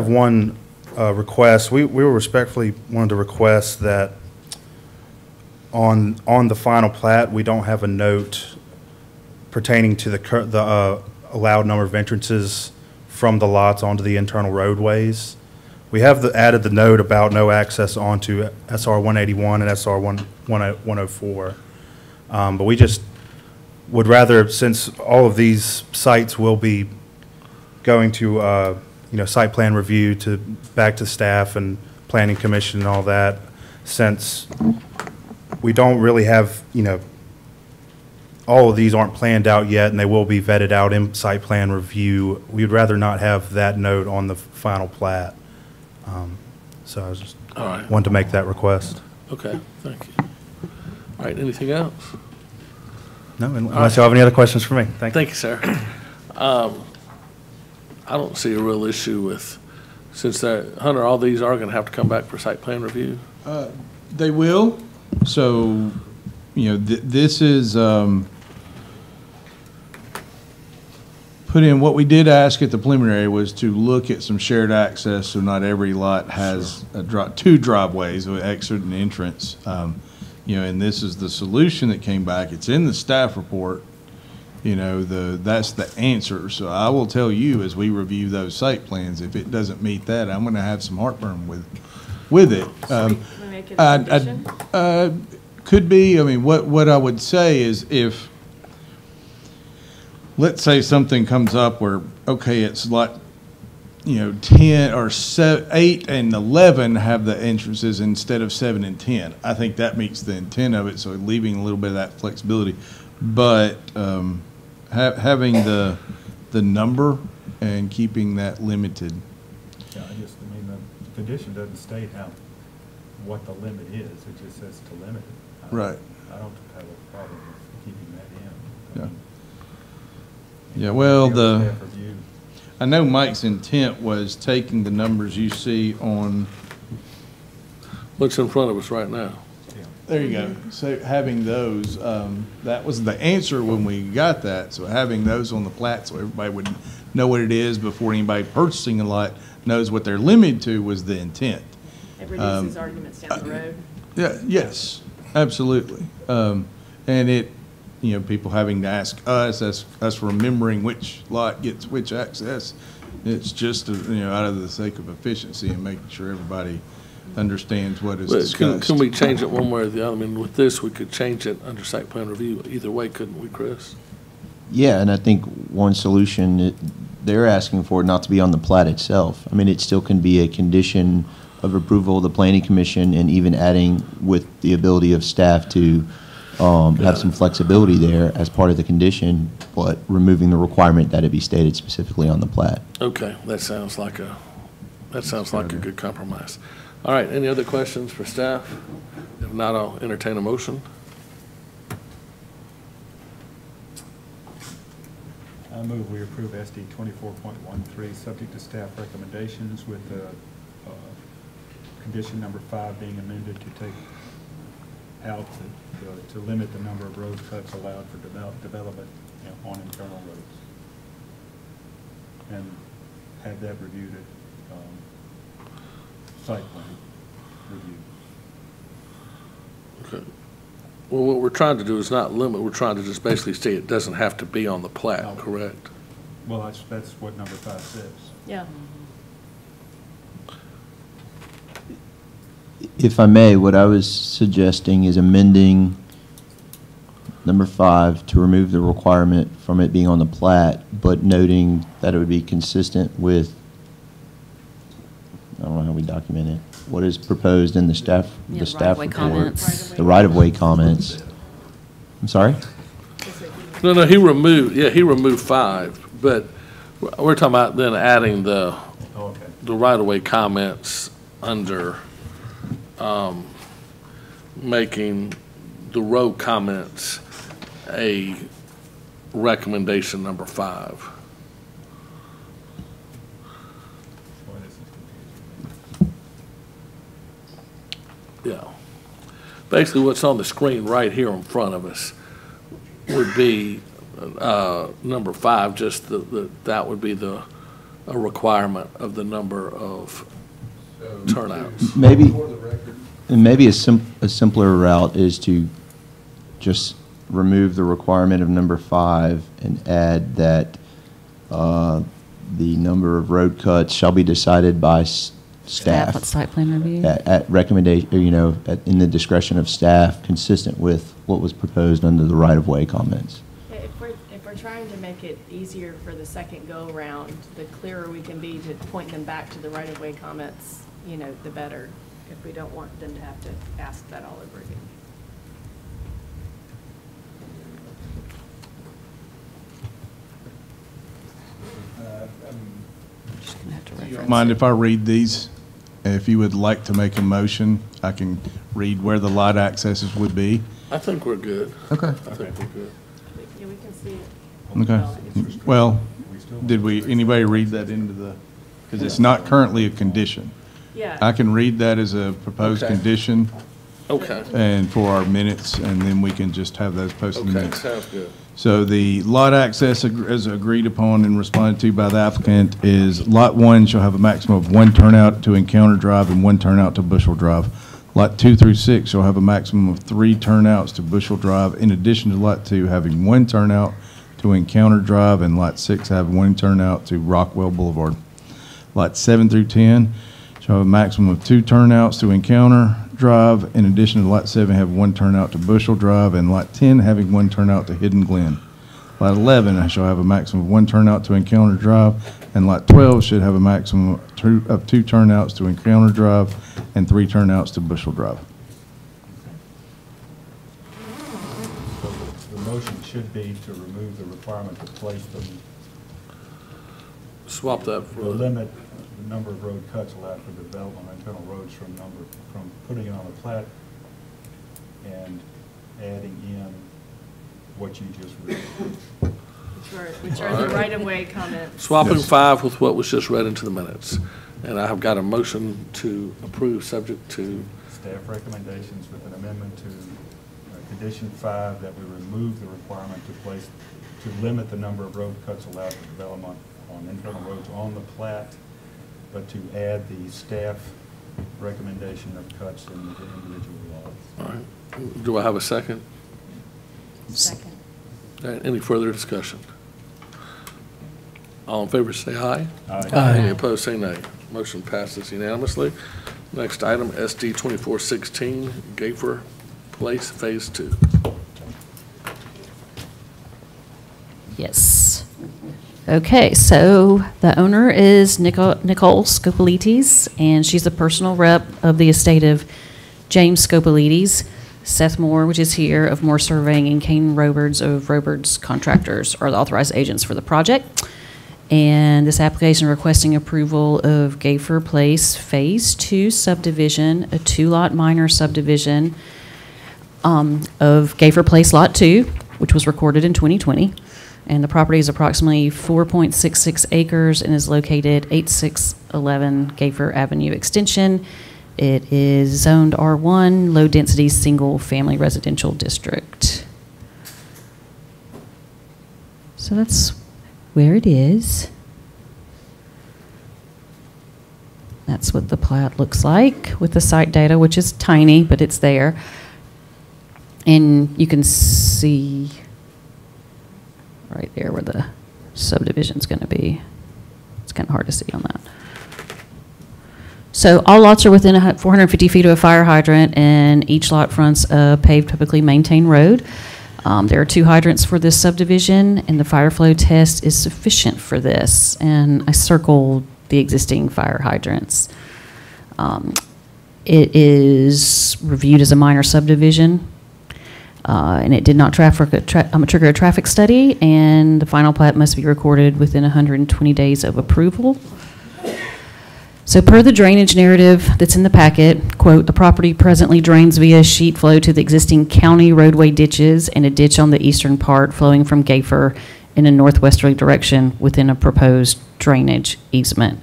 [SPEAKER 12] one request. We were respectfully wanted to request that on the final plat, we don't have a note pertaining to the allowed number of entrances from the lots onto the internal roadways. We have added the note about no access onto SR 181 and SR 104. But we just would rather, since all of these sites will be going to, site plan review back to staff and planning commission and all that, since we don't really have, all of these aren't planned out yet and they will be vetted out in site plan review, we'd rather not have that note on the final plat. So I was just
[SPEAKER 1] All right.
[SPEAKER 12] wanted to make that request.
[SPEAKER 1] Okay, thank you. All right, anything else?
[SPEAKER 12] No, unless you have any other questions for me. Thank you.
[SPEAKER 1] Thank you, sir. I don't see a real issue with, since Hunter, all these are going to have to come back for site plan review?
[SPEAKER 2] They will. So, this is put in, what we did ask at the preliminary was to look at some shared access, so not every lot has two driveways with exit and entrance. And this is the solution that came back. It's in the staff report. That's the answer. So I will tell you, as we review those site plans, if it doesn't meet that, I'm going to have some heartburn with it.
[SPEAKER 6] Should we make it a condition?
[SPEAKER 2] Could be. I mean, what I would say is, if, let's say something comes up where, okay, it's like, 10 or 8 and 11 have the entrances instead of 7 and 10. I think that meets the intent of it, so leaving a little bit of that flexibility. But having the number and keeping that limited.
[SPEAKER 10] Yeah, the condition doesn't state what the limit is, it just says to limit it.
[SPEAKER 2] Right.
[SPEAKER 10] I don't have a problem with keeping that in.
[SPEAKER 2] Yeah. Yeah, well,
[SPEAKER 10] Staff review.
[SPEAKER 2] I know Mike's intent was taking the numbers you see on.
[SPEAKER 1] What's in front of us right now?
[SPEAKER 2] There you go. So having those, that was the answer when we got that. So having those on the plat so everybody would know what it is before anybody purchasing a lot knows what they're limited to was the intent.
[SPEAKER 6] It reduces arguments down the road.
[SPEAKER 2] Yeah, yes, absolutely. And it, people having to ask us remembering which lot gets which access. It's just, out of the sake of efficiency and making sure everybody understands what is
[SPEAKER 1] But
[SPEAKER 2] discussed.
[SPEAKER 1] can we change it one way or the other? I mean, with this, we could change it under site plan review either way, couldn't we, Chris?
[SPEAKER 11] Yeah, and I think one solution they're asking for it not to be on the plat itself. I mean, it still can be a condition of approval of the planning commission, and even adding with the ability of staff to have some flexibility there as part of the condition, but removing the requirement that it be stated specifically on the plat.
[SPEAKER 1] Okay, that sounds like a good compromise. All right, any other questions for staff? If not, I'll entertain a motion.
[SPEAKER 10] I move we approve SD 24.13, subject to staff recommendations, with condition number 5 being amended to take out to limit the number of road cuts allowed for development on internal roads, and have that reviewed at site plan review.
[SPEAKER 1] Okay. Well, what we're trying to do is not limit, we're trying to just basically say it doesn't have to be on the plat,
[SPEAKER 10] No.
[SPEAKER 1] correct?
[SPEAKER 10] Well, that's what number 5 says.
[SPEAKER 6] Yeah.
[SPEAKER 11] If I may, what I was suggesting is amending number 5 to remove the requirement from it being on the plat, but noting that it would be consistent with, I don't know how we document it, what is proposed in the staff
[SPEAKER 5] right-of-way
[SPEAKER 11] report.
[SPEAKER 5] comments.
[SPEAKER 11] The right-of-way comments. I'm sorry?
[SPEAKER 1] No, he removed 5, but we're talking about then adding the right-of-way comments under making the road comments a recommendation number 5.
[SPEAKER 10] Boy, this is confusing.
[SPEAKER 1] Yeah. Basically, what's on the screen right here in front of us would be number 5, just that would be a requirement of the number of turnouts.
[SPEAKER 11] Maybe, and maybe a simpler route is to just remove the requirement of number 5 and add that the number of road cuts shall be decided by staff.
[SPEAKER 5] At site plan review.
[SPEAKER 11] At recommendation, in the discretion of staff, consistent with what was proposed under the right-of-way comments.
[SPEAKER 6] If we're trying to make it easier for the second go-around, the clearer we can be to point them back to the right-of-way comments, the better, if we don't want them to have to ask that all over again.
[SPEAKER 5] Just gonna have to
[SPEAKER 2] Do you
[SPEAKER 5] reference
[SPEAKER 2] mind
[SPEAKER 5] it.
[SPEAKER 2] if I read these? If you would like to make a motion, I can read where the lot accesses would be.
[SPEAKER 1] I think we're good.
[SPEAKER 2] Okay.
[SPEAKER 1] I think we're good.
[SPEAKER 6] Yeah, we can see it.
[SPEAKER 2] Okay. Well, did anybody read that into the, because it's not currently a condition.
[SPEAKER 6] Yeah.
[SPEAKER 2] I can read that as a proposed
[SPEAKER 1] Okay.
[SPEAKER 2] condition
[SPEAKER 1] Okay,
[SPEAKER 2] and for our minutes, and then we can just have those posted
[SPEAKER 1] okay,
[SPEAKER 2] minutes.
[SPEAKER 1] sounds good.
[SPEAKER 2] So the lot access as agreed upon and responded to by the applicant is Lot 1 shall have a maximum of 1 turnout to Encounter Drive and 1 turnout to Bushel Drive. Lot 2 through 6 shall have a maximum of 3 turnouts to Bushel Drive, in addition to Lot 2 having 1 turnout to Encounter Drive and Lot 6 having 1 turnout to Rockwell Boulevard. Lot 7 through 10 shall have a maximum of 2 turnouts to Encounter Drive, in addition to Lot 7 have 1 turnout to Bushel Drive, and Lot 10 having 1 turnout to Hidden Glen. Lot 11 shall have a maximum of 1 turnout to Encounter Drive, and Lot 12 should have a maximum of 2 turnouts to Encounter Drive and 3 turnouts to Bushel Drive.
[SPEAKER 10] So the motion should be to remove the requirement to place them,
[SPEAKER 1] Swap that
[SPEAKER 10] to
[SPEAKER 1] for,
[SPEAKER 10] limit the number of road cuts allowed for development on internal roads from putting it on the plat and adding in what you just read.
[SPEAKER 6] Which are the right-of-way comments.
[SPEAKER 1] swapping
[SPEAKER 2] Yes.
[SPEAKER 1] 5 with what was just read into the minutes. And I have got a motion to approve, subject to,
[SPEAKER 10] Staff recommendations with an amendment to condition 5, that we remove the requirement to limit the number of road cuts allowed for development on internal roads on the plat, but to add the staff recommendation of cuts in the individual lots.
[SPEAKER 1] all right. Do I have a second?
[SPEAKER 6] Second.
[SPEAKER 1] All right, any further discussion? All in favor, say aye.
[SPEAKER 10] Aye.
[SPEAKER 1] Any opposed, say nay. Motion passes unanimously. Next item, SD 2416, Gayfer Place Phase 2.
[SPEAKER 5] Yes. Okay, so the owner is Nicole Scopolites, and she's the personal rep of the estate of James Scopolites. Seth Moore, which is here, of Moore Surveying, and Kane Roberts of Roberts Contractors are the authorized agents for the project. And this application requesting approval of Gayfer Place Phase 2 subdivision, a 2-lot minor subdivision of Gayfer Place Lot 2, which was recorded in 2020. And the property is approximately 4.66 acres and is located 8611 Gayfer Avenue Extension. It is zoned R1, low-density, single-family residential district. So that's where it is. That's what the plat looks like with the site data, which is tiny, but it's there. And you can see right there where the subdivision's going to be. It's kind of hard to see on that. So all lots are within 450 feet of a fire hydrant, and each lot fronts a paved, publicly maintained road. There are 2 hydrants for this subdivision, and the fire flow test is sufficient for this. And I circled the existing fire hydrants. It is reviewed as a minor subdivision, and it did not trigger a traffic study, and the final plat must be recorded within 120 days of approval. So per the drainage narrative that's in the packet, quote, the property presently drains via sheet flow to the existing county roadway ditches and a ditch on the eastern part flowing from Gayfer in a northwesterly direction within a proposed drainage easement.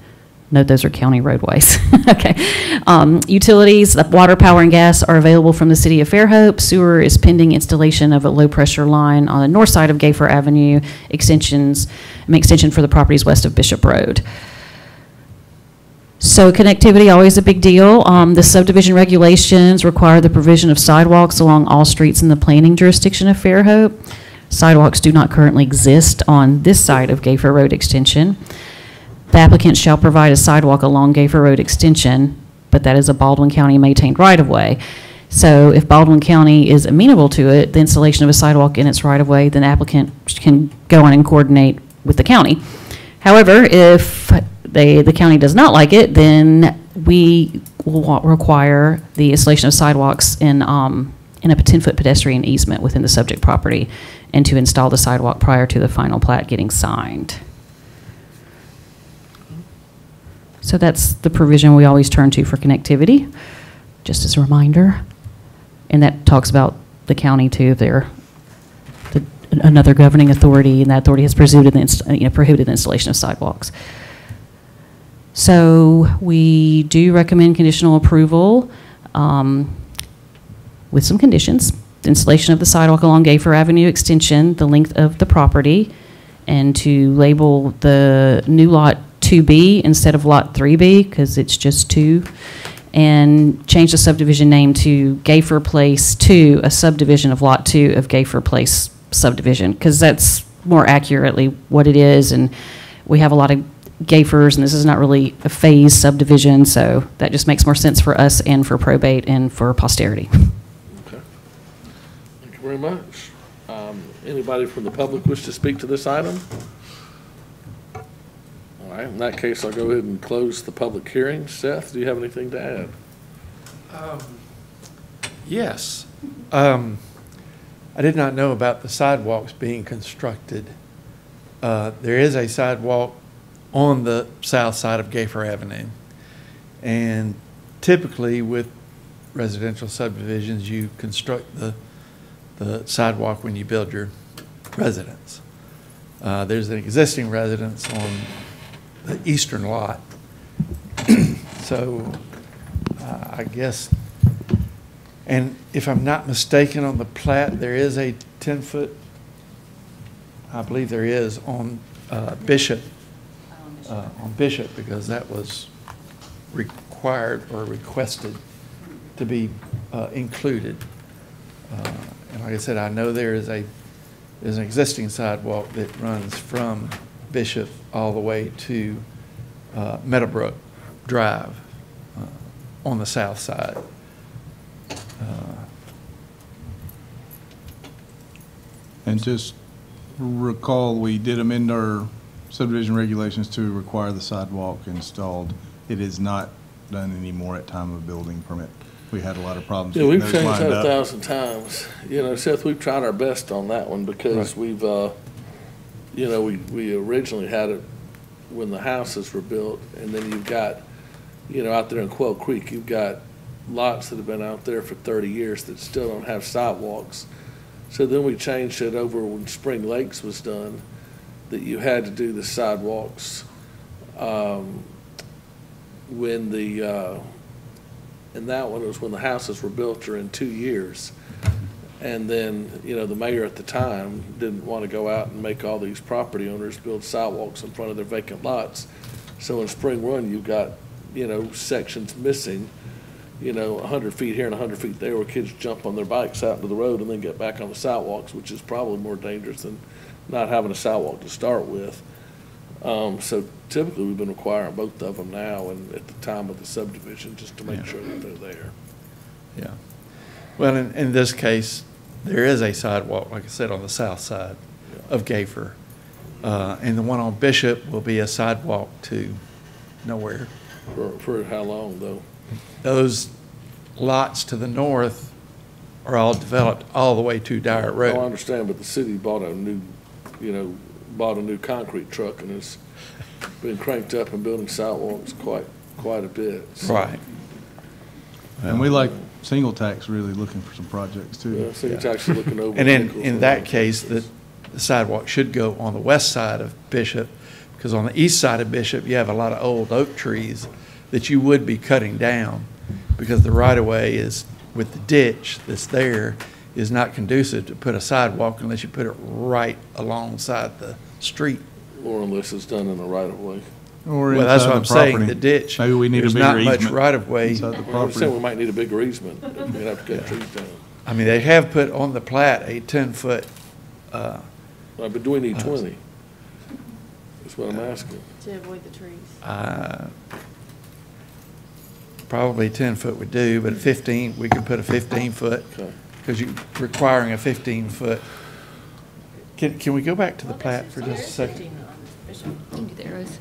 [SPEAKER 5] Note those are county roadways. Okay. Utilities, water, power, and gas are available from the city of Fairhope. Sewer is pending installation of a low-pressure line on the north side of Gayfer Avenue, an extension for the properties west of Bishop Road. So connectivity, always a big deal. The subdivision regulations require the provision of sidewalks along all streets in the planning jurisdiction of Fairhope. Sidewalks do not currently exist on this side of Gayfer Road Extension. The applicant shall provide a sidewalk along Gayfer Road Extension, but that is a Baldwin County maintained right-of-way. So if Baldwin County is amenable to it, the installation of a sidewalk in its right-of-way, then the applicant can go on and coordinate with the county. However, if the county does not like it, then we will require the installation of sidewalks in a 10-foot pedestrian easement within the subject property, and to install the sidewalk prior to the final plat getting signed. So that's the provision we always turn to for connectivity, just as a reminder. And that talks about the county too, if they're another governing authority, and that authority has prohibited the installation of sidewalks. So we do recommend conditional approval with some conditions. The installation of the sidewalk along Gayfer Avenue Extension, the length of the property, and to label the new lot 2B instead of lot 3B, because it's just 2, and change the subdivision name to Gayfer Place 2, a subdivision of lot 2 of Gayfer Place subdivision, because that's more accurately what it is, and we have a lot of Gayfers, and this is not really a phase subdivision, so that just makes more sense for us and for probate and for posterity.
[SPEAKER 1] Okay. Thank you very much. Anybody from the public wish to speak to this item? All right, in that case, I'll go ahead and close the public hearing. Seth, do you have anything to add?
[SPEAKER 13] Yes. I did not know about the sidewalks being constructed. There is a sidewalk on the south side of Gayfer Avenue. And typically with residential subdivisions, you construct the sidewalk when you build your residence. There's an existing residence on the eastern lot. So I guess, and if I'm not mistaken on the plat, there is a 10-foot, I believe there is on Bishop, because that was required or requested to be included. And like I said, I know there's an existing sidewalk that runs from Bishop all the way to Meadowbrook Drive on the south side.
[SPEAKER 2] And just recall, we did amend our subdivision regulations to require the sidewalk installed. It is not done anymore at time of building permit. We had a lot of problems
[SPEAKER 1] Yeah,
[SPEAKER 2] getting
[SPEAKER 1] we've
[SPEAKER 2] those
[SPEAKER 1] changed
[SPEAKER 2] lined
[SPEAKER 1] that
[SPEAKER 2] up.
[SPEAKER 1] 1,000 times. You know, Seth, we've tried our best on that one because we've, you know, we originally had it when the houses were built, and then you've got, you know, out there in Quail Creek, you've got lots that have been out there for 30 years that still don't have sidewalks. So then we changed it over when Spring Lakes was done, that you had to do the sidewalks when the, and that one was when the houses were built or in 2 years. And then, you know, the mayor at the time didn't want to go out and make all these property owners build sidewalks in front of their vacant lots. So in Spring Run, you've got, you know, sections missing, you know, 100 feet here and 100 feet there where kids jump on their bikes out into the road and then get back on the sidewalks, which is probably more dangerous than not having a sidewalk to start with. So typically, we've been requiring both of them now and at the time of the subdivision, just to make sure that they're there.
[SPEAKER 13] Yeah. Well, in this case, there is a sidewalk, like I said, on the south side of Gayfer. And the one on Bishop will be a sidewalk to nowhere.
[SPEAKER 1] For how long, though?
[SPEAKER 13] Those lots to the north are all developed all the way to Dyer Road.
[SPEAKER 1] I understand, but the city bought a new, you know, bought a new concrete truck and has been cranked up and building sidewalks quite a bit. So.
[SPEAKER 13] Right.
[SPEAKER 2] And we like single tax really looking for some projects too.
[SPEAKER 1] Yeah, single tax is looking over.
[SPEAKER 13] And in that case, the sidewalk should go on the west side of Bishop, because on the east side of Bishop, you have a lot of old oak trees that you would be cutting down, because the right-of-way is, with the ditch that's there, is not conducive to put a sidewalk unless you put it right alongside the street.
[SPEAKER 1] Or unless it's done in the right-of-way.
[SPEAKER 2] Or
[SPEAKER 13] Well, that's
[SPEAKER 2] inside
[SPEAKER 13] what
[SPEAKER 2] the
[SPEAKER 13] I'm saying,
[SPEAKER 2] property.
[SPEAKER 13] the ditch.
[SPEAKER 2] Maybe we need a
[SPEAKER 13] There's
[SPEAKER 2] bigger
[SPEAKER 13] not
[SPEAKER 2] easement.
[SPEAKER 13] much right-of-way.
[SPEAKER 2] inside the
[SPEAKER 1] I understand
[SPEAKER 2] property.
[SPEAKER 1] we might need a bigger easement. We'd have to cut trees down.
[SPEAKER 13] I mean, they have put on the plat a 10-foot,
[SPEAKER 1] But do we need 20? That's what I'm asking.
[SPEAKER 6] To avoid the trees.
[SPEAKER 13] probably 10-foot would do, but 15, we could put a 15-foot,
[SPEAKER 1] Okay.
[SPEAKER 13] because you're requiring a 15-foot. Can we go back to the plat for just a second?
[SPEAKER 5] You can do the arrows.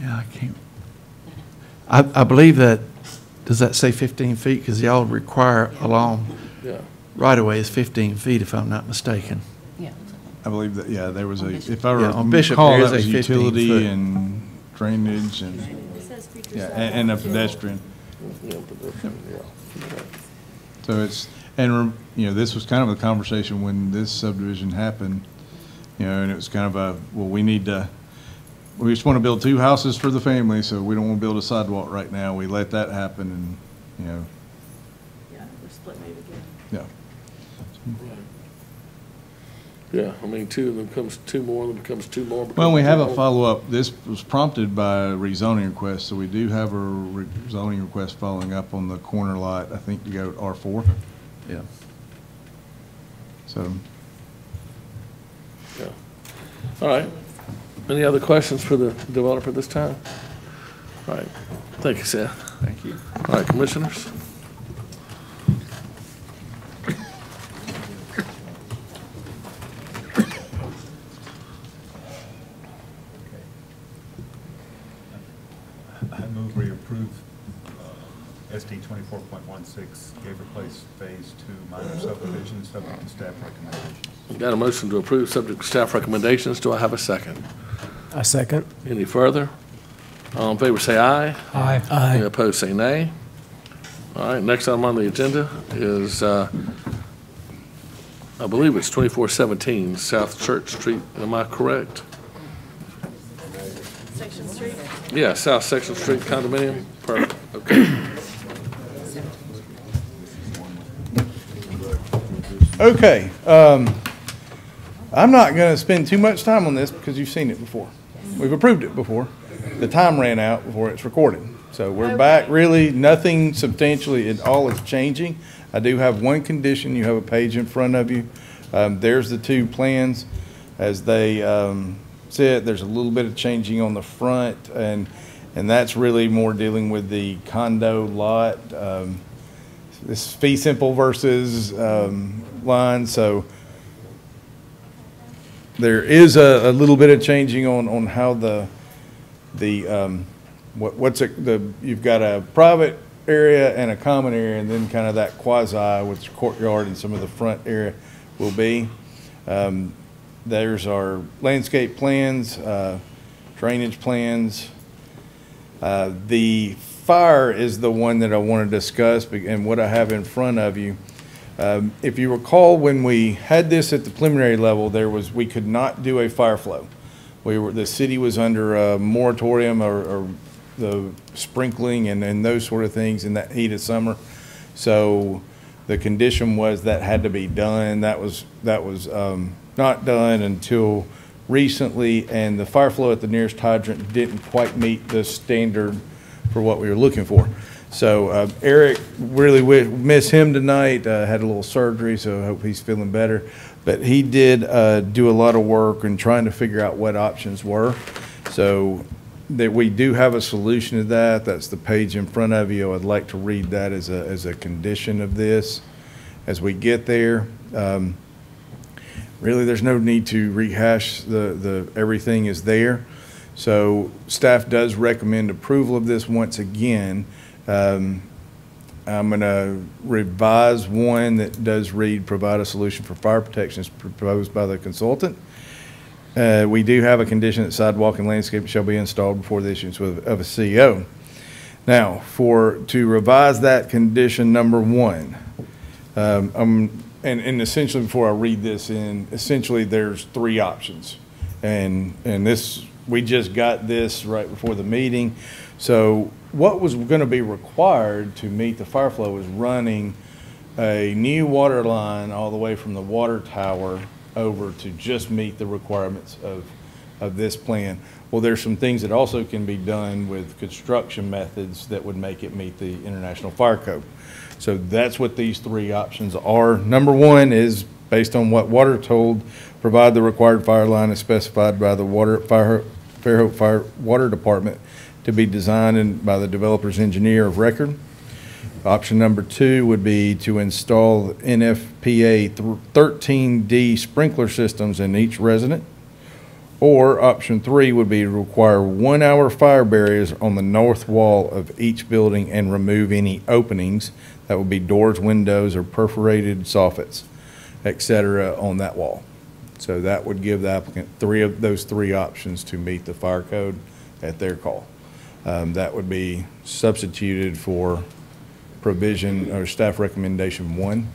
[SPEAKER 13] Yeah, I can't. I believe that, does that say 15 feet? Because y'all require along
[SPEAKER 1] Yeah.
[SPEAKER 13] right-of-way is 15 feet, if I'm not mistaken.
[SPEAKER 5] Yeah.
[SPEAKER 2] I believe that, yeah, there was a, if I
[SPEAKER 13] Yeah, on
[SPEAKER 2] recall,
[SPEAKER 13] Bishop,
[SPEAKER 2] that
[SPEAKER 13] there is
[SPEAKER 2] was
[SPEAKER 13] a 15
[SPEAKER 2] utility
[SPEAKER 13] foot.
[SPEAKER 2] and drainage and,
[SPEAKER 6] It says future
[SPEAKER 2] yeah,
[SPEAKER 6] sidewalk.
[SPEAKER 2] and a pedestrian.
[SPEAKER 1] Yeah, pedestrian, yeah. Okay.
[SPEAKER 2] So it's, you know, this was kind of a conversation when this subdivision happened, you know, and it was kind of a, well, we just want to build 2 houses for the family, so we don't want to build a sidewalk right now. We let that happen and, you know,
[SPEAKER 6] Yeah, we're split maybe again.
[SPEAKER 2] yeah.
[SPEAKER 1] Yeah, I mean, 2 and then becomes 2 more, then becomes 2 more.
[SPEAKER 2] Well, we
[SPEAKER 1] becomes
[SPEAKER 2] have
[SPEAKER 1] 2
[SPEAKER 2] a
[SPEAKER 1] more.
[SPEAKER 2] follow-up. This was prompted by a rezoning request, so we do have a rezoning request following up on the corner lot, I think, to go to R4.
[SPEAKER 13] Yeah.
[SPEAKER 2] So,
[SPEAKER 1] Yeah. All right. Any other questions for the developer this time? All right. Thank you, Seth.
[SPEAKER 13] Thank you.
[SPEAKER 1] All right, commissioners.
[SPEAKER 10] I move we approve SD 24.16, Gaver Place Phase 2 minor subdivision, subject to staff recommendations.
[SPEAKER 1] We've got a motion to approve, subject to staff recommendations. Do I have a second?
[SPEAKER 3] A second.
[SPEAKER 1] Any further? All in favor, say aye.
[SPEAKER 3] Aye.
[SPEAKER 1] Any opposed, say nay. All right, next item on the agenda is, I believe it's 2417 South Church Street. Am I correct?
[SPEAKER 6] Section Street?
[SPEAKER 1] Yeah, South Section Street condominium. Perfect, okay.
[SPEAKER 4] Okay, I'm not gonna spend too much time on this because you've seen it before. We've approved it before. The time ran out before it's recorded. So we're back, really, nothing substantially at all is changing. I do have one condition. You have a page in front of you. There's the 2 plans as they sit. There's a little bit of changing on the front, and that's really more dealing with the condo lot. This fee simple versus line, so There is a little bit of changing on how you've got a private area and a common area, and then kind of that quasi, which courtyard and some of the front area will be. There's our landscape plans, drainage plans. The fire is the one that I want to discuss, and what I have in front of you. If you recall, when we had this at the preliminary level, we could not do a fire flow. The city was under a moratorium or the sprinkling and those sort of things in that heat of summer. So the condition was that had to be done. That was not done until recently, and the fire flow at the nearest hydrant didn't quite meet the standard for what we were looking for. So Eric, really miss him tonight, had a little surgery, so I hope he's feeling better. But he did do a lot of work and trying to figure out what options were. So that we do have a solution to that. That's the page in front of you. I'd like to read that as a condition of this as we get there. Really, there's no need to rehash everything is there. So staff does recommend approval of this once again. I'm going to revise one that does read, provide a solution for fire protection as proposed by the consultant. We do have a condition that sidewalk and landscape shall be installed before the issuance of a CO. Now, to revise that condition number one, and essentially before I read this in, essentially there's three options. And this, we just got this right before the meeting. So what was going to be required to meet the fire flow is running a new water line all the way from the water tower over to just meet the requirements of this plan. Well, there's some things that also can be done with construction methods that would make it meet the International Fire Code. So that's what these three options are. Number one is based on what water told, provide the required fire line as specified by the Fairhope Fire Water Department to be designed by the developer's engineer of record. Option number two would be to install NFPA 13D sprinkler systems in each resident. Or option three would be to require 1 hour fire barriers on the north wall of each building and remove any openings. That would be doors, windows, or perforated soffits, etc. on that wall. So that would give the applicant those three options to meet the fire code at their call. That would be substituted for provision or staff recommendation one.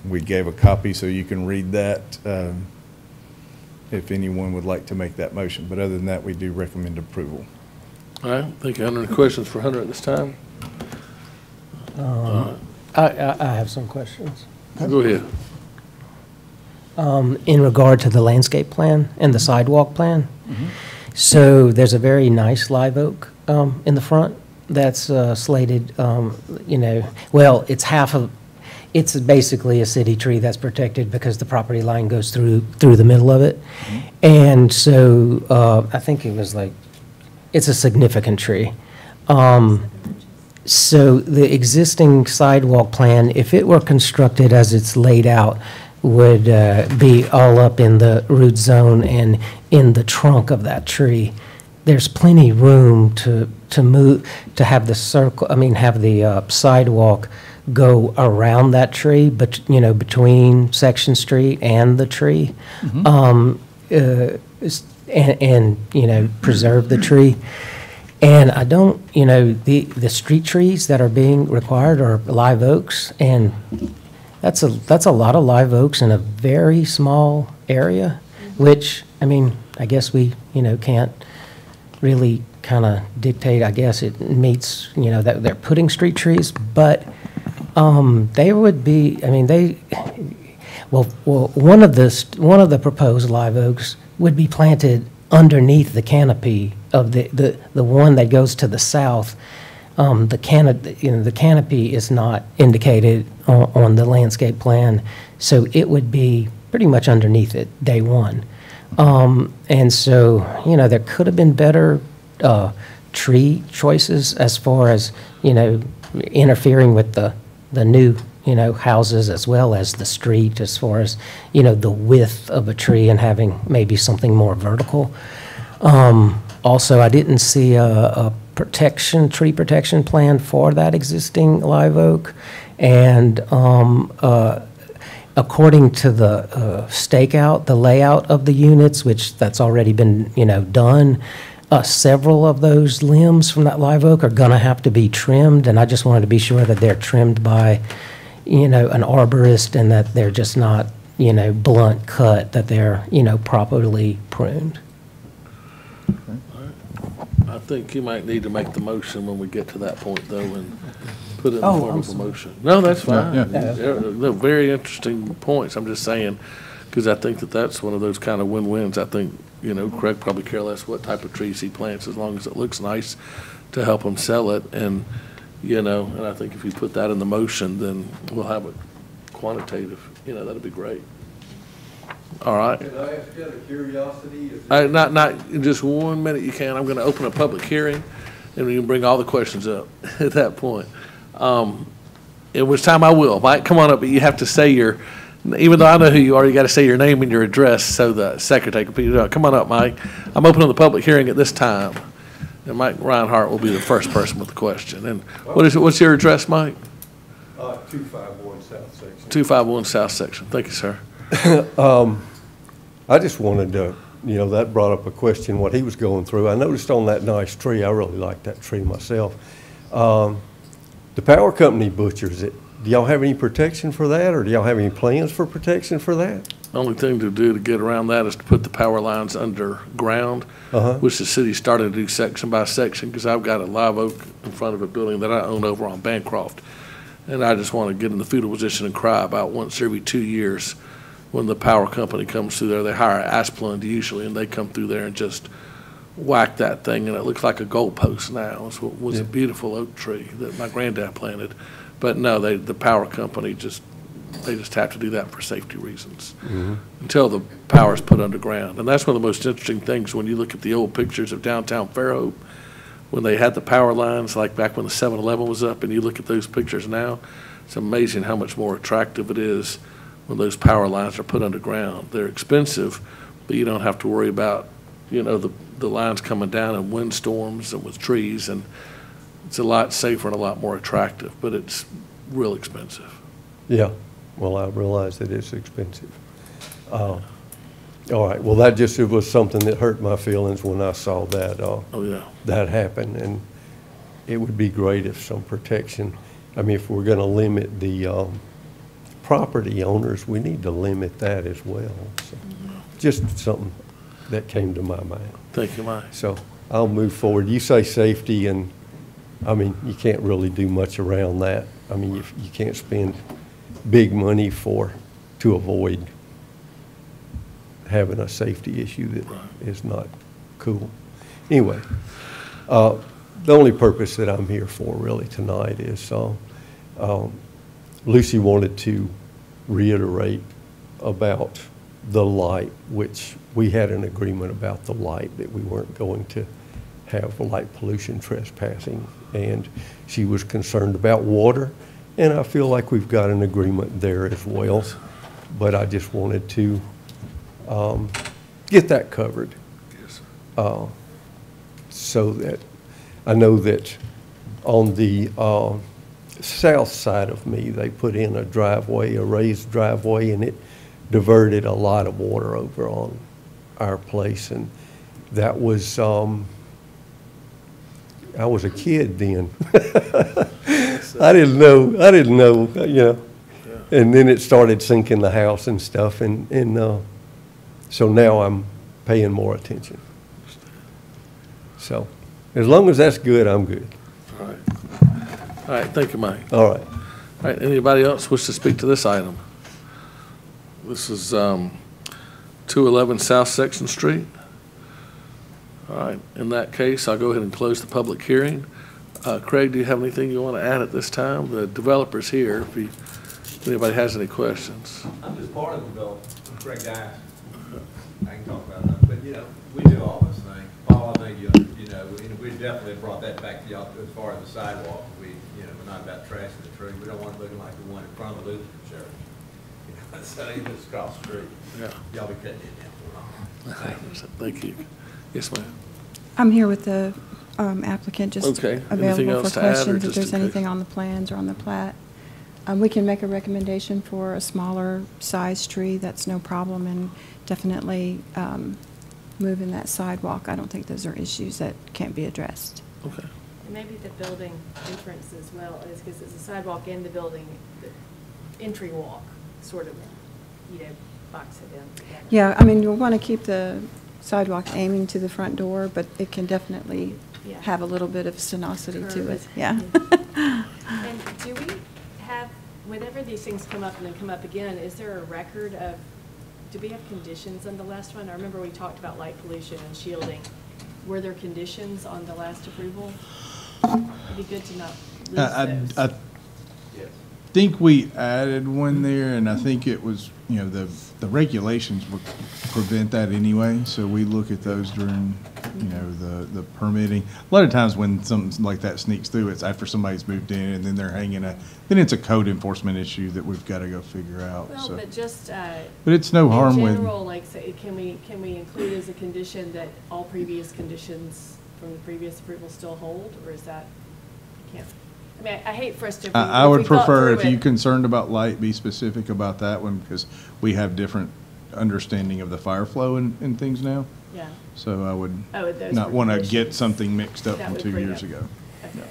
[SPEAKER 4] We gave a copy so you can read that if anyone would like to make that motion. But other than that, we do recommend approval.
[SPEAKER 1] All right, thank you. Any questions for Hunter at this time?
[SPEAKER 8] I have some questions.
[SPEAKER 1] Go ahead.
[SPEAKER 8] In regard to the landscape plan and the sidewalk plan, so there's a very nice live oak in the front that's slated, well, it's basically a city tree that's protected because the property line goes through the middle of it. And so I think it was it's a significant tree. So the existing sidewalk plan, if it were constructed as it's laid out, would be all up in the root zone and in the trunk of that tree. There's plenty room to move, to have the have the sidewalk go around that tree, but between Section Street and the tree, and preserve the tree. And I don't, the street trees that are being required are live oaks, and that's a lot of live oaks in a very small area, which, I guess we, can't really kind of dictate. I guess it meets, that they're putting street trees, but they would be, one of the proposed live oaks would be planted underneath the canopy of the one that goes to the south. The canopy is not indicated on the landscape plan, so it would be pretty much underneath it day one. And so, there could have been better tree choices as far as, interfering with the new houses as well as the street as far as, the width of a tree and having maybe something more vertical. Also, I didn't see a tree protection plan for that existing live oak. And according to the stakeout, the layout of the units, which that's already been, done, several of those limbs from that live oak are going to have to be trimmed, and I just wanted to be sure that they're trimmed by, an arborist and that they're just not, blunt cut, that they're, properly pruned.
[SPEAKER 1] I think you might need to make the motion when we get to that point, though, and put it in the form of a motion. No, that's fine.
[SPEAKER 2] Yeah.
[SPEAKER 1] They're very interesting points. I'm just saying, because I think that that's one of those kind of win-wins. I think, Craig probably care less what type of trees he plants, as long as it looks nice to help him sell it. And, and I think if you put that in the motion, then we'll have it quantitative. That'd be great. All right.
[SPEAKER 14] Can I ask you out of curiosity?
[SPEAKER 1] Not in just 1 minute you can. I'm going to open a public hearing, and we can bring all the questions up at that point. At which time I will. Mike, come on up, but you have to say even though I know who you are, you got to say your name and your address so the secretary can pick it up. Come on up, Mike. I'm opening the public hearing at this time, and Mike Reinhardt will be the first person with the question. And what's your address, Mike?
[SPEAKER 14] 251 South Section.
[SPEAKER 1] 251 South Section. Thank you, sir.
[SPEAKER 14] I just wanted to, that brought up a question, what he was going through. I noticed on that nice tree, I really like that tree myself. The power company butchers it. Do y'all have any protection for that, or do y'all have any plans for protection for that?
[SPEAKER 1] The only thing to do to get around that is to put the power lines underground, which the city's starting to do section by section, because I've got a live oak in front of a building that I own over on Bancroft. And I just want to get in the fetal position and cry about once every 2 years when the power company comes through there. They hire Asplund usually, and they come through there and just whack that thing, and it looks like a goalpost now. It was a beautiful oak tree that my granddad planted. But no, the power company they just have to do that for safety reasons until the power's put underground. And that's one of the most interesting things when you look at the old pictures of downtown Fairhope, when they had the power lines, like back when the 7-Eleven was up, and you look at those pictures now, it's amazing how much more attractive it is when those power lines are put underground. They're expensive, but you don't have to worry about, the lines coming down in windstorms and with trees, and it's a lot safer and a lot more attractive, but it's real expensive.
[SPEAKER 14] Yeah, well, I realize that it's expensive. All right, well, that just, it was something that hurt my feelings when I saw that, that happen, and it would be great if some protection, if we're gonna limit the property owners, we need to limit that as well. So, just something that came to my mind.
[SPEAKER 1] Thank you, Mike.
[SPEAKER 14] So I'll move forward. You say safety, and you can't really do much around that. You can't spend big money to avoid having a safety issue that is not cool. Anyway, the only purpose that I'm here for really tonight is Lucy wanted to reiterate about the light, which we had an agreement about the light, that we weren't going to have light pollution trespassing, and she was concerned about water, and I feel like we've got an agreement there as well, but I just wanted to get that covered.
[SPEAKER 1] Yes,
[SPEAKER 14] So that I know that on the south side of me, they put in a driveway, a raised driveway, and it diverted a lot of water over on our place. And that was, I was a kid then. I didn't know, And then it started sinking the house and stuff, and so now I'm paying more attention. So as long as that's good, I'm good.
[SPEAKER 1] All right. All right, thank you, Mike.
[SPEAKER 14] All right.
[SPEAKER 1] All right, anybody else wish to speak to this item? This is 211 South Section Street. All right, in that case, I'll go ahead and close the public hearing. Craig, do you have anything you want to add at this time? The developer's here if anybody has any questions.
[SPEAKER 15] I'm just part of the development. Craig Dice. I can talk about that, but we do all this thing. Paul, I think we definitely brought that back to y'all as far as the sidewalk. you know, we're not about trashing the tree. We don't want it looking like the one in front of the Lutheran church. You know, so that ain't just across the street.
[SPEAKER 1] Yeah.
[SPEAKER 15] Y'all be cutting it down for long.
[SPEAKER 1] Thank you. Yes, ma'am.
[SPEAKER 7] I'm here with the applicant, just
[SPEAKER 1] Okay. Anything
[SPEAKER 7] available
[SPEAKER 1] else
[SPEAKER 7] for
[SPEAKER 1] to add, or
[SPEAKER 7] questions if
[SPEAKER 1] just
[SPEAKER 7] there's
[SPEAKER 1] in case?
[SPEAKER 7] anything on the plans or on the plat. We can make a recommendation for a smaller size tree, that's no problem, and definitely moving that sidewalk. I don't think those are issues that can't be addressed.
[SPEAKER 1] Okay.
[SPEAKER 6] And maybe the building entrance as well, is because it's a sidewalk in the building, the entry walk, sort of, you know, box it in together.
[SPEAKER 7] Yeah, I mean, you'll want to keep the sidewalk aiming to the front door, but it can definitely
[SPEAKER 6] Yeah.
[SPEAKER 7] have a little bit of sinuosity to it,
[SPEAKER 6] Curve.
[SPEAKER 7] yeah.
[SPEAKER 6] And do we have, whenever these things come up and then come up again, is there a record of, do we have conditions on the last one? I remember we talked about light pollution and shielding. Were there conditions on the last approval? It'd be good to not lose those.
[SPEAKER 2] I think we added one there, and I think it was, you know, the regulations would prevent that anyway, so we look at those during, you know, the permitting. A lot of times when something like that sneaks through, it's after somebody's moved in, and then they're hanging then it's a code enforcement issue that we've got to go figure out,
[SPEAKER 6] Well,
[SPEAKER 2] so.
[SPEAKER 6] but just,
[SPEAKER 2] But it's no harm when.
[SPEAKER 6] in general, like, say, can we include as a condition that all previous conditions from the previous approval still hold, or is that, can't? I mean, I hate for us to.
[SPEAKER 2] I
[SPEAKER 6] if
[SPEAKER 2] would
[SPEAKER 6] we thought
[SPEAKER 2] prefer,
[SPEAKER 6] through
[SPEAKER 2] if you're
[SPEAKER 6] it-
[SPEAKER 2] concerned about light, be specific about that one, because we have different understanding of the fire flow and things now.
[SPEAKER 6] Yeah.
[SPEAKER 2] So I would
[SPEAKER 6] Oh, those
[SPEAKER 2] not
[SPEAKER 6] were
[SPEAKER 2] want to
[SPEAKER 6] conditions
[SPEAKER 2] get something mixed up
[SPEAKER 6] that
[SPEAKER 2] from
[SPEAKER 6] would
[SPEAKER 2] 2
[SPEAKER 6] bring
[SPEAKER 2] years
[SPEAKER 6] up-
[SPEAKER 2] ago.
[SPEAKER 6] Okay.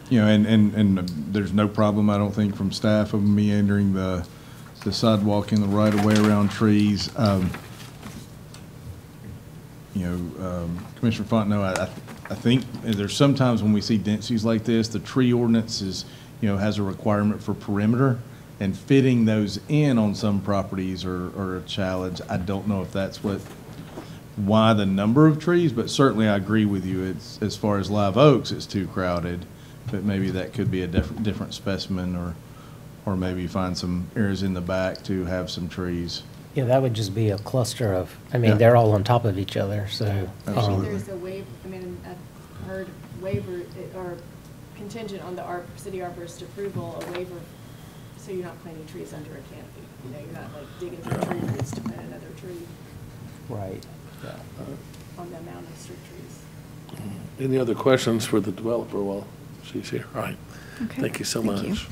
[SPEAKER 2] You know, and there's no problem, I don't think, from staff of meandering the sidewalk in the right of way around trees. You know, Commissioner Fontenot, I think there's sometimes when we see densities like this, the tree ordinance is, you know, has a requirement for perimeter, and fitting those in on some properties are a challenge. I don't know if that's why the number of trees, but certainly I agree with you. It's, as far as live oaks, it's too crowded, but maybe that could be a different specimen, or maybe find some areas in the back to have some trees.
[SPEAKER 8] Yeah, that would just be a cluster of, I mean,
[SPEAKER 2] Yeah.
[SPEAKER 8] they're all on top of each other, so.
[SPEAKER 6] Maybe
[SPEAKER 2] Absolutely.
[SPEAKER 6] there's a waiver, I mean, I've heard waiver, or contingent on the city arborist approval, a waiver, so you're not planting trees under a canopy. You know, you're not like digging through tree roots to plant another tree
[SPEAKER 8] Right.
[SPEAKER 6] on the amount of street trees.
[SPEAKER 1] Any other questions for the developer while she's here? All right.
[SPEAKER 7] Okay,
[SPEAKER 1] Thank you so
[SPEAKER 7] thank you.
[SPEAKER 1] much.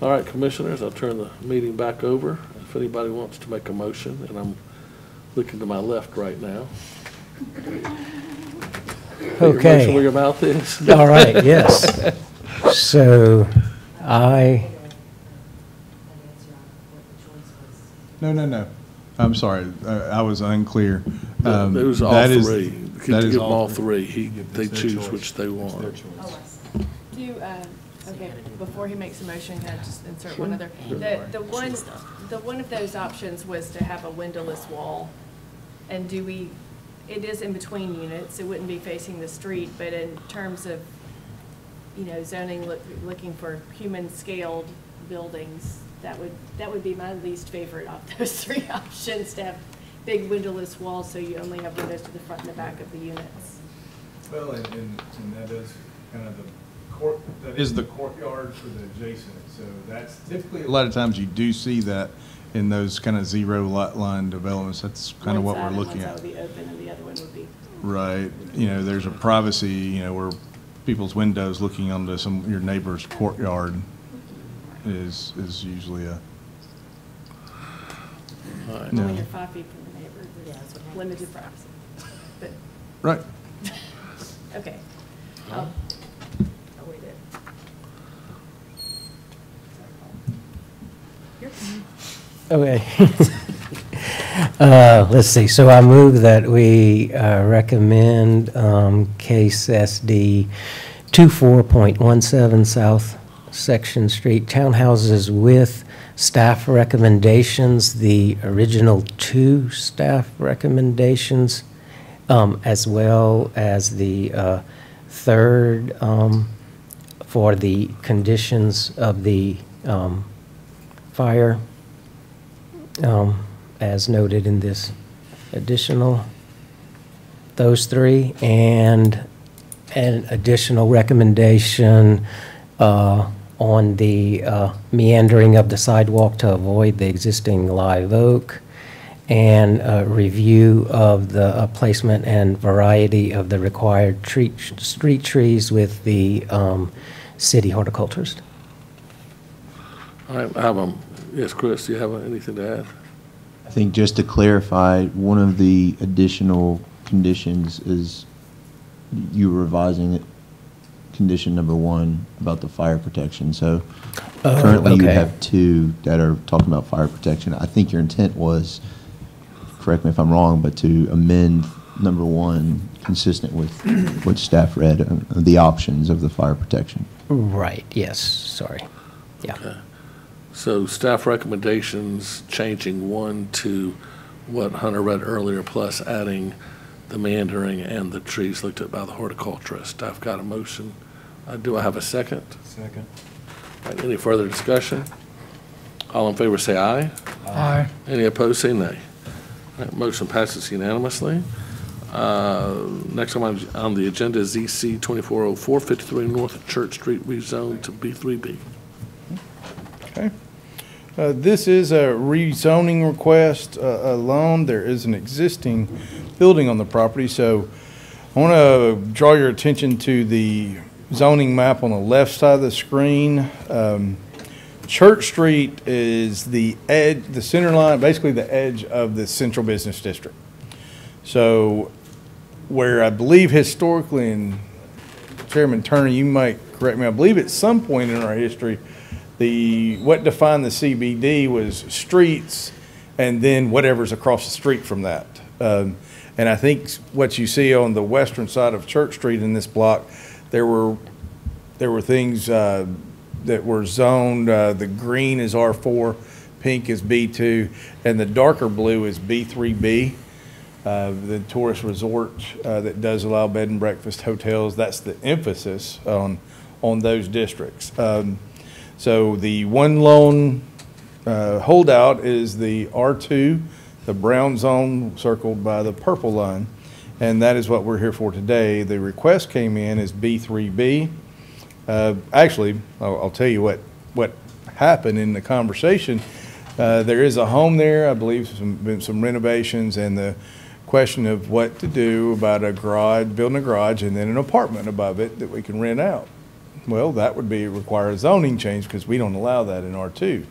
[SPEAKER 1] All right, commissioners, I'll turn the meeting back over. If anybody wants to make a motion, and I'm looking to my left right now. Your
[SPEAKER 8] Okay.
[SPEAKER 1] motion where your mouth is?
[SPEAKER 8] All right, yes. So I,
[SPEAKER 2] No. I'm sorry, I was unclear.
[SPEAKER 1] It was all
[SPEAKER 2] That is-
[SPEAKER 1] three.
[SPEAKER 2] that
[SPEAKER 1] Give
[SPEAKER 2] is
[SPEAKER 1] them
[SPEAKER 2] all
[SPEAKER 1] all
[SPEAKER 2] three.
[SPEAKER 1] three. They
[SPEAKER 2] their
[SPEAKER 1] choose
[SPEAKER 2] choice.
[SPEAKER 1] which they
[SPEAKER 2] It's their
[SPEAKER 1] want.
[SPEAKER 2] choice.
[SPEAKER 6] Do you, okay, before he makes a motion, can I just insert one other? The one of those options was to have a windowless wall. And it is in between units, it wouldn't be facing the street, but in terms of, you know, zoning, looking for human-scaled buildings, that would be my least favorite of those three options, to have big windowless walls, so you only have windows to the front and the back of the units.
[SPEAKER 2] Well, and that is kind of the court, that is the courtyard for the adjacent, so that's typically. A lot of times you do see that in those kind of zero lot line developments, that's kind of what we're looking
[SPEAKER 6] One
[SPEAKER 2] at.
[SPEAKER 6] side would be open and the other one would be.
[SPEAKER 2] Right, you know, there's a privacy, you know, where people's windows looking onto your neighbor's courtyard is usually a.
[SPEAKER 1] All right.
[SPEAKER 2] No.
[SPEAKER 6] When you're 5 feet from the neighbor, there's limited privacy. But,
[SPEAKER 2] Right.
[SPEAKER 6] okay. I'll wait it. You're
[SPEAKER 8] okay. Let's see, so I move that we recommend case SD 24.17 South Section Street townhouses with staff recommendations, the original 2 staff recommendations, as well as the third for the conditions of the fire, as noted in this additional, those 3, and an additional recommendation on the meandering of the sidewalk to avoid the existing live oak, and a review of the placement and variety of the required street trees with the city horticulturist.
[SPEAKER 1] All right, I have yes, Chris, do you have anything to add?
[SPEAKER 11] I think just to clarify, one of the additional conditions is you revising it, condition number 1 about the fire protection. So currently you
[SPEAKER 8] okay.
[SPEAKER 11] have 2 that are talking about fire protection. I think your intent was, correct me if I'm wrong, but to amend number 1 consistent with what staff read, the options of the fire protection.
[SPEAKER 8] Right, yes, sorry. Yeah.
[SPEAKER 1] Okay. So staff recommendations, changing 1 to what Hunter read earlier, plus adding the meandering and the trees looked at by the horticulturist. Staff got a motion. Do I have a second?
[SPEAKER 2] Second.
[SPEAKER 1] All right, any further discussion? All in favor say aye.
[SPEAKER 3] Aye.
[SPEAKER 1] Any opposed say nay. All right, motion passes unanimously. Next on the agenda is ZC 2404, 53 North Church Street, rezoned to B3B.
[SPEAKER 4] Okay. This is a rezoning request alone. There is an existing building on the property, so I want to draw your attention to the zoning map on the left side of the screen. Church Street is the edge, the center line, basically the edge of the central business district. So where I believe historically, and Chairman Turner, you might correct me, I believe at some point in our history, what defined the CBD was streets and then whatever's across the street from that. And I think what you see on the western side of Church Street in this block, there were things that were zoned. The green is R4, pink is B2, and the darker blue is B3B. The tourist resort that does allow bed and breakfast hotels. That's the emphasis on those districts. So the one lone holdout is the R2, the brown zone circled by the purple line, and that is what we're here for today. The request came in as B3B. Actually, I'll tell you what happened in the conversation. There is a home there, I believe, been some renovations, and the question of what to do about a garage, building a garage, and then an apartment above it that we can rent out. Well, that would require a zoning change because we don't allow that in R2.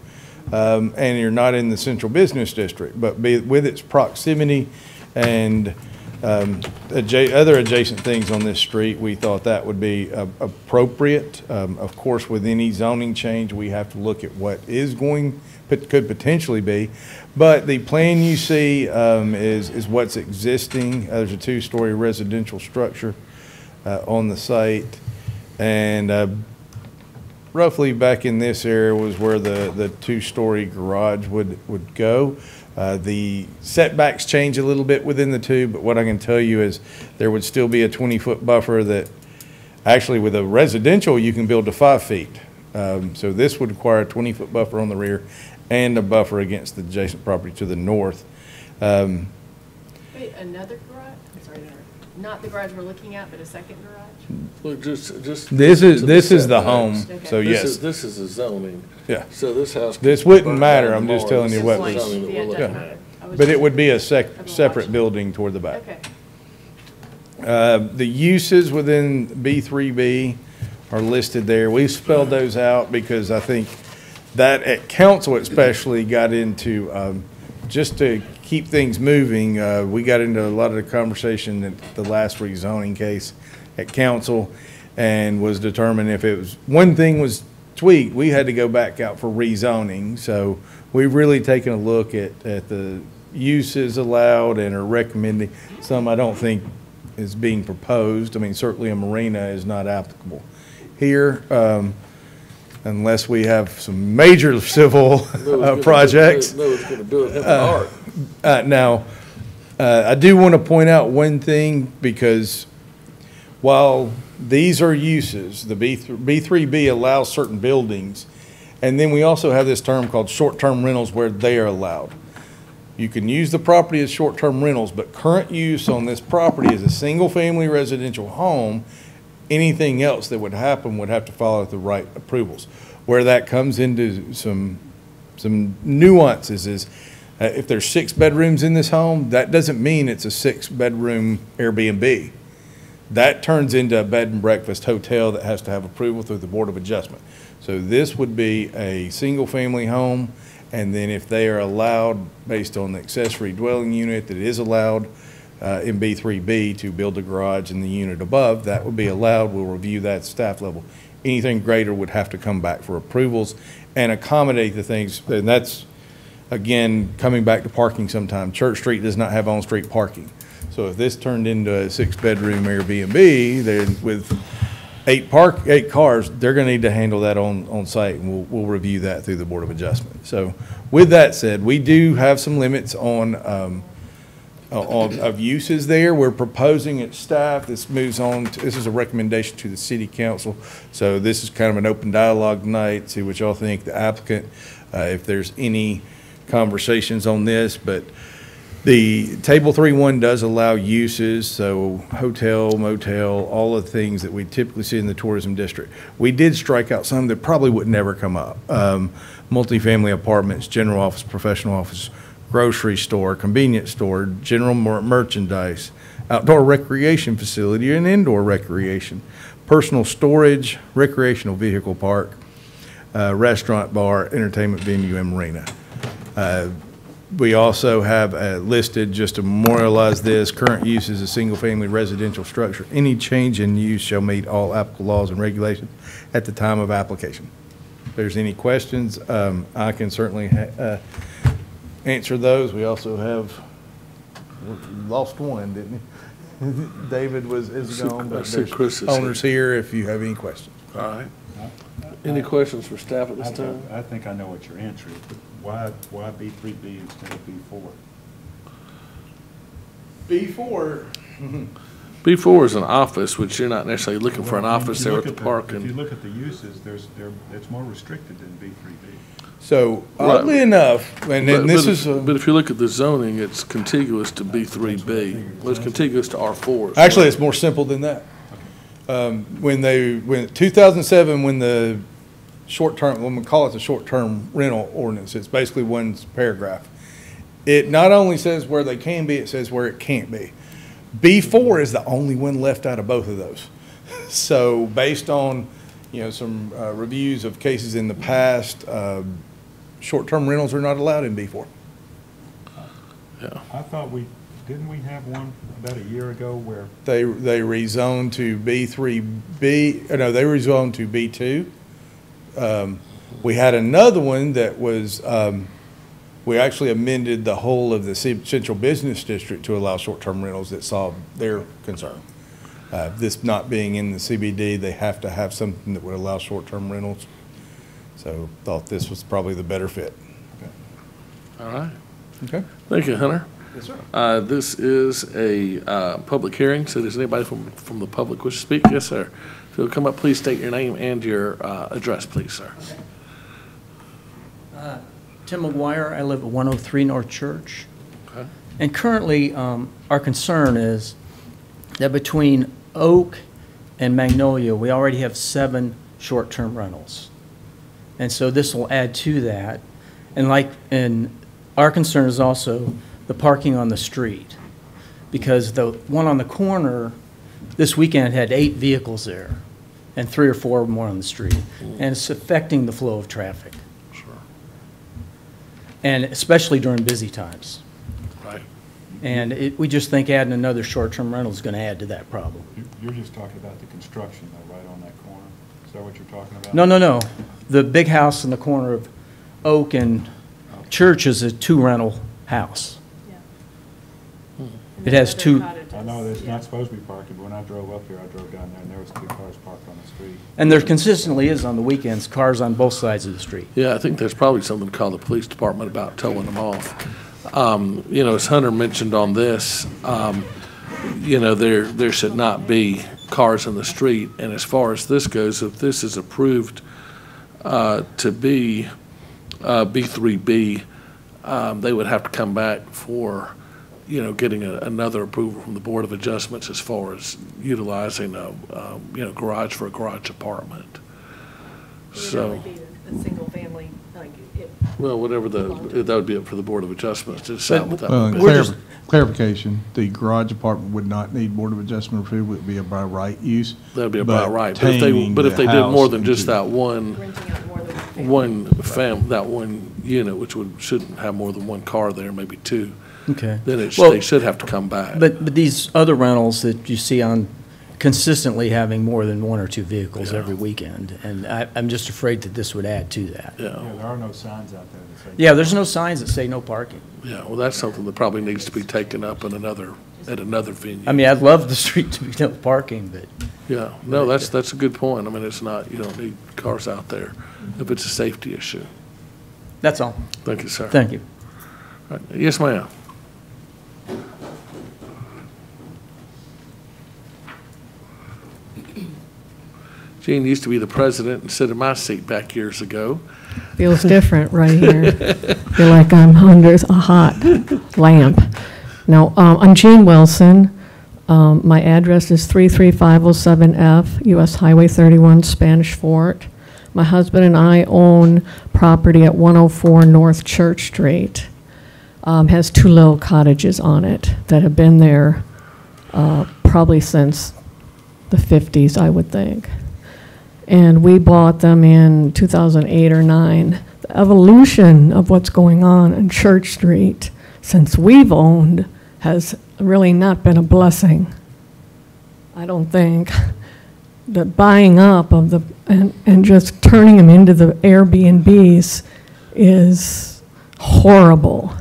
[SPEAKER 4] And you're not in the central business district, but with its proximity and other adjacent things on this street, we thought that would be appropriate. Of course, with any zoning change, we have to look at what could potentially be. But the plan you see is what's existing. There's a 2-story residential structure on the site. And roughly back in this area was where the 2-story garage would go. The setbacks change a little bit within the two, but what I can tell you is there would still be a 20-foot buffer that actually with a residential you can build to 5 feet. So this would require a 20-foot buffer on the rear and a buffer against the adjacent property to the north.
[SPEAKER 6] Wait, another garage? I'm sorry, not the garage we're looking at, but a second garage?
[SPEAKER 1] Look, just
[SPEAKER 4] this is the home.
[SPEAKER 6] Okay.
[SPEAKER 4] So yes,
[SPEAKER 1] this is the zoning.
[SPEAKER 4] Yeah.
[SPEAKER 1] So this house.
[SPEAKER 4] This wouldn't matter. I'm just telling you what
[SPEAKER 6] This
[SPEAKER 4] was.
[SPEAKER 6] is like- yeah, it doesn't matter.
[SPEAKER 4] But it would be a separate building toward the back.
[SPEAKER 6] Okay.
[SPEAKER 4] The uses within B3B are listed there. We spelled those out because I think that at council especially got into, just to keep things moving, we got into a lot of the conversation at the last rezoning case at council and was determined if it was, one thing was tweaked, we had to go back out for rezoning. So we've really taken a look at the uses allowed and are recommending some I don't think is being proposed. I mean, certainly a marina is not applicable here unless we have some major civil projects. Now, I do want to point out one thing, because while these are uses, the B3B allows certain buildings, and then we also have this term called short-term rentals where they are allowed. You can use the property as short-term rentals, but current use on this property is a single-family residential home Anything else that would happen would have to follow the right approvals. Where that comes into some nuances is, if there's 6 bedrooms in this home, that doesn't mean it's a 6-bedroom Airbnb. That turns into a bed and breakfast hotel that has to have approval through the Board of Adjustment. So this would be a single-family home, and then if they are allowed, based on the accessory dwelling unit that is allowed in B3B to build a garage in the unit above, that would be allowed. We'll review that at staff level. Anything greater would have to come back for approvals and accommodate the things, and that's, again, coming back to parking sometime. Church Street does not have on-street parking. So if this turned into a 6-bedroom Airbnb, then with 8 cars, they're going to need to handle that on site, and we'll review that through the Board of Adjustment. So with that said, we do have some limits of uses there. We're proposing at staff, this moves on, this is a recommendation to the City Council. So this is kind of an open dialogue tonight, see what y'all think, the applicant, if there's any conversations on this, but the Table 3.1 does allow uses, so hotel, motel, all of the things that we typically see in the tourism district. We did strike out some that probably would never come up. Multifamily apartments, general office, professional office, grocery store, convenience store, general merchandise, outdoor recreation facility, and indoor recreation, personal storage, recreational vehicle park, restaurant, bar, entertainment venue, and marina. We also have listed, just to memorialize this, current use is a single-family residential structure. Any change in use shall meet all applicable laws and regulations at the time of application. If there's any questions, I can certainly answer those. We also have, lost one, didn't he? David is gone, but there's owners here if you have any questions.
[SPEAKER 1] All right. Any questions for staff at this time?
[SPEAKER 10] I think I know what your answer is, but why B3B instead of B4?
[SPEAKER 1] B4 is an office, which you're not necessarily looking for an office there at the park.
[SPEAKER 10] If you look at the uses, it's more restricted than B3B.
[SPEAKER 4] So oddly enough, and then this is.
[SPEAKER 1] But if you look at the zoning, it's contiguous to B3B. Well, it's contiguous to R4.
[SPEAKER 4] Actually, it's more simple than that. When 2007, when the short-term, when we call it the short-term rental ordinance, it's basically one paragraph. It not only says where they can be, it says where it can't be. B4 is the only one left out of both of those. So based on, some reviews of cases in the past, short-term rentals are not allowed in B4.
[SPEAKER 1] Yeah.
[SPEAKER 10] I thought didn't we have one about a year ago where?
[SPEAKER 4] They rezoned to B3B, no, they rezoned to B2. We had another one that was, we actually amended the whole of the central business district to allow short-term rentals that solved their concern. This not being in the CBD, they have to have something that would allow short-term rentals. So thought this was probably the better fit.
[SPEAKER 1] Okay. All right.
[SPEAKER 4] Okay.
[SPEAKER 1] Thank you, Hunter.
[SPEAKER 4] Yes, sir.
[SPEAKER 1] This is a public hearing, so does anybody from the public wish to speak? Yes, sir. If you'll come up, please state your name and your address, please, sir.
[SPEAKER 3] Tim McGuire, I live at 103 North Church.
[SPEAKER 1] Okay.
[SPEAKER 3] And currently, our concern is that between Oak and Magnolia, we already have 7 short-term rentals. And so this will add to that. And our concern is also the parking on the street, because the one on the corner this weekend had 8 vehicles there and 3 or 4 more on the street, and it's affecting the flow of traffic.
[SPEAKER 1] Sure.
[SPEAKER 3] And especially during busy times.
[SPEAKER 1] Right.
[SPEAKER 3] And we just think adding another short-term rental is going to add to that problem.
[SPEAKER 10] You're just talking about the construction though, right on that corner? Is that what you're talking about?
[SPEAKER 3] No. The big house in the corner of Oak and Church is a 2-rental house. It has 2.
[SPEAKER 10] I know it's not supposed to be parking, but when I drove up here, I drove down there and there was 2 cars parked on the street.
[SPEAKER 3] And there consistently is on the weekends, cars on both sides of the street.
[SPEAKER 1] Yeah, I think there's probably something to call the police department about towing them off. As Hunter mentioned on this, there should not be cars in the street. And as far as this goes, if this is approved to be B3B, they would have to come back for you know, getting another approval from the Board of Adjustments as far as utilizing a, you know, garage for a garage apartment.
[SPEAKER 6] It would
[SPEAKER 1] So,
[SPEAKER 6] only be a single family, like, it.
[SPEAKER 1] well, whatever that would be up for the Board of Adjustments to decide what that
[SPEAKER 2] Well,
[SPEAKER 1] would
[SPEAKER 2] and
[SPEAKER 1] be.
[SPEAKER 2] clarification, the garage apartment would not need Board of Adjustment approval, it would be a by right use.
[SPEAKER 1] That'd be about
[SPEAKER 2] but
[SPEAKER 1] right.
[SPEAKER 2] taming
[SPEAKER 1] But if
[SPEAKER 2] the
[SPEAKER 1] they did more
[SPEAKER 2] house
[SPEAKER 1] than just
[SPEAKER 2] into-
[SPEAKER 1] that one,
[SPEAKER 6] Renting out more than
[SPEAKER 1] that one unit, which shouldn't have more than one car there, maybe two,
[SPEAKER 3] Okay.
[SPEAKER 1] then
[SPEAKER 3] Well,
[SPEAKER 1] they should have to come back.
[SPEAKER 3] But these other rentals that you see on consistently having more than one or two vehicles
[SPEAKER 1] Yeah.
[SPEAKER 3] every weekend, and I'm just afraid that this would add to that.
[SPEAKER 1] Yeah,
[SPEAKER 10] Yeah, there are no signs out there that say.
[SPEAKER 3] Yeah, there's no signs that say no parking.
[SPEAKER 1] yeah, well, that's something that probably needs to be taken up in at another venue.
[SPEAKER 3] I mean, I'd love the street to be no parking, but
[SPEAKER 1] Yeah, no, that's a good point. I mean, it's not, you don't need cars out there if it's a safety issue.
[SPEAKER 3] that's all.
[SPEAKER 1] Thank you, sir.
[SPEAKER 3] Thank you.
[SPEAKER 1] All right. Yes, ma'am. Gene used to be the president and sit in my seat back years ago.
[SPEAKER 16] Feels different right here. Feel like I'm under a hot lamp. No, I'm Jean Wilson. My address is 33507F, US Highway 31, Spanish Fort. My husband and I own property at 104 North Church Street. Has two little cottages on it that have been there probably since the 50s, I would think. And we bought them in 2008 or 9. The evolution of what's going on Church Street since we've owned has really not been a blessing. I don't think. The buying up of the, and just turning them into the Airbnbs is horrible.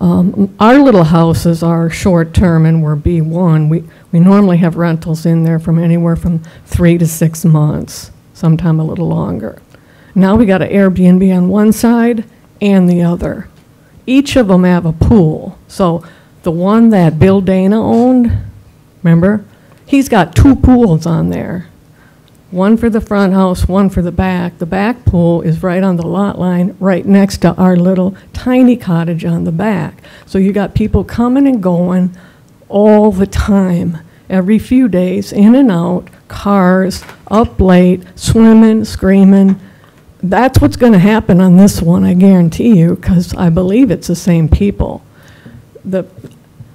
[SPEAKER 16] Our little houses are short-term and we're B1. We normally have rentals in there from anywhere from 3 to 6 months, sometime a little longer. Now we got an Airbnb on one side and the other. Each of them have a pool. So the one that Bill Dana owned, remember? He's got 2 pools on there. One for the front house, one for the back. The back pool is right on the lot line, right next to our little tiny cottage on the back. So you got people coming and going all the time, every few days, in and out, cars, up late, swimming, screaming. That's what's going to happen on this one, I guarantee you, because I believe it's the same people.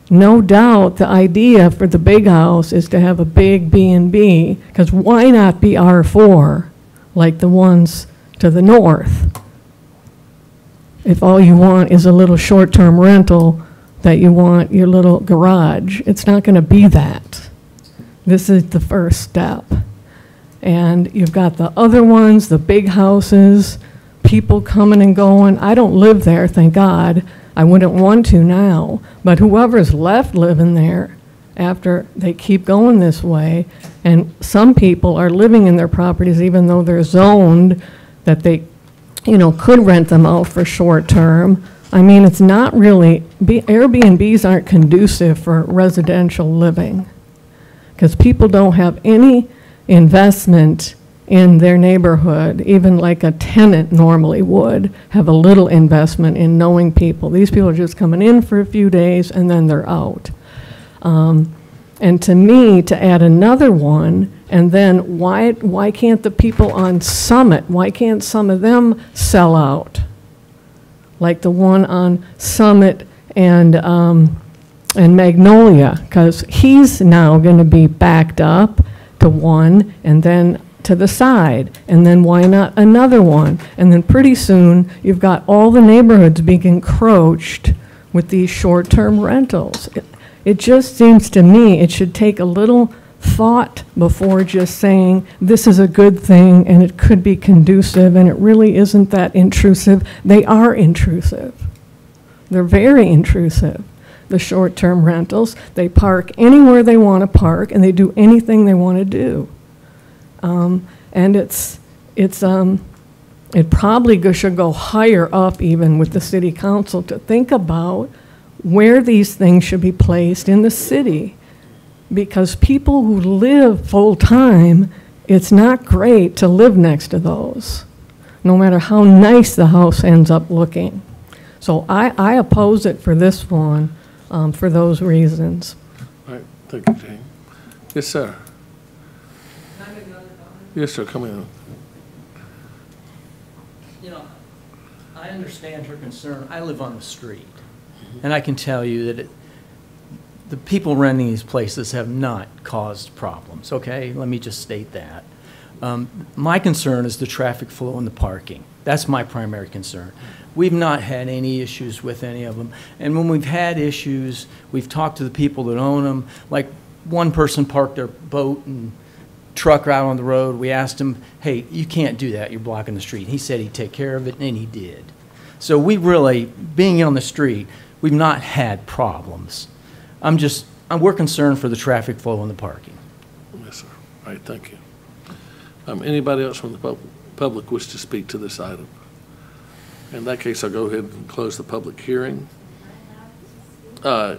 [SPEAKER 16] No doubt the idea for the big house is to have a big B&B, because why not be R4 like the ones to the north? If all you want is a little short-term rental that you want your little garage, it's not going to be that. This is the first step. And you've got the other ones, the big houses, people coming and going. I don't live there, thank God. I wouldn't want to now, but whoever's left living there after they keep going this way, and some people are living in their properties even though they're zoned that they, you know, could rent them out for short term. I mean, it's not really, Airbnbs aren't conducive for residential living because people don't have any investment in their neighborhood, even like a tenant normally would have a little investment in knowing people. These people are just coming in for a few days and then they're out. And to me, to add another one, and then why can't the people on Summit, why can't some of them sell out? Like the one on Summit and Magnolia, because he's now going to be backed up to one and then to the side, and then why not another one? And then pretty soon, you've got all the neighborhoods being encroached with these short-term rentals. It just seems to me it should take a little thought before just saying this is a good thing and it could be conducive, and it really isn't that intrusive. They are intrusive. They're very intrusive. The short-term rentals, they park anywhere they want to park and they do anything they want to do. And it probably should go higher up even with the city council to think about where these things should be placed in the city. Because people who live full-time, it's not great to live next to those, no matter how nice the house ends up looking. So I oppose it for this one for those reasons.
[SPEAKER 1] All right, thank you, Jane. Yes, sir. Yes, sir, come in.
[SPEAKER 3] You know, I understand her concern. I live on the street, and I can tell you that the people renting these places have not caused problems, okay? Let me just state that. My concern is the traffic flow and the parking. That's my primary concern. We've not had any issues with any of them. And when we've had issues, we've talked to the people that own them. Like, one person parked their boat and truck out on the road. We asked him, hey, you can't do that. You're blocking the street. He said he'd take care of it, and he did. So we really, being on the street, we've not had problems. We're concerned for the traffic flow and the parking.
[SPEAKER 1] Yes, sir. All right, thank you. Anybody else from the public wish to speak to this item? In that case, I'll go ahead and close the public hearing.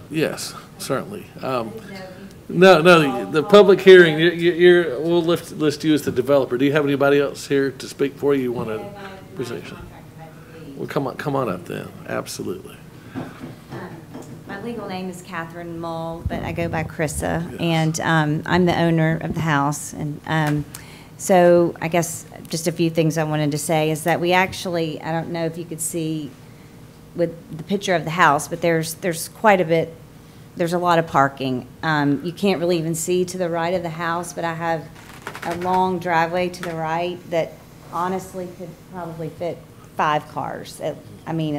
[SPEAKER 1] Yes, certainly. No, the public hearing, we'll list you as the developer. Do you have anybody else here to speak for you? You want a presentation? Well, come on up then. Absolutely.
[SPEAKER 17] My legal name is Catherine Mull, but I go by Krissa, yes. And I'm the owner of the house. And so I guess just a few things I wanted to say is that we actually, I don't know if you could see with the picture of the house, but there's quite a bit, there's a lot of parking. You can't really even see to the right of the house, but I have a long driveway to the right that honestly could probably fit 5 cars, at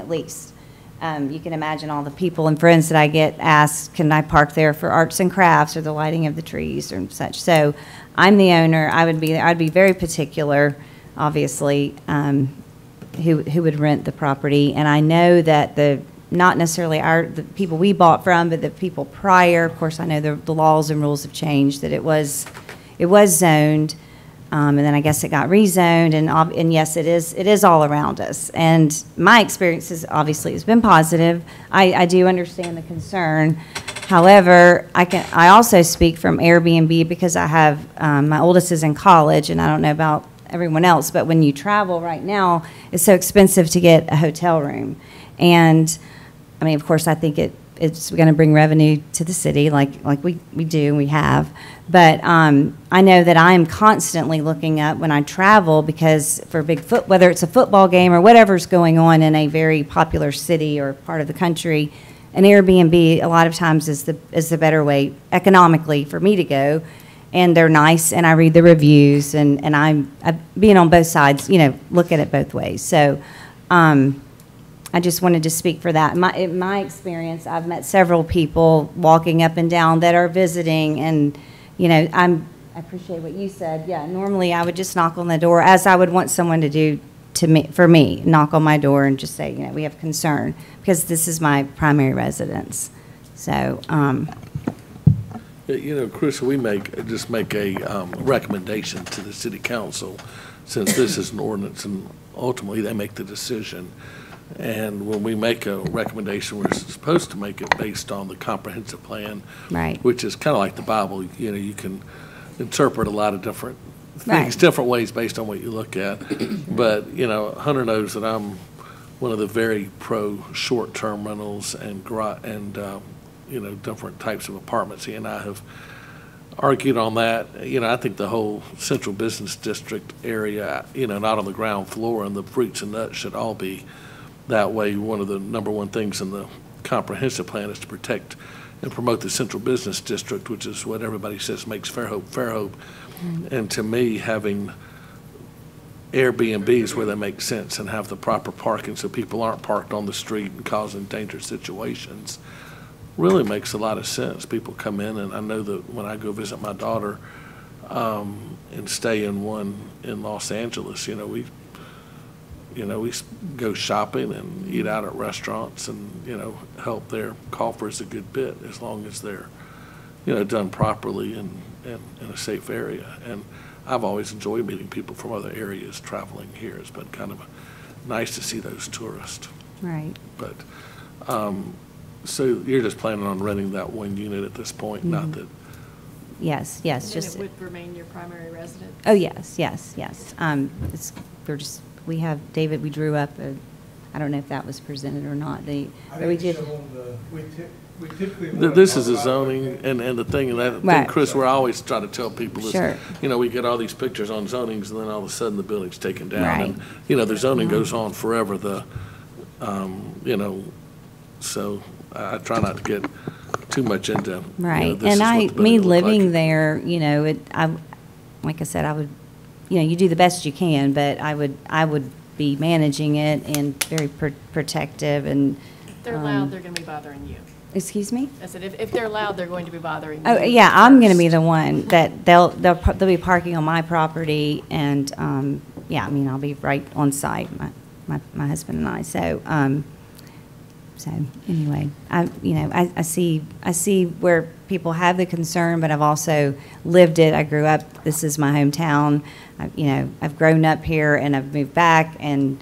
[SPEAKER 17] least. You can imagine all the people and friends that I get asked, can I park there for arts and crafts or the lighting of the trees or such. So I'm the owner. I'd be very particular, obviously, who would rent the property. And I know that not necessarily the people we bought from, but the people prior, of course, I know the laws and rules have changed, that it was zoned. And then I guess it got rezoned, and yes, it is all around us. And my experience has been positive. I do understand the concern. However, I also speak from Airbnb because I have my oldest is in college, and I don't know about everyone else, but when you travel right now, it's so expensive to get a hotel room. And of course, I think it's going to bring revenue to the city, like we do and we have. But I know that I'm constantly looking up when I travel, because for whether it's a football game or whatever's going on in a very popular city or part of the country, an Airbnb a lot of times is the better way economically for me to go. And they're nice, and I read the reviews, and I'm being on both sides, look at it both ways. So I just wanted to speak for that. In my experience, I've met several people walking up and down that are visiting, and I appreciate what you said. Yeah, normally I would just knock on the door, as I would want someone to do for me, knock on my door and just say, we have concern, because this is my primary residence. So,
[SPEAKER 1] Chris, we just make a recommendation to the city council, since this is an ordinance, and ultimately they make the decision. And when we make a recommendation, we're supposed to make it based on the comprehensive plan,
[SPEAKER 17] right?
[SPEAKER 1] Which is kind of like the Bible. You can interpret a lot of different things,
[SPEAKER 17] right,
[SPEAKER 1] different ways based on what you look at. But, Hunter knows that I'm one of the very pro short-term rentals and different types of apartments. He and I have argued on that. I think the whole central business district area, not on the ground floor, and the fruits and nuts should all be that way. One of the number one things in the comprehensive plan is to protect and promote the central business district, which is what everybody says makes Fairhope Fairhope. Mm-hmm. And to me, having Airbnbs where they make sense and have the proper parking so people aren't parked on the street and causing dangerous situations really makes a lot of sense. People come in, and I know that when I go visit my daughter and stay in one in Los Angeles, we go shopping and eat out at restaurants, and help their coffers a good bit, as long as they're done properly and in a safe area. And I've always enjoyed meeting people from other areas traveling here. It's been kind of nice to see those tourists.
[SPEAKER 17] Right.
[SPEAKER 1] But so you're just planning on renting that one unit at this point,
[SPEAKER 17] mm-hmm.
[SPEAKER 1] not that?
[SPEAKER 17] Yes.
[SPEAKER 6] And
[SPEAKER 17] just
[SPEAKER 6] it would remain your primary residence?
[SPEAKER 17] Oh, yes. We have, David, we drew up I don't know if that was presented or not.
[SPEAKER 1] This is a zoning, and the thing, and that, thing,
[SPEAKER 17] Right.
[SPEAKER 1] Chris, where I always try to tell people is,
[SPEAKER 17] Sure.
[SPEAKER 1] you know, we get all these pictures on zonings, and then all of a sudden the building's taken down.
[SPEAKER 17] Right.
[SPEAKER 1] And, you know, the zoning goes on forever, you know, so I try not to get too much into, you know,
[SPEAKER 17] Right,
[SPEAKER 1] this is
[SPEAKER 17] and
[SPEAKER 1] what the building
[SPEAKER 17] me
[SPEAKER 1] will look
[SPEAKER 17] living
[SPEAKER 1] like.
[SPEAKER 17] there, you know, like I said, I would, you know, you do the best you can, but I would be managing it and very protective and.
[SPEAKER 6] If they're loud, they're gonna be bothering you.
[SPEAKER 17] Excuse me?
[SPEAKER 6] I said, if they're loud, they're going to be bothering you.
[SPEAKER 17] Oh, yeah, I'm gonna be
[SPEAKER 6] first.
[SPEAKER 17] the one that they'll be parking on my property and, yeah, I mean, I'll be right on site, my husband and I, so, so anyway, I see where people have the concern, but I've also lived it. I grew up, this is my hometown. I've grown up here and I've moved back and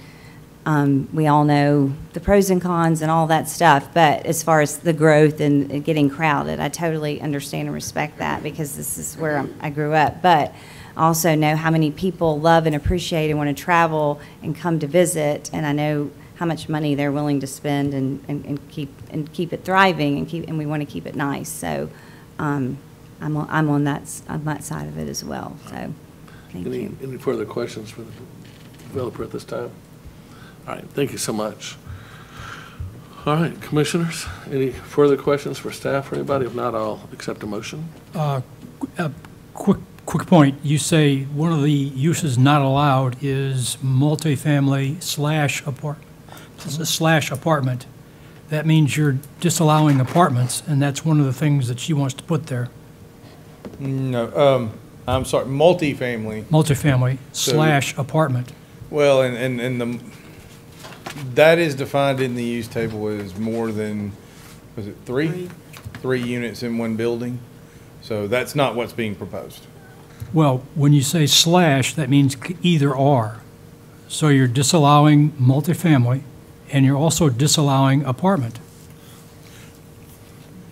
[SPEAKER 17] we all know the pros and cons and all that stuff. But as far as the growth and getting crowded, I totally understand and respect that because this is where I grew up. But I also know how many people love and appreciate and want to travel and come to visit, and I know how much money they're willing to spend and keep it thriving and we want to keep it nice. So I'm on that side of it as well. So thank you.
[SPEAKER 1] Any further questions for the developer at this time? All right, thank you so much. All right, commissioners, any further questions for staff or anybody? If not, I'll accept a motion.
[SPEAKER 18] Quick point. You say one of the uses not allowed is multifamily slash apartment. That means you're disallowing apartments, and that's one of the things that she wants to put there.
[SPEAKER 4] No, I'm sorry, multifamily.
[SPEAKER 18] Multifamily slash apartment.
[SPEAKER 4] Well, and that is defined in the use table as more than, was it three? Three units in one building. So that's not what's being proposed.
[SPEAKER 18] Well, when you say slash, that means either or. So you're disallowing multifamily, and you're also disallowing apartment,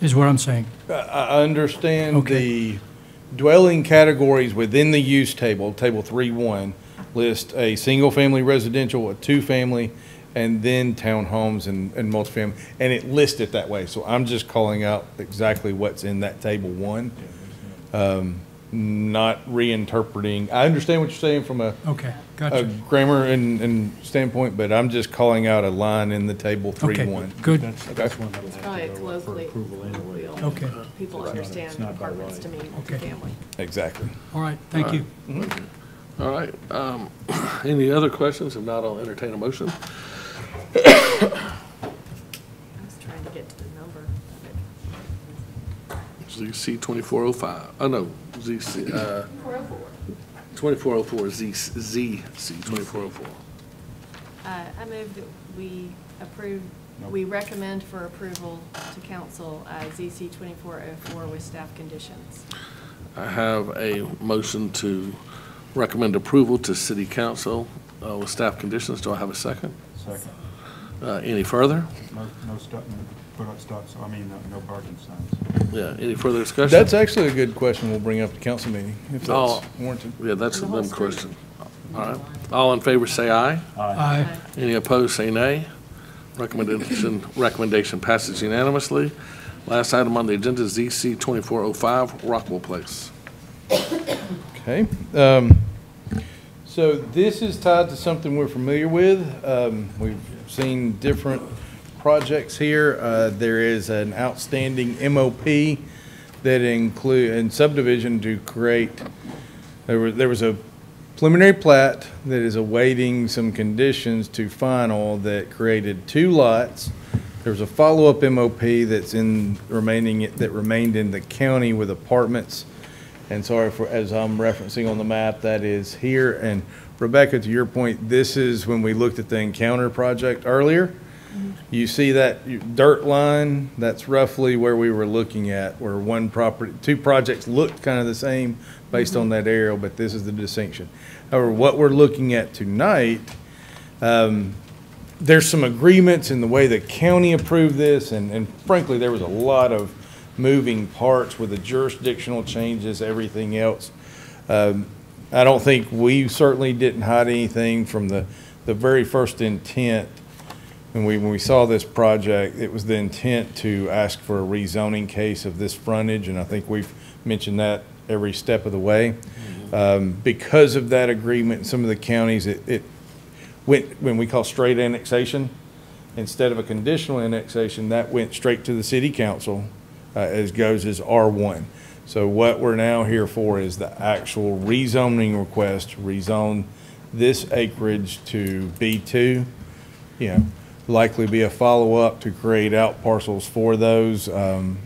[SPEAKER 18] is what I'm saying.
[SPEAKER 4] I understand the dwelling categories within the use table, table 3.1, list a single-family residential, a two-family, and then townhomes and multifamily, and it lists it that way. So I'm just calling out exactly what's in that table 1, not reinterpreting. I understand what you're saying from a
[SPEAKER 18] Gotcha.
[SPEAKER 4] grammar and standpoint, but I'm just calling out a line in the table 3.1.
[SPEAKER 18] Good.
[SPEAKER 6] That's probably a colloquial.
[SPEAKER 18] Okay.
[SPEAKER 6] People understand apartments to mean multifamily.
[SPEAKER 4] Exactly.
[SPEAKER 18] All right, thank you.
[SPEAKER 1] All right, any other questions? If not, I'll entertain a motion.
[SPEAKER 6] I was trying to get to the number of it.
[SPEAKER 1] ZC 2405, oh no, ZC, 2404, ZC 2404.
[SPEAKER 6] I move that we recommend for approval to council ZC 2404 with staff conditions.
[SPEAKER 1] I have a motion to recommend approval to city council with staff conditions. Do I have a second?
[SPEAKER 10] Second.
[SPEAKER 1] Any further?
[SPEAKER 10] No parking signs.
[SPEAKER 1] Yeah, any further discussion?
[SPEAKER 4] That's actually a good question we'll bring up at the council meeting, if that's warranted.
[SPEAKER 1] Yeah, that's a dumb question. All right, all in favor say aye.
[SPEAKER 18] Aye.
[SPEAKER 1] Any opposed say nay. Recommendation passes unanimously. Last item on the agenda is ZC 2405, Rockwell Place.
[SPEAKER 4] Okay. So this is tied to something we're familiar with. We've seen different projects here. There is an outstanding MOP that and subdivision to create. There was a preliminary plat that is awaiting some conditions to final that created 2 lots. There's a follow-up MOP that remained in the county with apartments. And sorry for, as I'm referencing on the map, that is here. And Rebecca, to your point, this is when we looked at the Encounter project earlier. You see that dirt line, that's roughly where we were looking at, where 2 projects looked kind of the same based on that aerial, but this is the distinction. However, what we're looking at tonight, there's some agreements in the way the county approved this, and frankly, there was a lot of moving parts with the jurisdictional changes, everything else. I don't think we certainly didn't hide anything from the very first intent. when we saw this project, it was the intent to ask for a rezoning case of this frontage, and I think we've mentioned that every step of the way. Because of that agreement in some of the counties, it went when we call straight annexation. Instead of a conditional annexation, that went straight to the city council as goes as R1. So what we're now here for is the actual rezoning request to rezone this acreage to B2. You know, likely be a follow-up to create out parcels for those in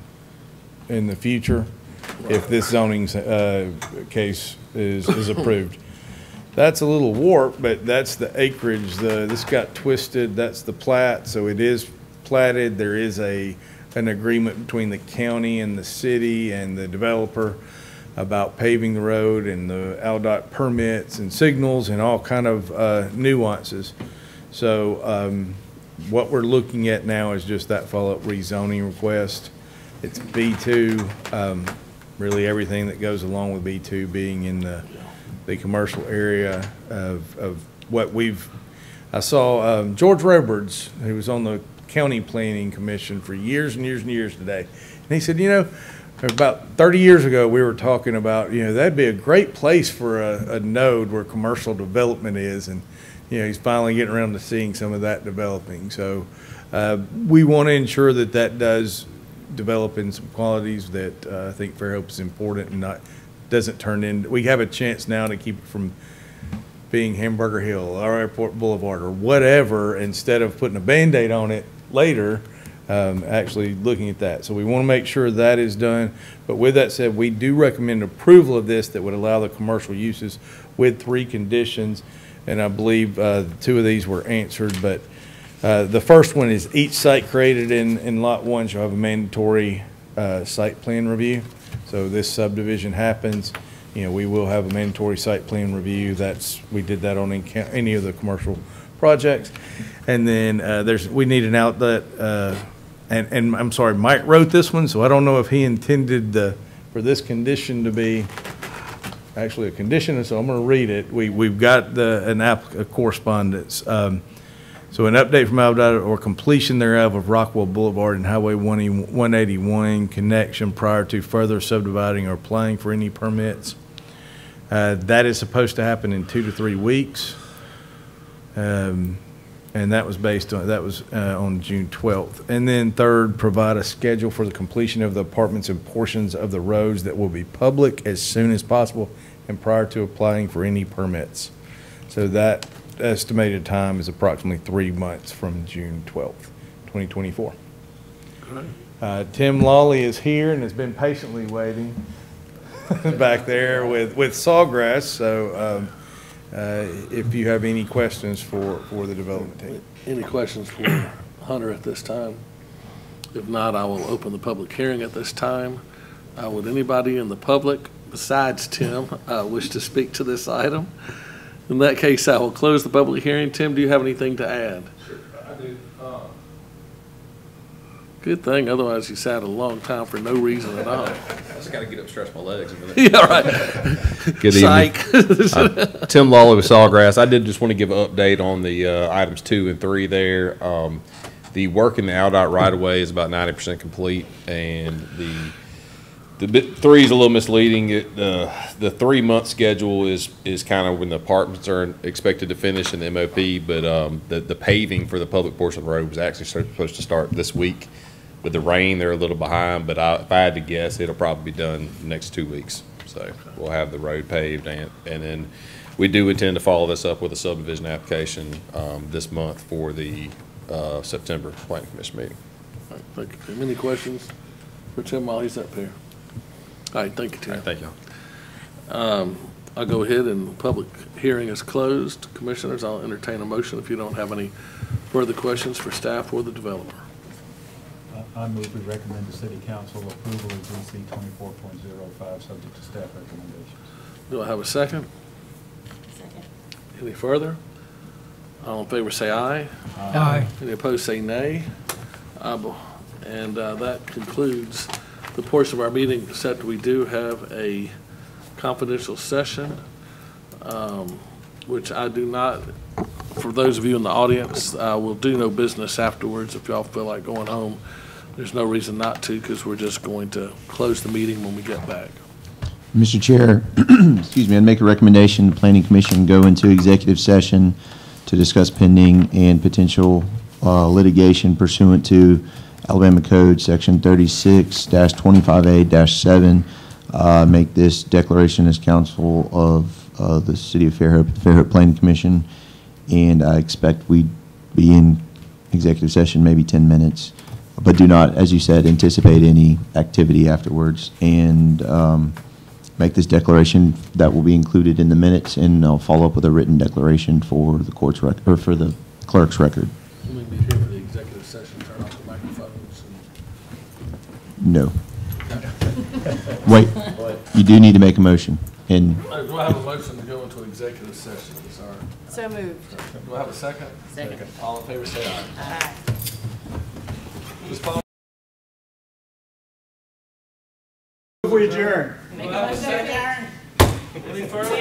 [SPEAKER 4] the future if this zoning case is approved. That's a little warped, but that's the acreage. This got twisted. That's the plat, so it is platted. There is an agreement between the county and the city and the developer about paving the road and the ALDOT permits and signals and all kind of nuances. So what we're looking at now is just that follow-up rezoning request. It's B2, really everything that goes along with B2 being in the commercial area of what I saw George Robards, who was on the County Planning Commission for years and years and years today. And he said, you know, about 30 years ago, we were talking about, you know, that'd be a great place for a node where commercial development is. And, you know, he's finally getting around to seeing some of that developing. So we want to ensure that that does develop in some qualities that I think Fairhope is important and doesn't turn into, we have a chance now to keep it from being Hamburger Hill or Airport Boulevard or whatever, instead of putting a Band-Aid on it later, actually looking at that. So we want to make sure that is done. But with that said, we do recommend approval of this that would allow the commercial uses with 3 conditions. And I believe 2 of these were answered. But the first one is each site created in Lot 1 shall have a mandatory site plan review. So this subdivision happens, you know, we will have a mandatory site plan review. We did that on any of the commercial projects. And then we need an outlet, and I'm sorry, Mike wrote this one, so I don't know if he intended for this condition to be actually a condition, so I'm going to read it. We've got a correspondence. So an update from ALDOT or completion thereof of Rockwell Boulevard and Highway 181 connection prior to further subdividing or applying for any permits. That is supposed to happen in 2 to 3 weeks. And that was on June 12th. And then third, provide a schedule for the completion of the apartments and portions of the roads that will be public as soon as possible and prior to applying for any permits. So that estimated time is approximately 3 months from June 12th, 2024. Tim Lawley is here and has been patiently waiting back there with Sawgrass. So if you have any questions for the development team.
[SPEAKER 1] Any questions for Hunter at this time? If not, I will open the public hearing at this time. Would anybody in the public besides Tim wish to speak to this item? In that case, I will close the public hearing. Tim, do you have anything to add?
[SPEAKER 15] Sure, I do.
[SPEAKER 1] Good thing, otherwise you sat a long time for no reason at all.
[SPEAKER 15] I just got to get up and stretch my legs a minute.
[SPEAKER 1] Yeah, right.
[SPEAKER 19] Good evening. Tim Lawley with Sawgrass. I did just want to give an update on the items 2 and 3 there. The work in the ALDOT right-of-way is about 90% complete, and the bit 3 is a little misleading. The 3-month schedule is kind of when the apartments are expected to finish in the MOP, but the paving for the public portion of the road was actually supposed to start this week. With the rain, they're a little behind, but if I had to guess, it'll probably be done the next 2 weeks. So we'll have the road paved, and then we do intend to follow this up with a subdivision application this month for the September Planning Commission meeting.
[SPEAKER 1] All right, thank you, Tim. Any questions for Tim while he's up here? All right, thank you, Tim.
[SPEAKER 19] All right, thank you.
[SPEAKER 1] I'll go ahead and the public hearing is closed. Commissioners, I'll entertain a motion if you don't have any further questions for staff or the developer.
[SPEAKER 10] I move we recommend the City Council approval of DC 24.05 subject to staff recommendations.
[SPEAKER 1] Do I have a second?
[SPEAKER 9] Second.
[SPEAKER 1] Any further? All in favor say aye.
[SPEAKER 18] Aye.
[SPEAKER 1] Any opposed say nay. And that concludes the portion of our meeting, except we do have a confidential session, which I do not for those of you in the audience, we'll do no business afterwards. If y'all feel like going home, there's no reason not to, because we're just going to close the meeting when we get back.
[SPEAKER 11] Mr. Chair, excuse me, I'd make a recommendation the Planning Commission go into executive session to discuss pending and potential litigation pursuant to Alabama Code Section 36-25A-7. Make this declaration as counsel of the City of Fairhope Planning Commission, and I expect we'd be in executive session maybe 10 minutes, but do not, as you said, anticipate any activity afterwards, and make this declaration that will be included in the minutes, and I'll follow up with a written declaration for the court's record, or for the clerk's record.
[SPEAKER 1] Will we be here for the executive session? Turn off the microphones.
[SPEAKER 11] No. Wait, you do need to make a motion, and
[SPEAKER 1] Do I have a motion to go into executive session? Sorry.
[SPEAKER 6] So moved.
[SPEAKER 1] Do I have a second?
[SPEAKER 9] Second.
[SPEAKER 1] All in favor, say aye.
[SPEAKER 6] Aye.
[SPEAKER 1] Ms. Palmer?
[SPEAKER 13] We adjourn.
[SPEAKER 1] Do I have a second? Any further?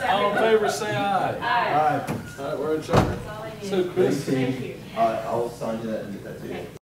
[SPEAKER 1] All in favor, say aye.
[SPEAKER 6] Aye.
[SPEAKER 1] All right, we're adjourned. So, Chris?
[SPEAKER 6] Thank you.
[SPEAKER 11] I'll sign you that and get that to you.